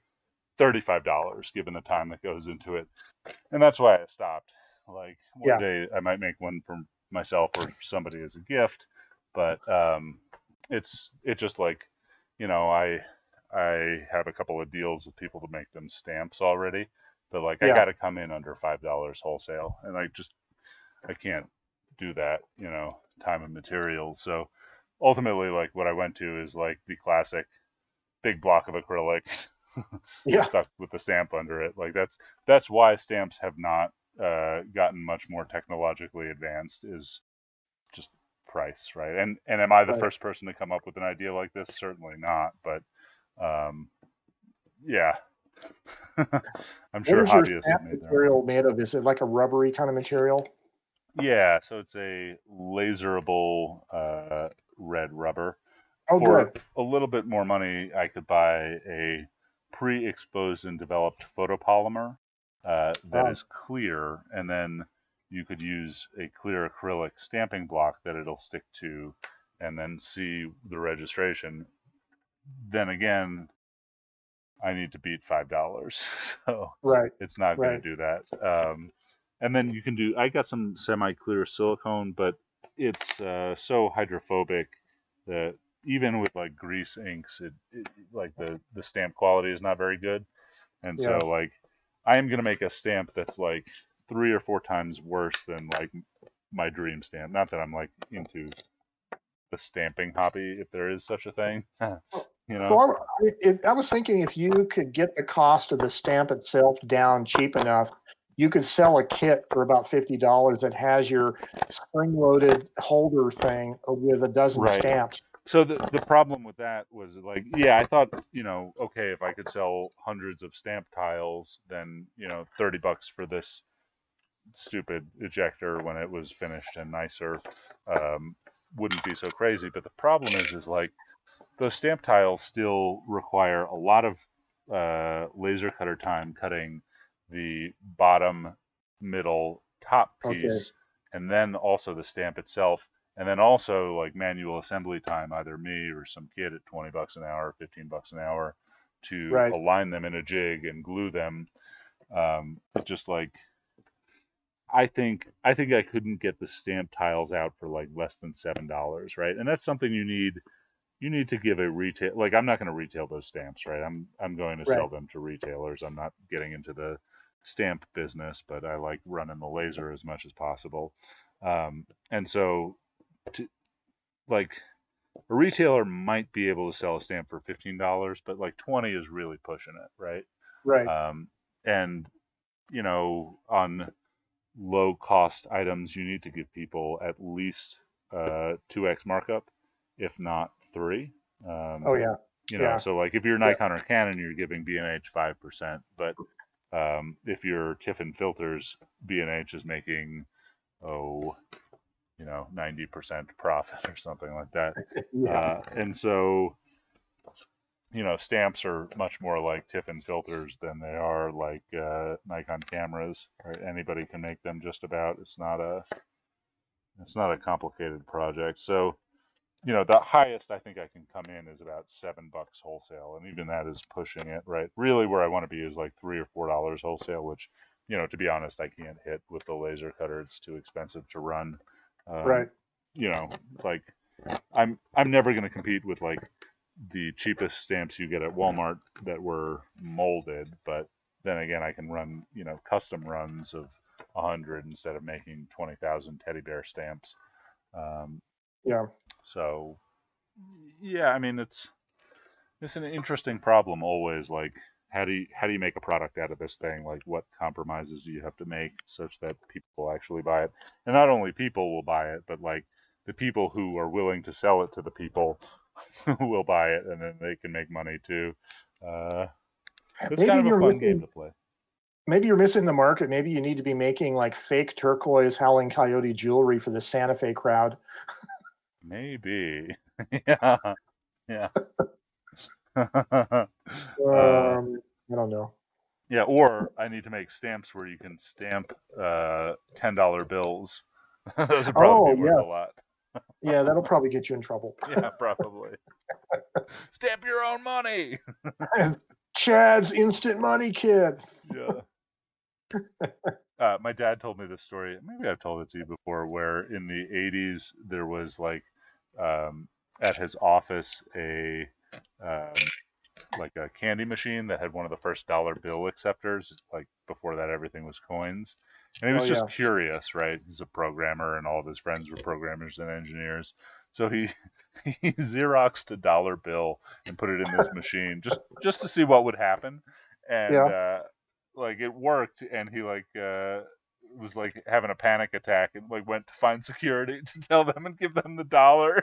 $35 given the time that goes into it. And that's why I stopped. Like one day I might make one for myself or somebody as a gift, but it's just like, you know, I have a couple of deals with people to make them stamps already, but like I got to come in under $5 wholesale, and I can't do that, you know, time and materials. So ultimately, like what I went to is like the classic big block of acrylic stuck with the stamp under it. Like that's why stamps have not gotten much more technologically advanced, is just price, right? And am I the first person to come up with an idea like this? Certainly not, but yeah. I'm sure hobbyists have made their material made of? Is it like a rubbery kind of material? Yeah, so it's a laserable red rubber. Oh, For good. a little bit more money, I could buy a pre-exposed and developed photopolymer that is clear, and then you could use a clear acrylic stamping block that it'll stick to, and then see the registration. Then again, I need to beat $5, so it's not going to do that. And then you can do. I got some semi-clear silicone, but it's so hydrophobic that even with like grease inks, it like the stamp quality is not very good. And so like I am going to make a stamp that's like 3 or 4 times worse than like my dream stamp. Not that I'm like into the stamping hobby, if there is such a thing. You know? So I was thinking if you could get the cost of the stamp itself down cheap enough, you could sell a kit for about $50 that has your spring-loaded holder thing with a dozen stamps. So the problem with that was like, yeah, I thought, you know, okay, if I could sell hundreds of stamp tiles, then, you know, $30 for this stupid ejector when it was finished and nicer wouldn't be so crazy. But the problem is like those stamp tiles still require a lot of laser cutter time cutting the bottom, middle, top piece, and then also the stamp itself, and then also like manual assembly time, either me or some kid at $20 an hour, $15 an hour, to align them in a jig and glue them. Just like I think I couldn't get the stamp tiles out for like less than $7, right? And that's something you need to give a retail. Like I'm not going to retail those stamps, right? I'm going to sell them to retailers. I'm not getting into the stamp business, but I like running the laser as much as possible. And so, like a retailer might be able to sell a stamp for $15, but like 20 is really pushing it, right? And you know, on low cost items, you need to give people at least 2x markup, if not 3. You know, so like if you're Nikon or Canon, you're giving B&H 5%, but if you're Tiffin Filters, B&H is making 90% profit or something like that. And so, you know, stamps are much more like Tiffin filters than they are like Nikon cameras. Right? Anybody can make them just about. It's not a complicated project. So, you know, the highest I think I can come in is about $7 wholesale, and even that is pushing it. Right? Really, where I want to be is like $3 or $4 wholesale, which, you know, to be honest, I can't hit with the laser cutter. It's too expensive to run. You know, like I'm never going to compete with like the cheapest stamps you get at Walmart that were molded, but then again, I can run, you know, custom runs of 100 instead of making 20,000 teddy bear stamps. Yeah. So, yeah, I mean, it's an interesting problem always. Like, how do you make a product out of this thing? Like, what compromises do you have to make such that people will actually buy it? And not only people will buy it, but like the people who are willing to sell it to the people who will buy it, and then they can make money too. It's Maybe kind of a you're fun game missing. to play. Maybe you're missing the market. Maybe you need to be making like fake turquoise Howling Coyote jewelry for the Santa Fe crowd. Maybe. Yeah. Yeah. I don't know. Yeah, or I need to make stamps where you can stamp $10 bills. Those would probably be worth a lot. Yeah, that'll probably get you in trouble. Yeah, probably. Stamp your own money. Chad's Instant Money Kit. Yeah. My dad told me this story. Maybe I've told it to you before, where in the 80s there was like at his office like a candy machine that had one of the first dollar bill acceptors. Like before that, everything was coins. And he was just curious, right? He's a programmer, and all of his friends were programmers and engineers. So he Xeroxed a dollar bill and put it in this machine just to see what would happen. And like it worked, and he like was like having a panic attack and like went to find security to tell them and give them the dollar.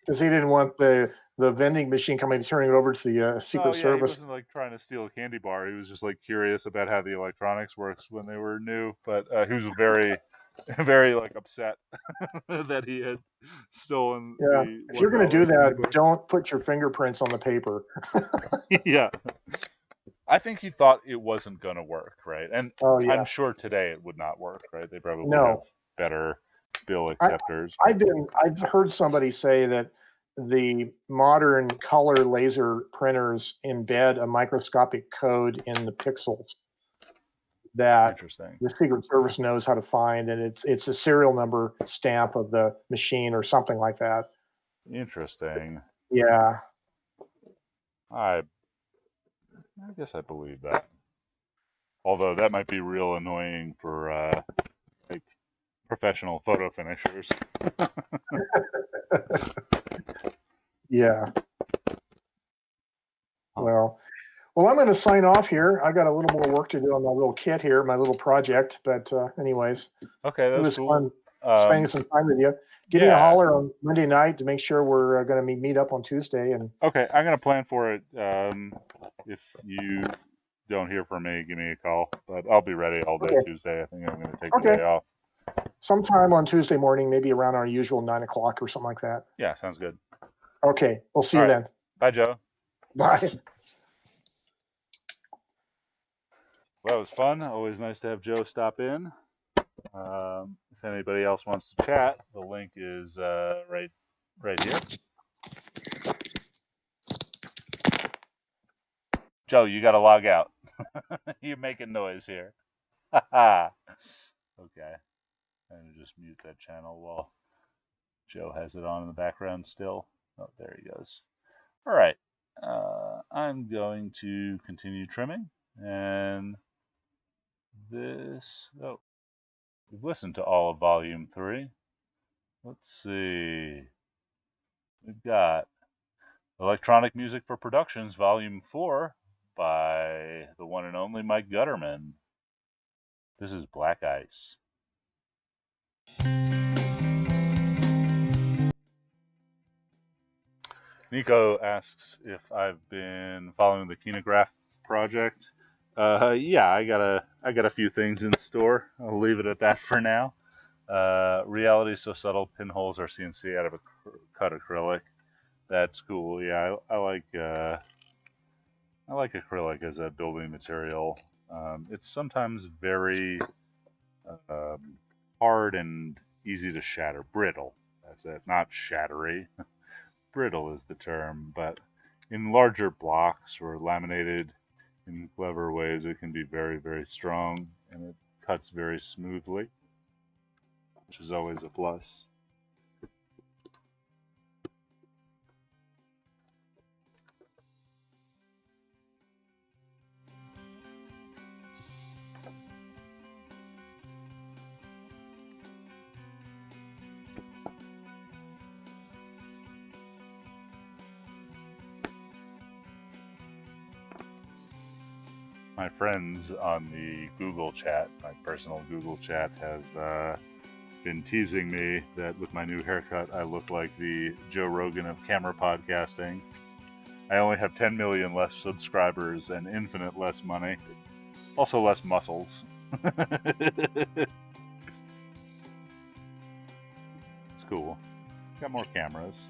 Because he didn't want the vending machine coming turning it over to the Secret Service. He wasn't like trying to steal a candy bar. He was just like curious about how the electronics works when they were new. But he was very, very like upset that he had stolen. Yeah, if you're going to do that, don't put your fingerprints on the paper. Yeah. I think he thought it wasn't going to work, right? And I'm sure today it would not work, right? They probably have better bill acceptors. I've heard somebody say that the modern color laser printers embed a microscopic code in the pixels that the Secret Service knows how to find, and it's a serial number stamp of the machine or something like that. Interesting. Yeah. I guess I believe that. Although that might be real annoying for like professional photo finishers. Yeah. Well, I'm going to sign off here. I got a little more work to do on my little kit here, my little project. But anyways, okay, that was cool. fun spending some time with you. Give me a holler on Monday night to make sure we're going to meet up on Tuesday. And okay, I'm going to plan for it. If you don't hear from me, give me a call. But I'll be ready all day Tuesday. I think I'm going to take the day off. Sometime on Tuesday morning, maybe around our usual 9 o'clock or something like that. Yeah, sounds good. Okay, we'll see you then. Bye, Joe. Bye. Well, that was fun. Always nice to have Joe stop in. If anybody else wants to chat, the link is right here. Joe, you got to log out. You're making noise here. Okay. I'm going to just mute that channel while Joe has it on in the background still. Oh, there he goes. All right. I'm going to continue trimming. And this... Oh, we've listened to all of Volume 3. Let's see. We've got Electronic Music for Productions, Volume 4 by the one and only Mike Gutterman. This is Black Ice. Nico asks if I've been following the Kinograph project. Yeah, I got a few things in store. I'll leave it at that for now. Reality is so subtle. Pinholes are CNC out of a cut acrylic. That's cool. Yeah, I like acrylic as a building material. It's sometimes very hard and easy to shatter. Brittle. That's it. Not shattery. Brittle is the term, but in larger blocks or laminated in clever ways, it can be very, very strong, and it cuts very smoothly, which is always a plus. my friends on the Google chat, my personal Google chat, have been teasing me that with my new haircut, I look like the Joe Rogan of camera podcasting. I only have 10 million less subscribers and infinite less money. Also less muscles. It's cool. Got more cameras.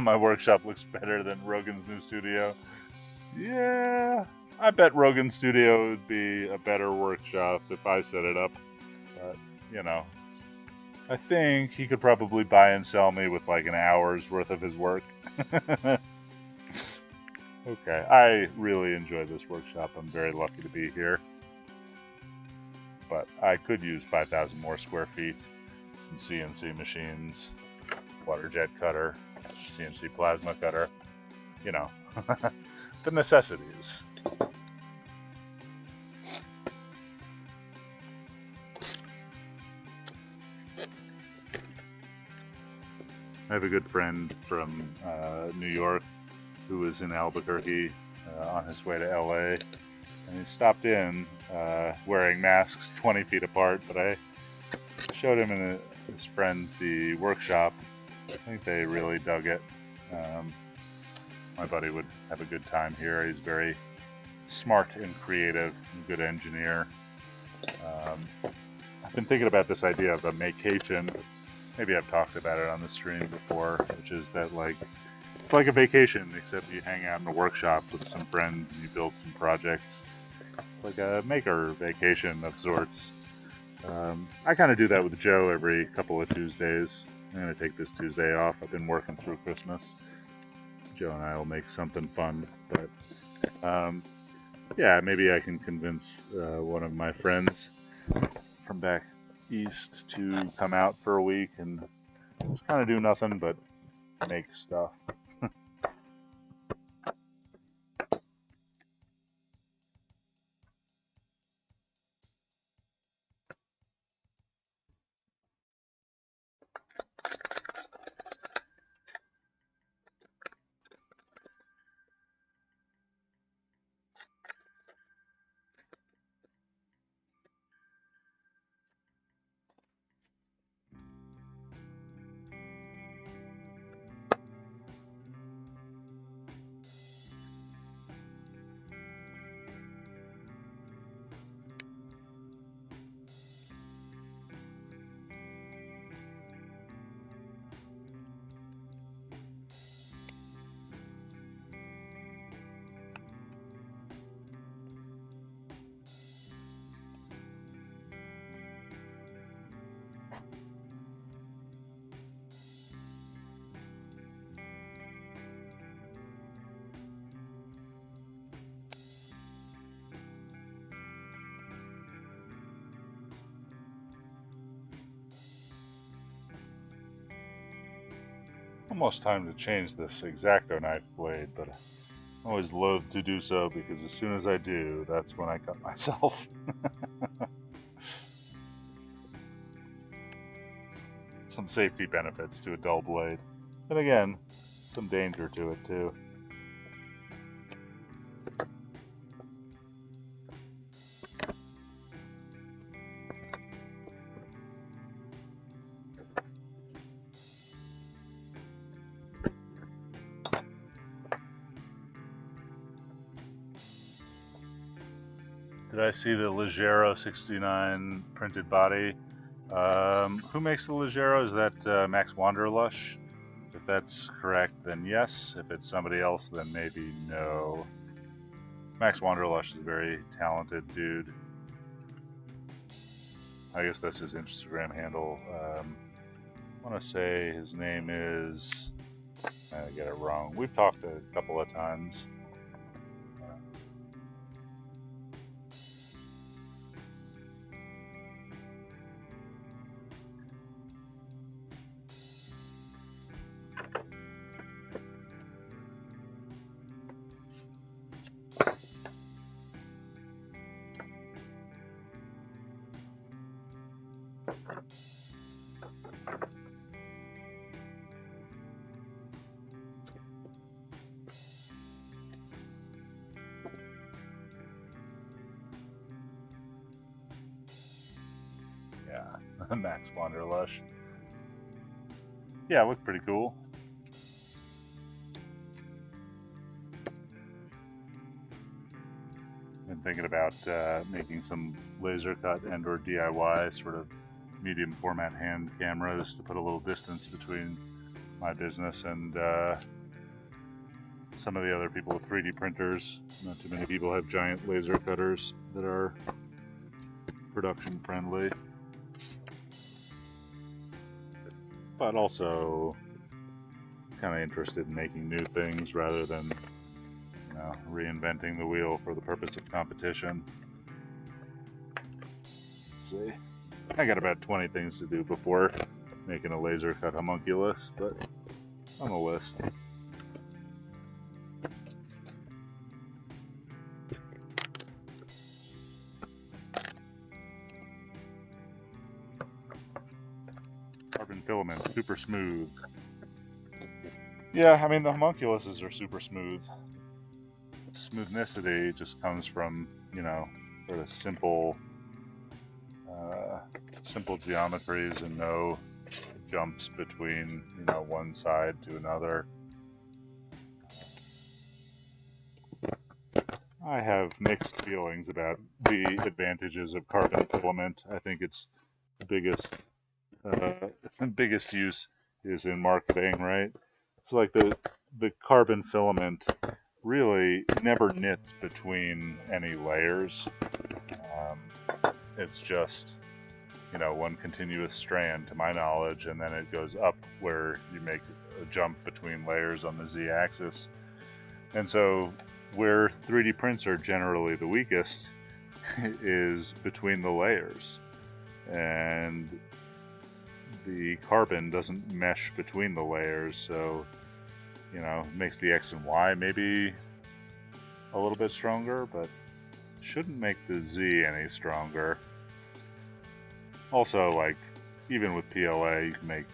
My workshop looks better than Rogan's new studio. Yeah, I bet Rogan's studio would be a better workshop if I set it up. But, you know, I think he could probably buy and sell me with like an hour's worth of his work. Okay, I really enjoy this workshop. I'm very lucky to be here. But I could use 5,000 more square feet, some CNC machines, water jet cutter, CNC plasma cutter, you know, the necessities. I have a good friend from New York who was in Albuquerque on his way to LA, and he stopped in wearing masks 20 feet apart, but I showed him and his friends the workshop. I think they really dug it. My buddy would have a good time here. He's very smart and creative, and good engineer. I've been thinking about this idea of a vacation. Maybe I've talked about it on the stream before, which is that like it's like a vacation, except you hang out in a workshop with some friends and you build some projects. It's like a maker vacation of sorts. I kind of do that with Joe every couple of Tuesdays. I'm going to take this Tuesday off. I've been working through Christmas. Joe and I will make something fun. But, yeah, maybe I can convince one of my friends from back east to come out for a week and just kind of do nothing but make stuff. Almost time to change this X-Acto knife blade, but I'm always loath to do so because as soon as I do, that's when I cut myself. Some safety benefits to a dull blade. And again, some danger to it too. Did I see the Ligero 69 printed body? Who makes the Ligero? Is that Max Wanderlush? If that's correct, then yes. If it's somebody else, then maybe no. Max Wanderlush is a very talented dude. I guess that's his Instagram handle. I want to say his name is... I get it wrong. We've talked a couple of times. Yeah, Max Wanderlush. Yeah, it looked pretty cool. Been thinking about making some laser cut and or DIY sort of medium format hand cameras to put a little distance between my business and some of the other people with 3D printers. Not too many people have giant laser cutters that are production friendly. But also kind of interested in making new things rather than, you know, reinventing the wheel for the purpose of competition. Let's see. I got about 20 things to do before making a laser cut homunculus, but on the list. Carbon filament, super smooth. Yeah, I mean, the homunculuses are super smooth. Smoothnicity just comes from, you know, sort of simple geometries and no jumps between, you know, one side to another. I have mixed feelings about the advantages of carbon filament. I think its biggest use is in marketing, right? So like the carbon filament really never knits between any layers. It's just, you know, one continuous strand to my knowledge, and then it goes up where you make a jump between layers on the z-axis. And so where 3D prints are generally the weakest is between the layers. And the carbon doesn't mesh between the layers, so, you know, it makes the X and Y maybe a little bit stronger, but shouldn't make the Z any stronger. Also, like, even with PLA, you can make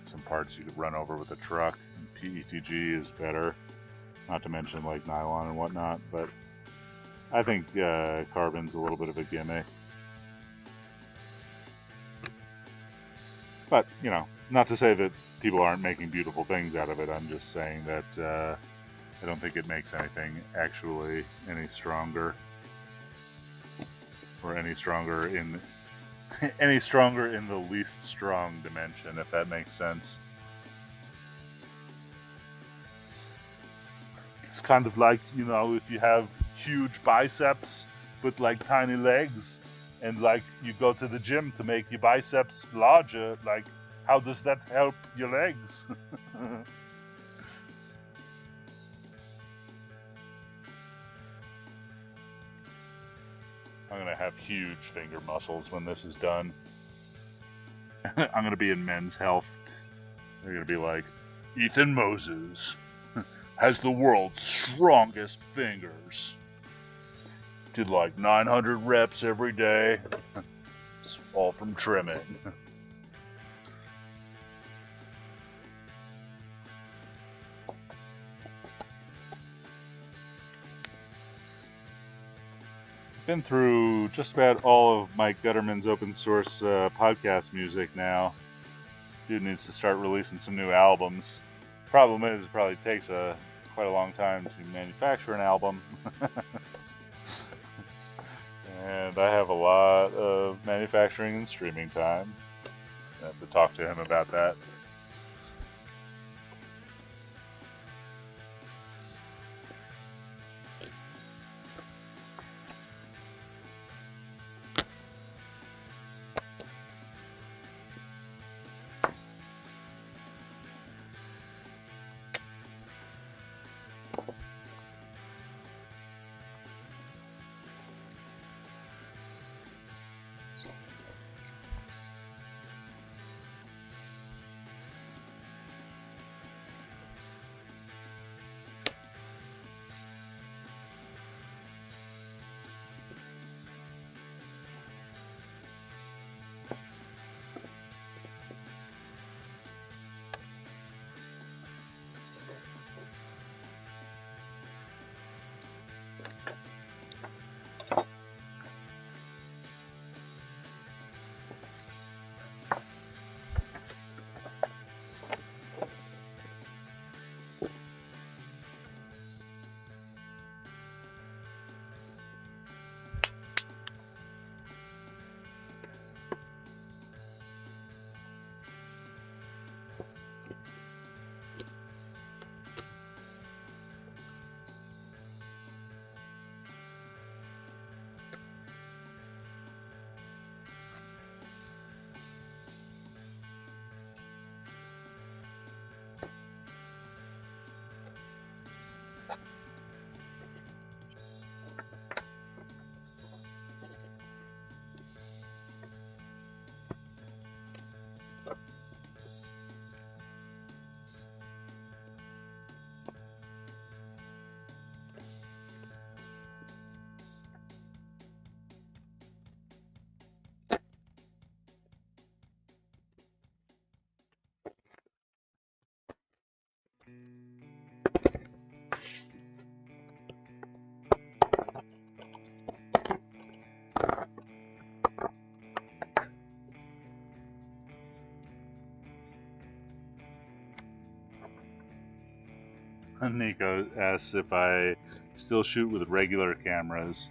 some parts you could run over with a truck, and PETG is better, not to mention, like, nylon and whatnot, but I think carbon's a little bit of a gimmick. But, you know, not to say that people aren't making beautiful things out of it. I'm just saying that I don't think it makes anything actually any stronger. Or any stronger in the least strong dimension, if that makes sense. It's kind of like, you know, if you have huge biceps but like tiny legs, and like you go to the gym to make your biceps larger, like how does that help your legs? I'm gonna have huge finger muscles when this is done. I'm gonna be in Men's Health. They're gonna be like, Ethan Moses has the world's strongest fingers. Did like 900 reps every day. It's all from trimming. Been through just about all of Mike Gutterman's open source podcast music now. Dude needs to start releasing some new albums. Problem is, it probably takes quite a long time to manufacture an album. And I have a lot of manufacturing and streaming time. I have to talk to him about that. Nico asks if I still shoot with regular cameras.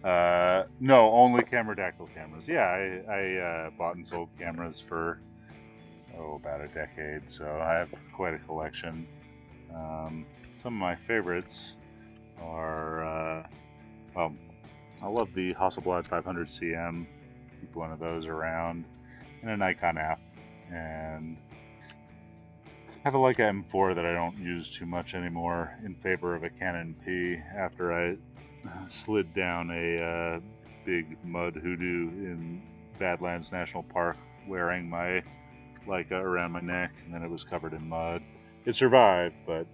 No, only Cameradactyl cameras. Yeah, I bought and sold cameras for about a decade, so I have quite a collection. Some of my favorites are, well, I love the Hasselblad 500 CM. Keep one of those around, and a Nikon F, and I have a Leica M4 that I don't use too much anymore in favor of a Canon P after I slid down a big mud hoodoo in Badlands National Park wearing my Leica around my neck, and then it was covered in mud. It survived, but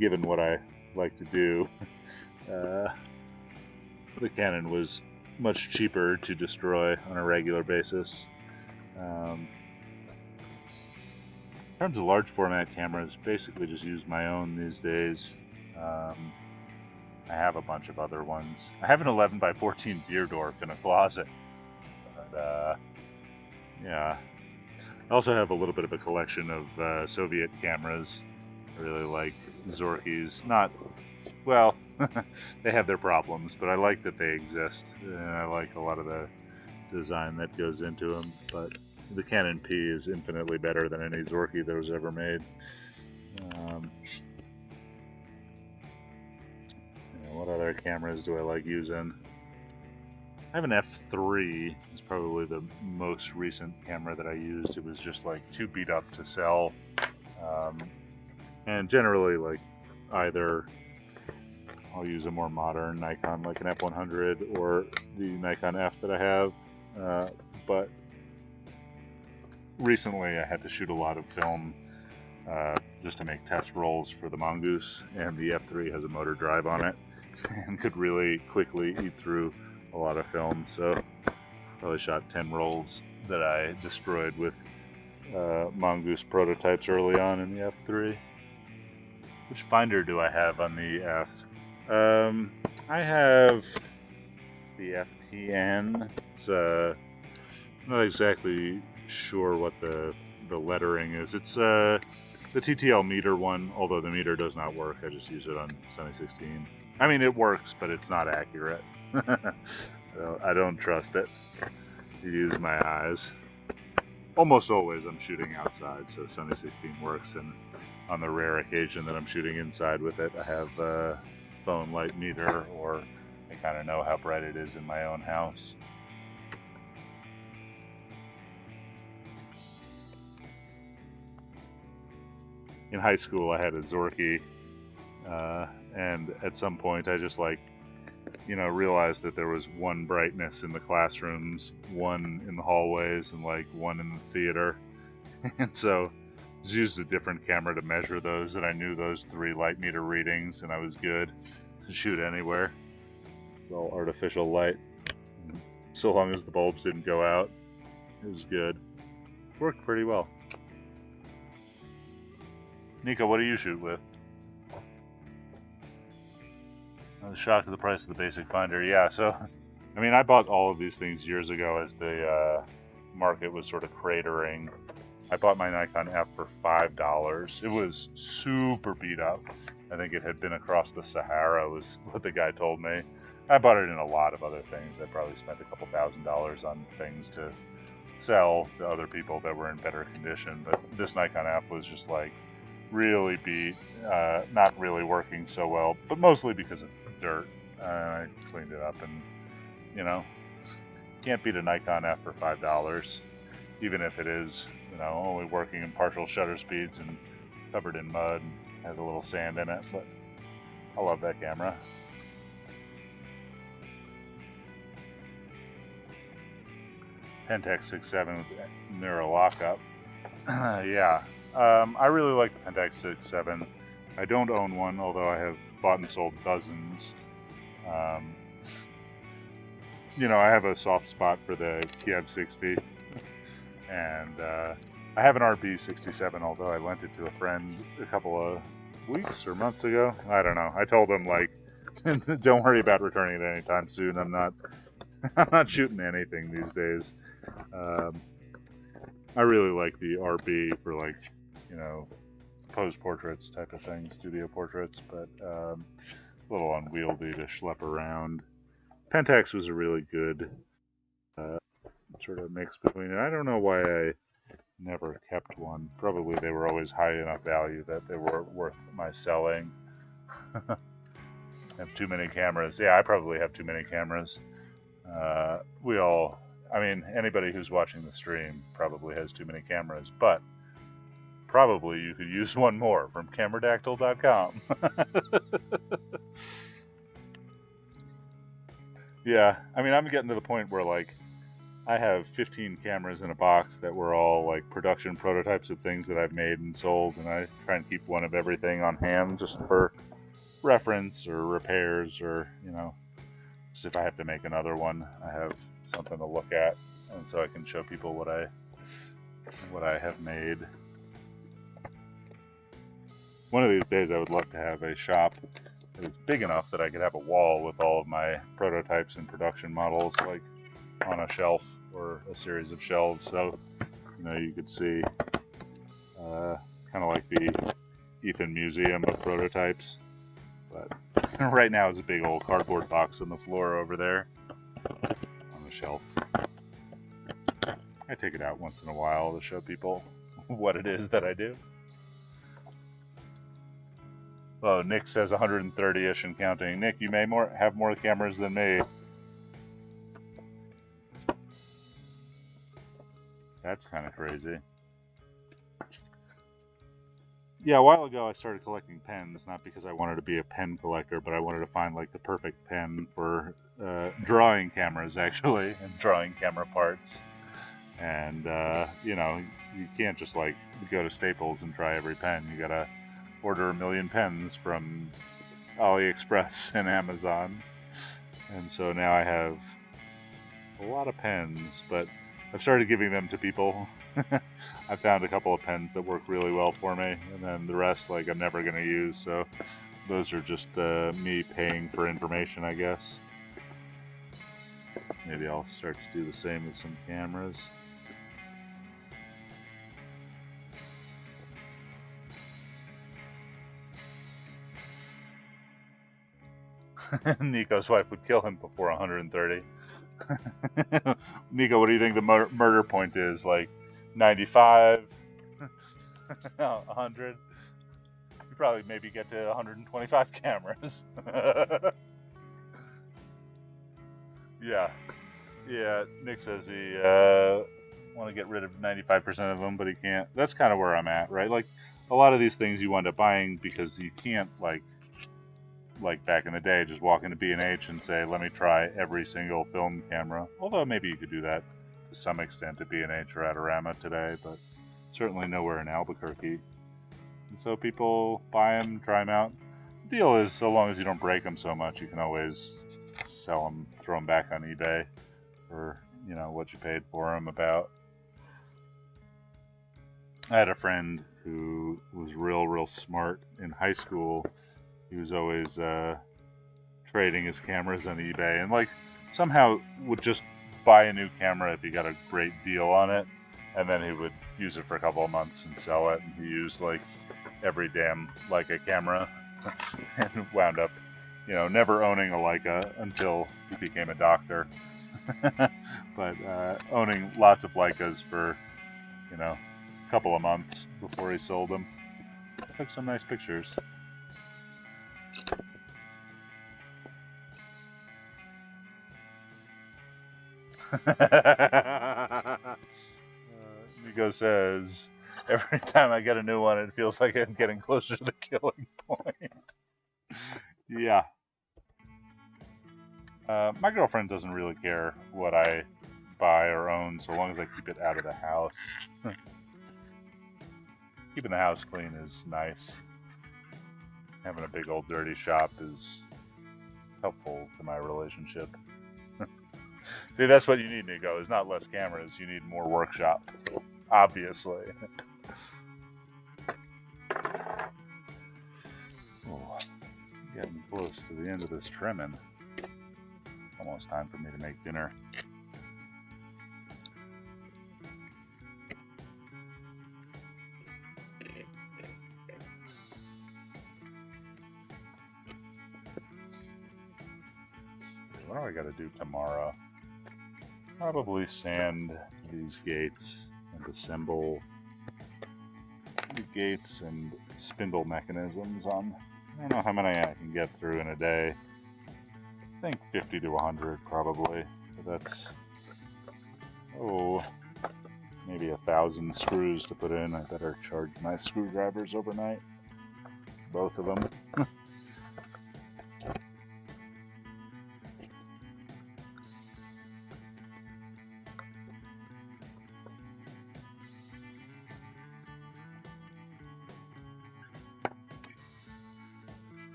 given what I like to do, the Canon was much cheaper to destroy on a regular basis. In terms of large format cameras, basically just use my own these days. I have a bunch of other ones. I have an 11x14 Deerdorf in a closet, but yeah. I also have a little bit of a collection of Soviet cameras. I really like Zorkis. Not, well, they have their problems, but I like that they exist. And I like a lot of the design that goes into them. But the Canon P is infinitely better than any Zorky that was ever made. What other cameras do I like using? I have an F3. It's probably the most recent camera that I used. It was just like too beat up to sell. And generally, like, either I'll use a more modern Nikon, like an F100, or the Nikon F that I have. But recently I had to shoot a lot of film just to make test rolls for the Mongoose, and the F3 has a motor drive on it and could really quickly eat through a lot of film. So probably shot 10 rolls that I destroyed with Mongoose prototypes early on in the F3. Which finder do I have on the F? I have the FTN. It's not exactly sure what the lettering is. It's the TTL meter one, although the meter does not work. I just use it on Sunny 16. I mean, it works, but it's not accurate. I don't trust it. You use my eyes. Almost always I'm shooting outside, so Sunny 16 works, and on the rare occasion that I'm shooting inside with it, I have a phone light meter, or I kind of know how bright it is in my own house. In high school, I had a Zorky, and at some point I just realized that there was one brightness in the classrooms, one in the hallways, and like one in the theater. And so I just used a different camera to measure those, and I knew those 3 light meter readings, and I was good to shoot anywhere. It's all artificial light. So long as the bulbs didn't go out, it was good. Worked pretty well. Nico, what do you shoot with? I was shocked at the price of the basic finder. Yeah, so, I mean, I bought all of these things years ago as the market was sort of cratering. I bought my Nikon F for $5. It was super beat up. I think it had been across the Sahara, was what the guy told me. I bought it in a lot of other things. I probably spent a couple $1,000s on things to sell to other people that were in better condition. But this Nikon F was just like really beat, not really working so well, but mostly because of dirt. I cleaned it up, and can't beat a Nikon F for $5, even if it is only working in partial shutter speeds and covered in mud and has a little sand in it. But I love that camera. Pentax 6.7 with mirror lockup. Yeah, I really like the Pentax 6.7. I don't own one, although I have bought and sold dozens. I have a soft spot for the Kiev 60, and I have an RB67, although I lent it to a friend a couple of weeks or months ago. I don't know. I told him, like, don't worry about returning it anytime soon. I'm not shooting anything these days. I really like the RB for, like, pose portraits type of thing, studio portraits, but a little unwieldy to schlep around. Pentax was a really good sort of mix between it. I don't know why I never kept one. Probably they were always high enough value that they were worth my selling. Have too many cameras. Yeah, I probably have too many cameras. I mean, anybody who's watching the stream probably has too many cameras, but probably you could use one more from cameradactyl.com. Yeah, I mean, I'm getting to the point where, like, I have 15 cameras in a box that were all, like, production prototypes of things that I've made and sold, and I try and keep one of everything on hand just for reference or repairs, or, you know, just if I have to make another one, I have something to look at, and so I can show people what I have made. One of these days I would love to have a shop that is big enough that I could have a wall with all of my prototypes and production models, like on a shelf or a series of shelves, so you know, you could see kind of like the Ethan Museum of prototypes. But right now it's a big old cardboard box on the floor over there on the shelf. I take it out once in a while to show people what it is that I do. Oh, Nick says 130-ish and counting. Nick, you may have more cameras than me. That's kind of crazy. Yeah, a while ago I started collecting pens, not because I wanted to be a pen collector, but I wanted to find like the perfect pen for drawing cameras, actually, and drawing camera parts. And, you know, you can't just like go to Staples and try every pen. You gotta order 1 million pens from AliExpress and Amazon. And so now I have a lot of pens, but I've started giving them to people. I found a couple of pens that work really well for me, and then the rest, like, I'm never going to use, so those are just me paying for information, I guess. Maybe I'll start to do the same with some cameras. Nico's wife would kill him before 130. Nico, what do you think the murder point is? Like 95? 100? You probably maybe get to 125 cameras. Yeah. Yeah, Nick says he want to get rid of 95% of them, but he can't. That's kind of where I'm at, right? Like, a lot of these things you wind up buying because you can't, like back in the day, just walk into B&H and say, let me try every single film camera. Although maybe you could do that to some extent at B&H or Adorama today, but certainly nowhere in Albuquerque. And so people buy them, try them out. The deal is, so long as you don't break them so much, you can always sell them, throw them back on eBay for, you know, what you paid for them about. I had a friend who was real smart in high school. He was always trading his cameras on eBay, and like somehow would just buy a new camera if he got a great deal on it, and then he would use it for a couple of months and sell it. And he used like every damn Leica camera and wound up, you know, never owning a Leica until he became a doctor. But owning lots of Leicas for, you know, a couple of months before he sold them. Took some nice pictures. Nico says, every time I get a new one, it feels like I'm getting closer to the killing point. Yeah. My girlfriend doesn't really care what I buy or own, so long as I keep it out of the house. Keeping the house clean is nice. Having a big old dirty shop is helpful to my relationship. See, that's what you need, Nico, is not less cameras. You need more workshop, obviously. Oh, getting close to the end of this trimming. Almost time for me to make dinner. What do I got to do tomorrow? Probably sand these gates and assemble the gates and spindle mechanisms on. I don't know how many I can get through in a day. I think 50 to 100 probably. But that's, maybe 1,000 screws to put in. I better charge my screwdrivers overnight. Both of them.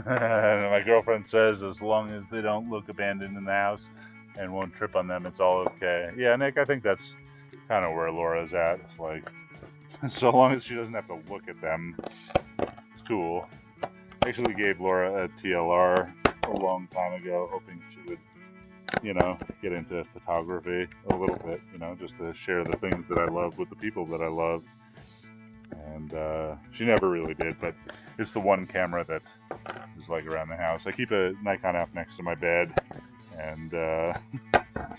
My girlfriend says as long as they don't look abandoned in the house and won't trip on them, it's all okay. Yeah, Nick, I think that's kind of where Laura's at. It's like, so long as she doesn't have to look at them, it's cool. I actually gave Laura a TLR a long time ago, hoping she would, get into photography a little bit, just to share the things that I love with the people that I love. And she never really did, but it's the one camera that is like around the house. I keep a Nikon app next to my bed, and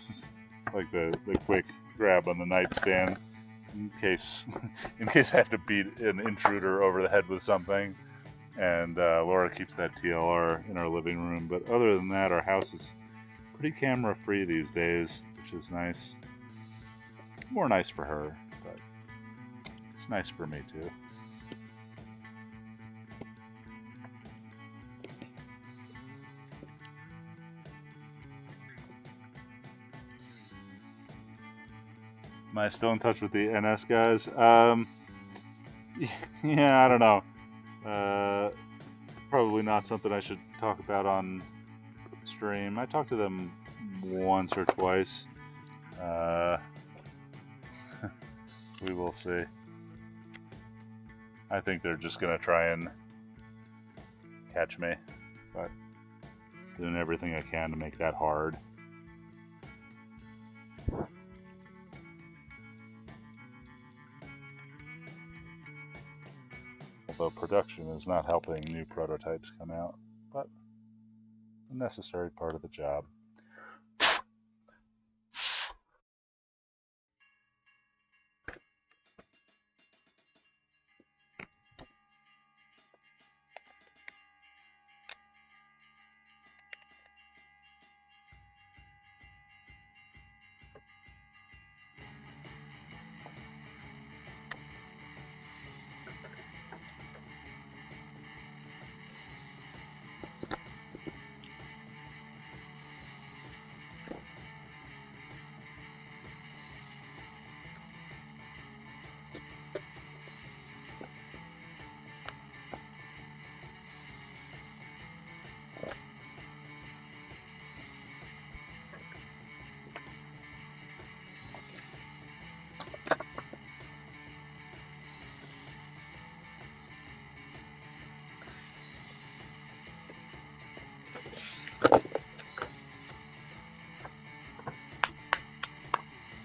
just like the quick grab on the nightstand in case I have to beat an intruder over the head with something. And Laura keeps that TLR in our living room. But other than that, our house is pretty camera free these days, which is nice. More nice for her, but it's nice for me too. Am I still in touch with the NS guys? Yeah, I don't know. Probably not something I should talk about on stream. I talked to them once or twice. We will see. I think they're just gonna try and catch me, but doing everything I can to make that hard. Although production is not helping new prototypes come out, but a necessary part of the job.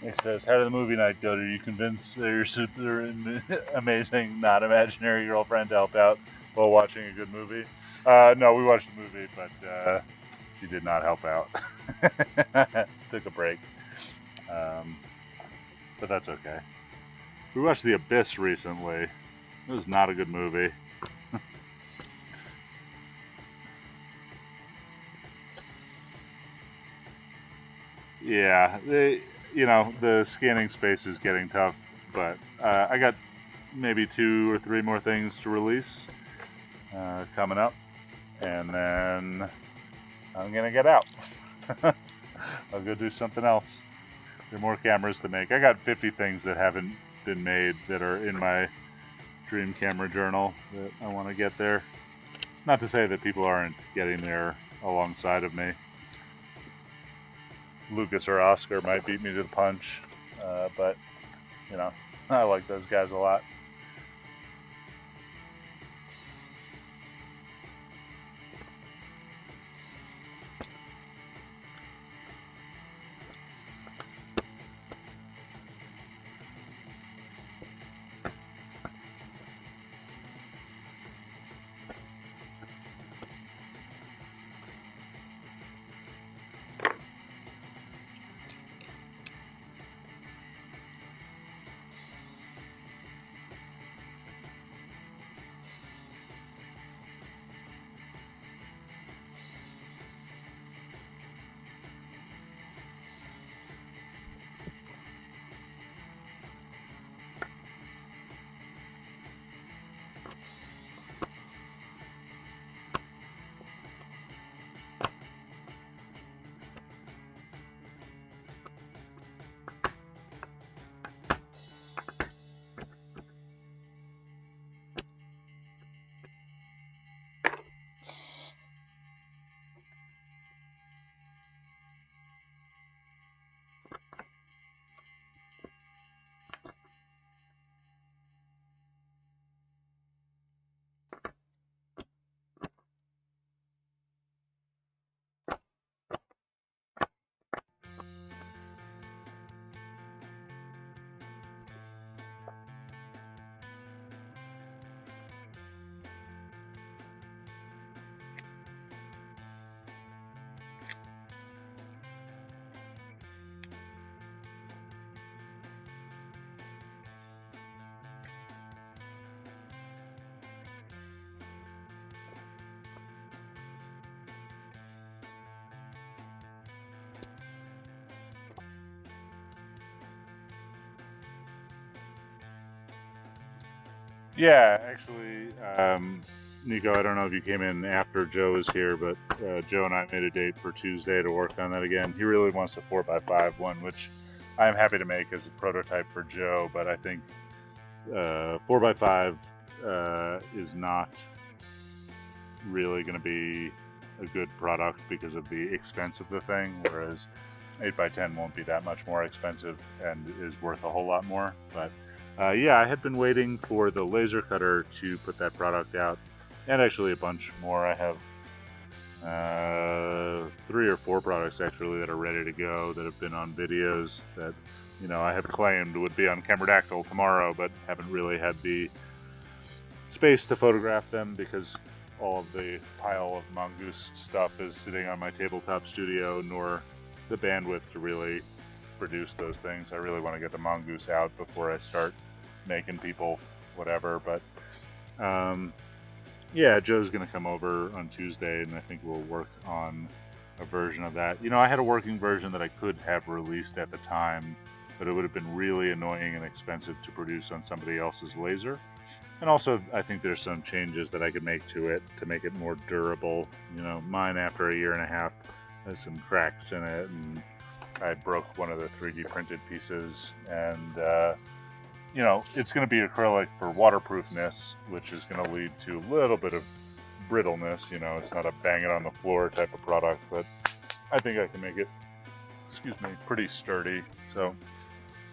It says, how did the movie night go? Are you convinced that your super amazing, not imaginary girlfriend to help out while watching a good movie? No, we watched the movie, but she did not help out. Took a break. But that's okay. We watched The Abyss recently. It was not a good movie. Yeah, the scanning space is getting tough, but I got maybe 2 or 3 more things to release coming up, and then I'm gonna get out. I'll go do something else. There are more cameras to make. I got 50 things that haven't been made that are in my dream camera journal that I want to get there. Not to say that people aren't getting there alongside of me. Lucas or Oscar might beat me to the punch, but you know, I like those guys a lot. Yeah, actually, Nico, I don't know if you came in after Joe was here, but Joe and I made a date for Tuesday to work on that again. He really wants a 4x5 one, which I'm happy to make as a prototype for Joe, but I think 4x5 is not really going to be a good product because of the expense of the thing, whereas 8x10 won't be that much more expensive and is worth a whole lot more. But yeah, I had been waiting for the laser cutter to put that product out, and actually a bunch more. I have 3 or 4 products actually that are ready to go that have been on videos that, you know, I had claimed would be on Cameradactyl tomorrow, but haven't really had the space to photograph them because all of the pile of Mongoose stuff is sitting on my tabletop studio, nor the bandwidth to really produce those things. I really want to get the Mongoose out before I start making people whatever, but yeah, Joe's gonna come over on Tuesday and I think we'll work on a version of that. You know, I had a working version that I could have released at the time, but it would have been really annoying and expensive to produce on somebody else's laser. And also, I think there's some changes that I could make to it to make it more durable. You know, mine after a year and a half has some cracks in it, and I broke one of the 3D printed pieces, and you know, it's going to be acrylic for waterproofness, which is going to lead to a little bit of brittleness. You know, it's not a bang it on the floor type of product, but I think I can make it, excuse me, pretty sturdy. So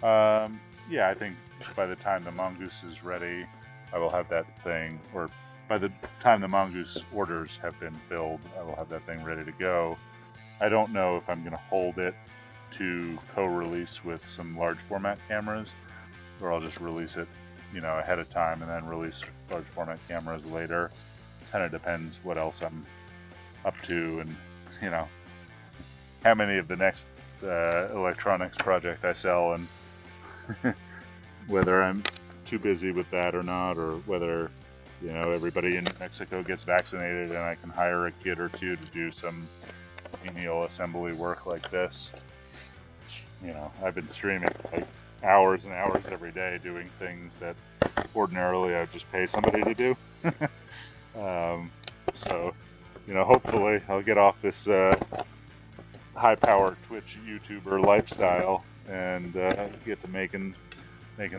yeah, I think by the time the Mongoose is ready, I will have that thing, or by the time the Mongoose orders have been filled, I will have that thing ready to go. I don't know if I'm going to hold it to co-release with some large format cameras, or I'll just release it, you know, ahead of time and then release large format cameras later. Kind of depends what else I'm up to, and you know, how many of the next electronics project I sell, and whether I'm too busy with that or not, or whether, you know, everybody in Mexico gets vaccinated and I can hire a kid or two to do some menial assembly work like this. You know, I've been streaming like hours and hours every day doing things that ordinarily I'd just pay somebody to do. So, you know, hopefully I'll get off this high-power Twitch YouTuber lifestyle and get to making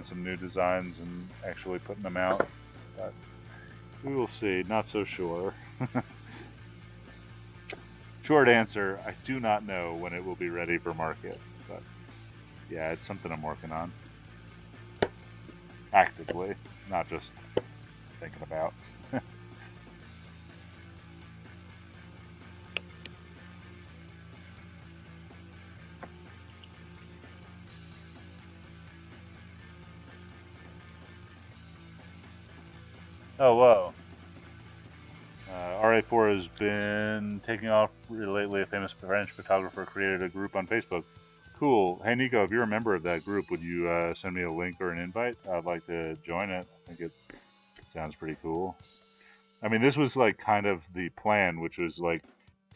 some new designs and actually putting them out. But we will see. Not so sure. short answer, I do not know when it will be ready for market. But yeah, it's something I'm working on. Actively, not just thinking about. Oh, whoa. RA4 has been taking off lately. A famous French photographer created a group on Facebook. Cool. Hey, Nico, if you're a member of that group, would you send me a link or an invite? I'd like to join it. I think it sounds pretty cool. I mean, this was like kind of the plan, which was like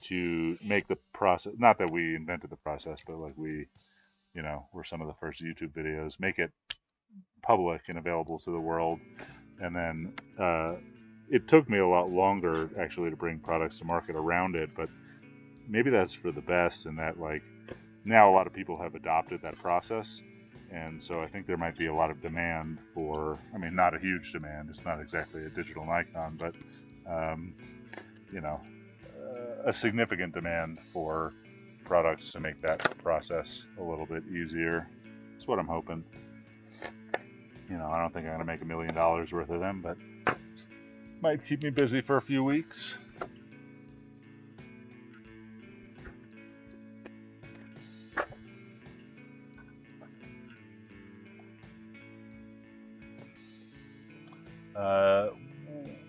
to make the process, not that we invented the process, but like we, you know, were some of the first YouTube videos, make it public and available to the world. And then it took me a lot longer actually to bring products to market around it, but maybe that's for the best, and that like now a lot of people have adopted that process. And so I think there might be a lot of demand for, I mean, not a huge demand, it's not exactly a digital Nikon, but you know, a significant demand for products to make that process a little bit easier. That's what I'm hoping. You know, I don't think I'm going to make $1 million worth of them, but might keep me busy for a few weeks.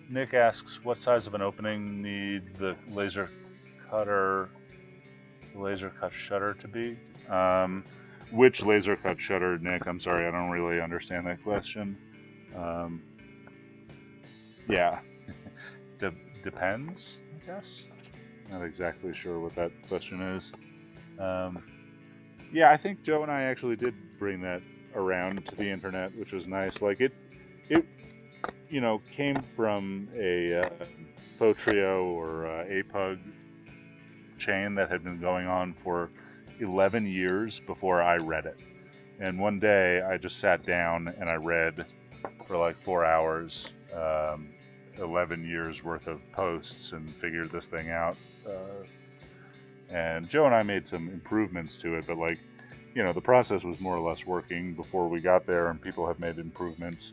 Nick asks, what size of an opening need the laser cut shutter to be? Which laser cut shutter, Nick? I'm sorry, I don't really understand that question. Yeah, depends, I guess. Not exactly sure what that question is. Yeah, I think Joe and I actually did bring that around to the internet, which was nice. Like it you know, came from a Fotrio or APUG chain that had been going on for 11 years before I read it. And one day I just sat down and I read for like 4 hours 11 years worth of posts and figured this thing out. And Joe and I made some improvements to it, but like, you know, the process was more or less working before we got there, and people have made improvements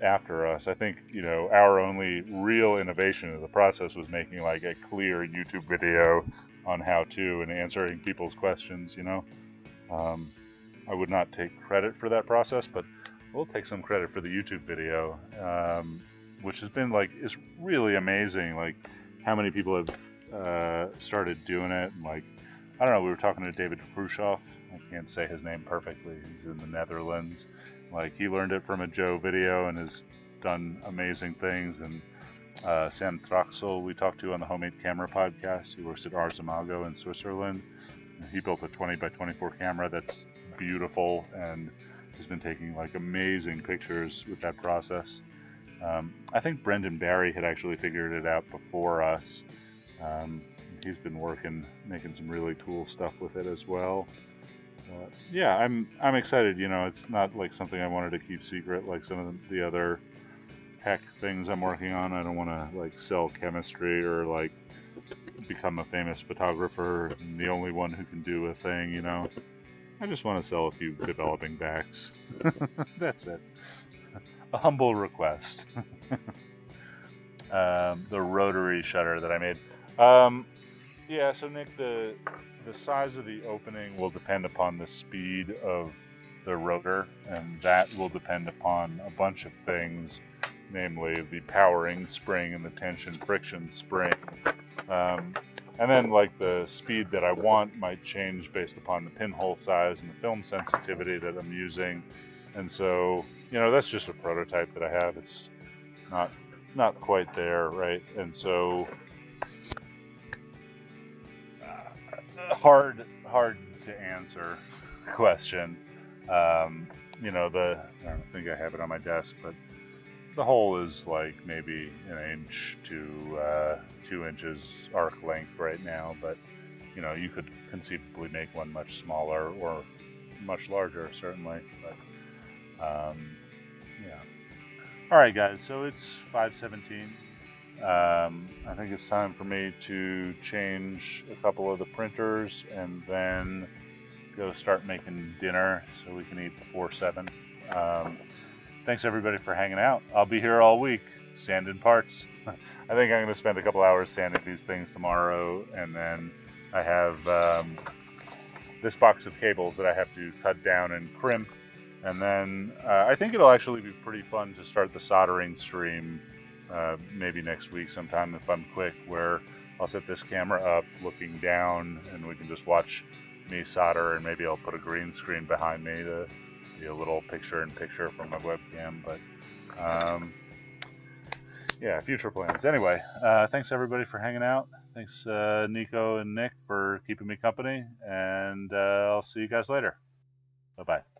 after us. I think, you know, our only real innovation in the process was making like a clear YouTube video on how to and answering people's questions, you know. I would not take credit for that process, but we'll take some credit for the YouTube video, which has been like, is really amazing, like how many people have started doing it. And like, I don't know, we were talking to David Khrushchev. I can't say his name perfectly. He's in the Netherlands. Like, he learned it from a Joe video and has done amazing things. And Sam Traxel, we talked to on the Homemade Camera podcast. He works at Ars Imago in Switzerland. He built a 20 by 24 camera that's beautiful and has been taking like amazing pictures with that process. I think Brendan Barry had actually figured it out before us. He's been making some really cool stuff with it as well. Yeah, I'm excited. You know, it's not like something I wanted to keep secret like some of the other tech things I'm working on. I don't want to like sell chemistry or like become a famous photographer and the only one who can do a thing, you know. I just want to sell a few developing backs. That's it. A humble request. The rotary shutter that I made. Yeah, so Nick, the size of the opening will depend upon the speed of the rotor, and that will depend upon a bunch of things, namely the powering spring and the tension friction spring. And then like the speed that I want might change based upon the pinhole size and the film sensitivity that I'm using. And so, you know, that's just a prototype that I have. It's not quite there, right? And so hard to answer question. You know, I don't think I have it on my desk, but the hole is like maybe 1 inch to 2 inches arc length right now, but you know, you could conceivably make one much smaller or much larger, certainly. But yeah. All right, guys. So it's 5:17. I think it's time for me to change a couple of the printers and then go start making dinner so we can eat before 7. Thanks everybody for hanging out. I'll be here all week, sanding parts. I think I'm going to spend a couple hours sanding these things tomorrow, and then I have this box of cables that I have to cut down and crimp, and then I think it'll actually be pretty fun to start the soldering stream maybe next week sometime if I'm quick, where I'll set this camera up looking down and we can just watch me solder, and maybe I'll put a green screen behind me to be a little picture-in-picture from my webcam. But yeah, future plans. Anyway, thanks everybody for hanging out. Thanks Nico and Nick for keeping me company, and I'll see you guys later. Bye-bye.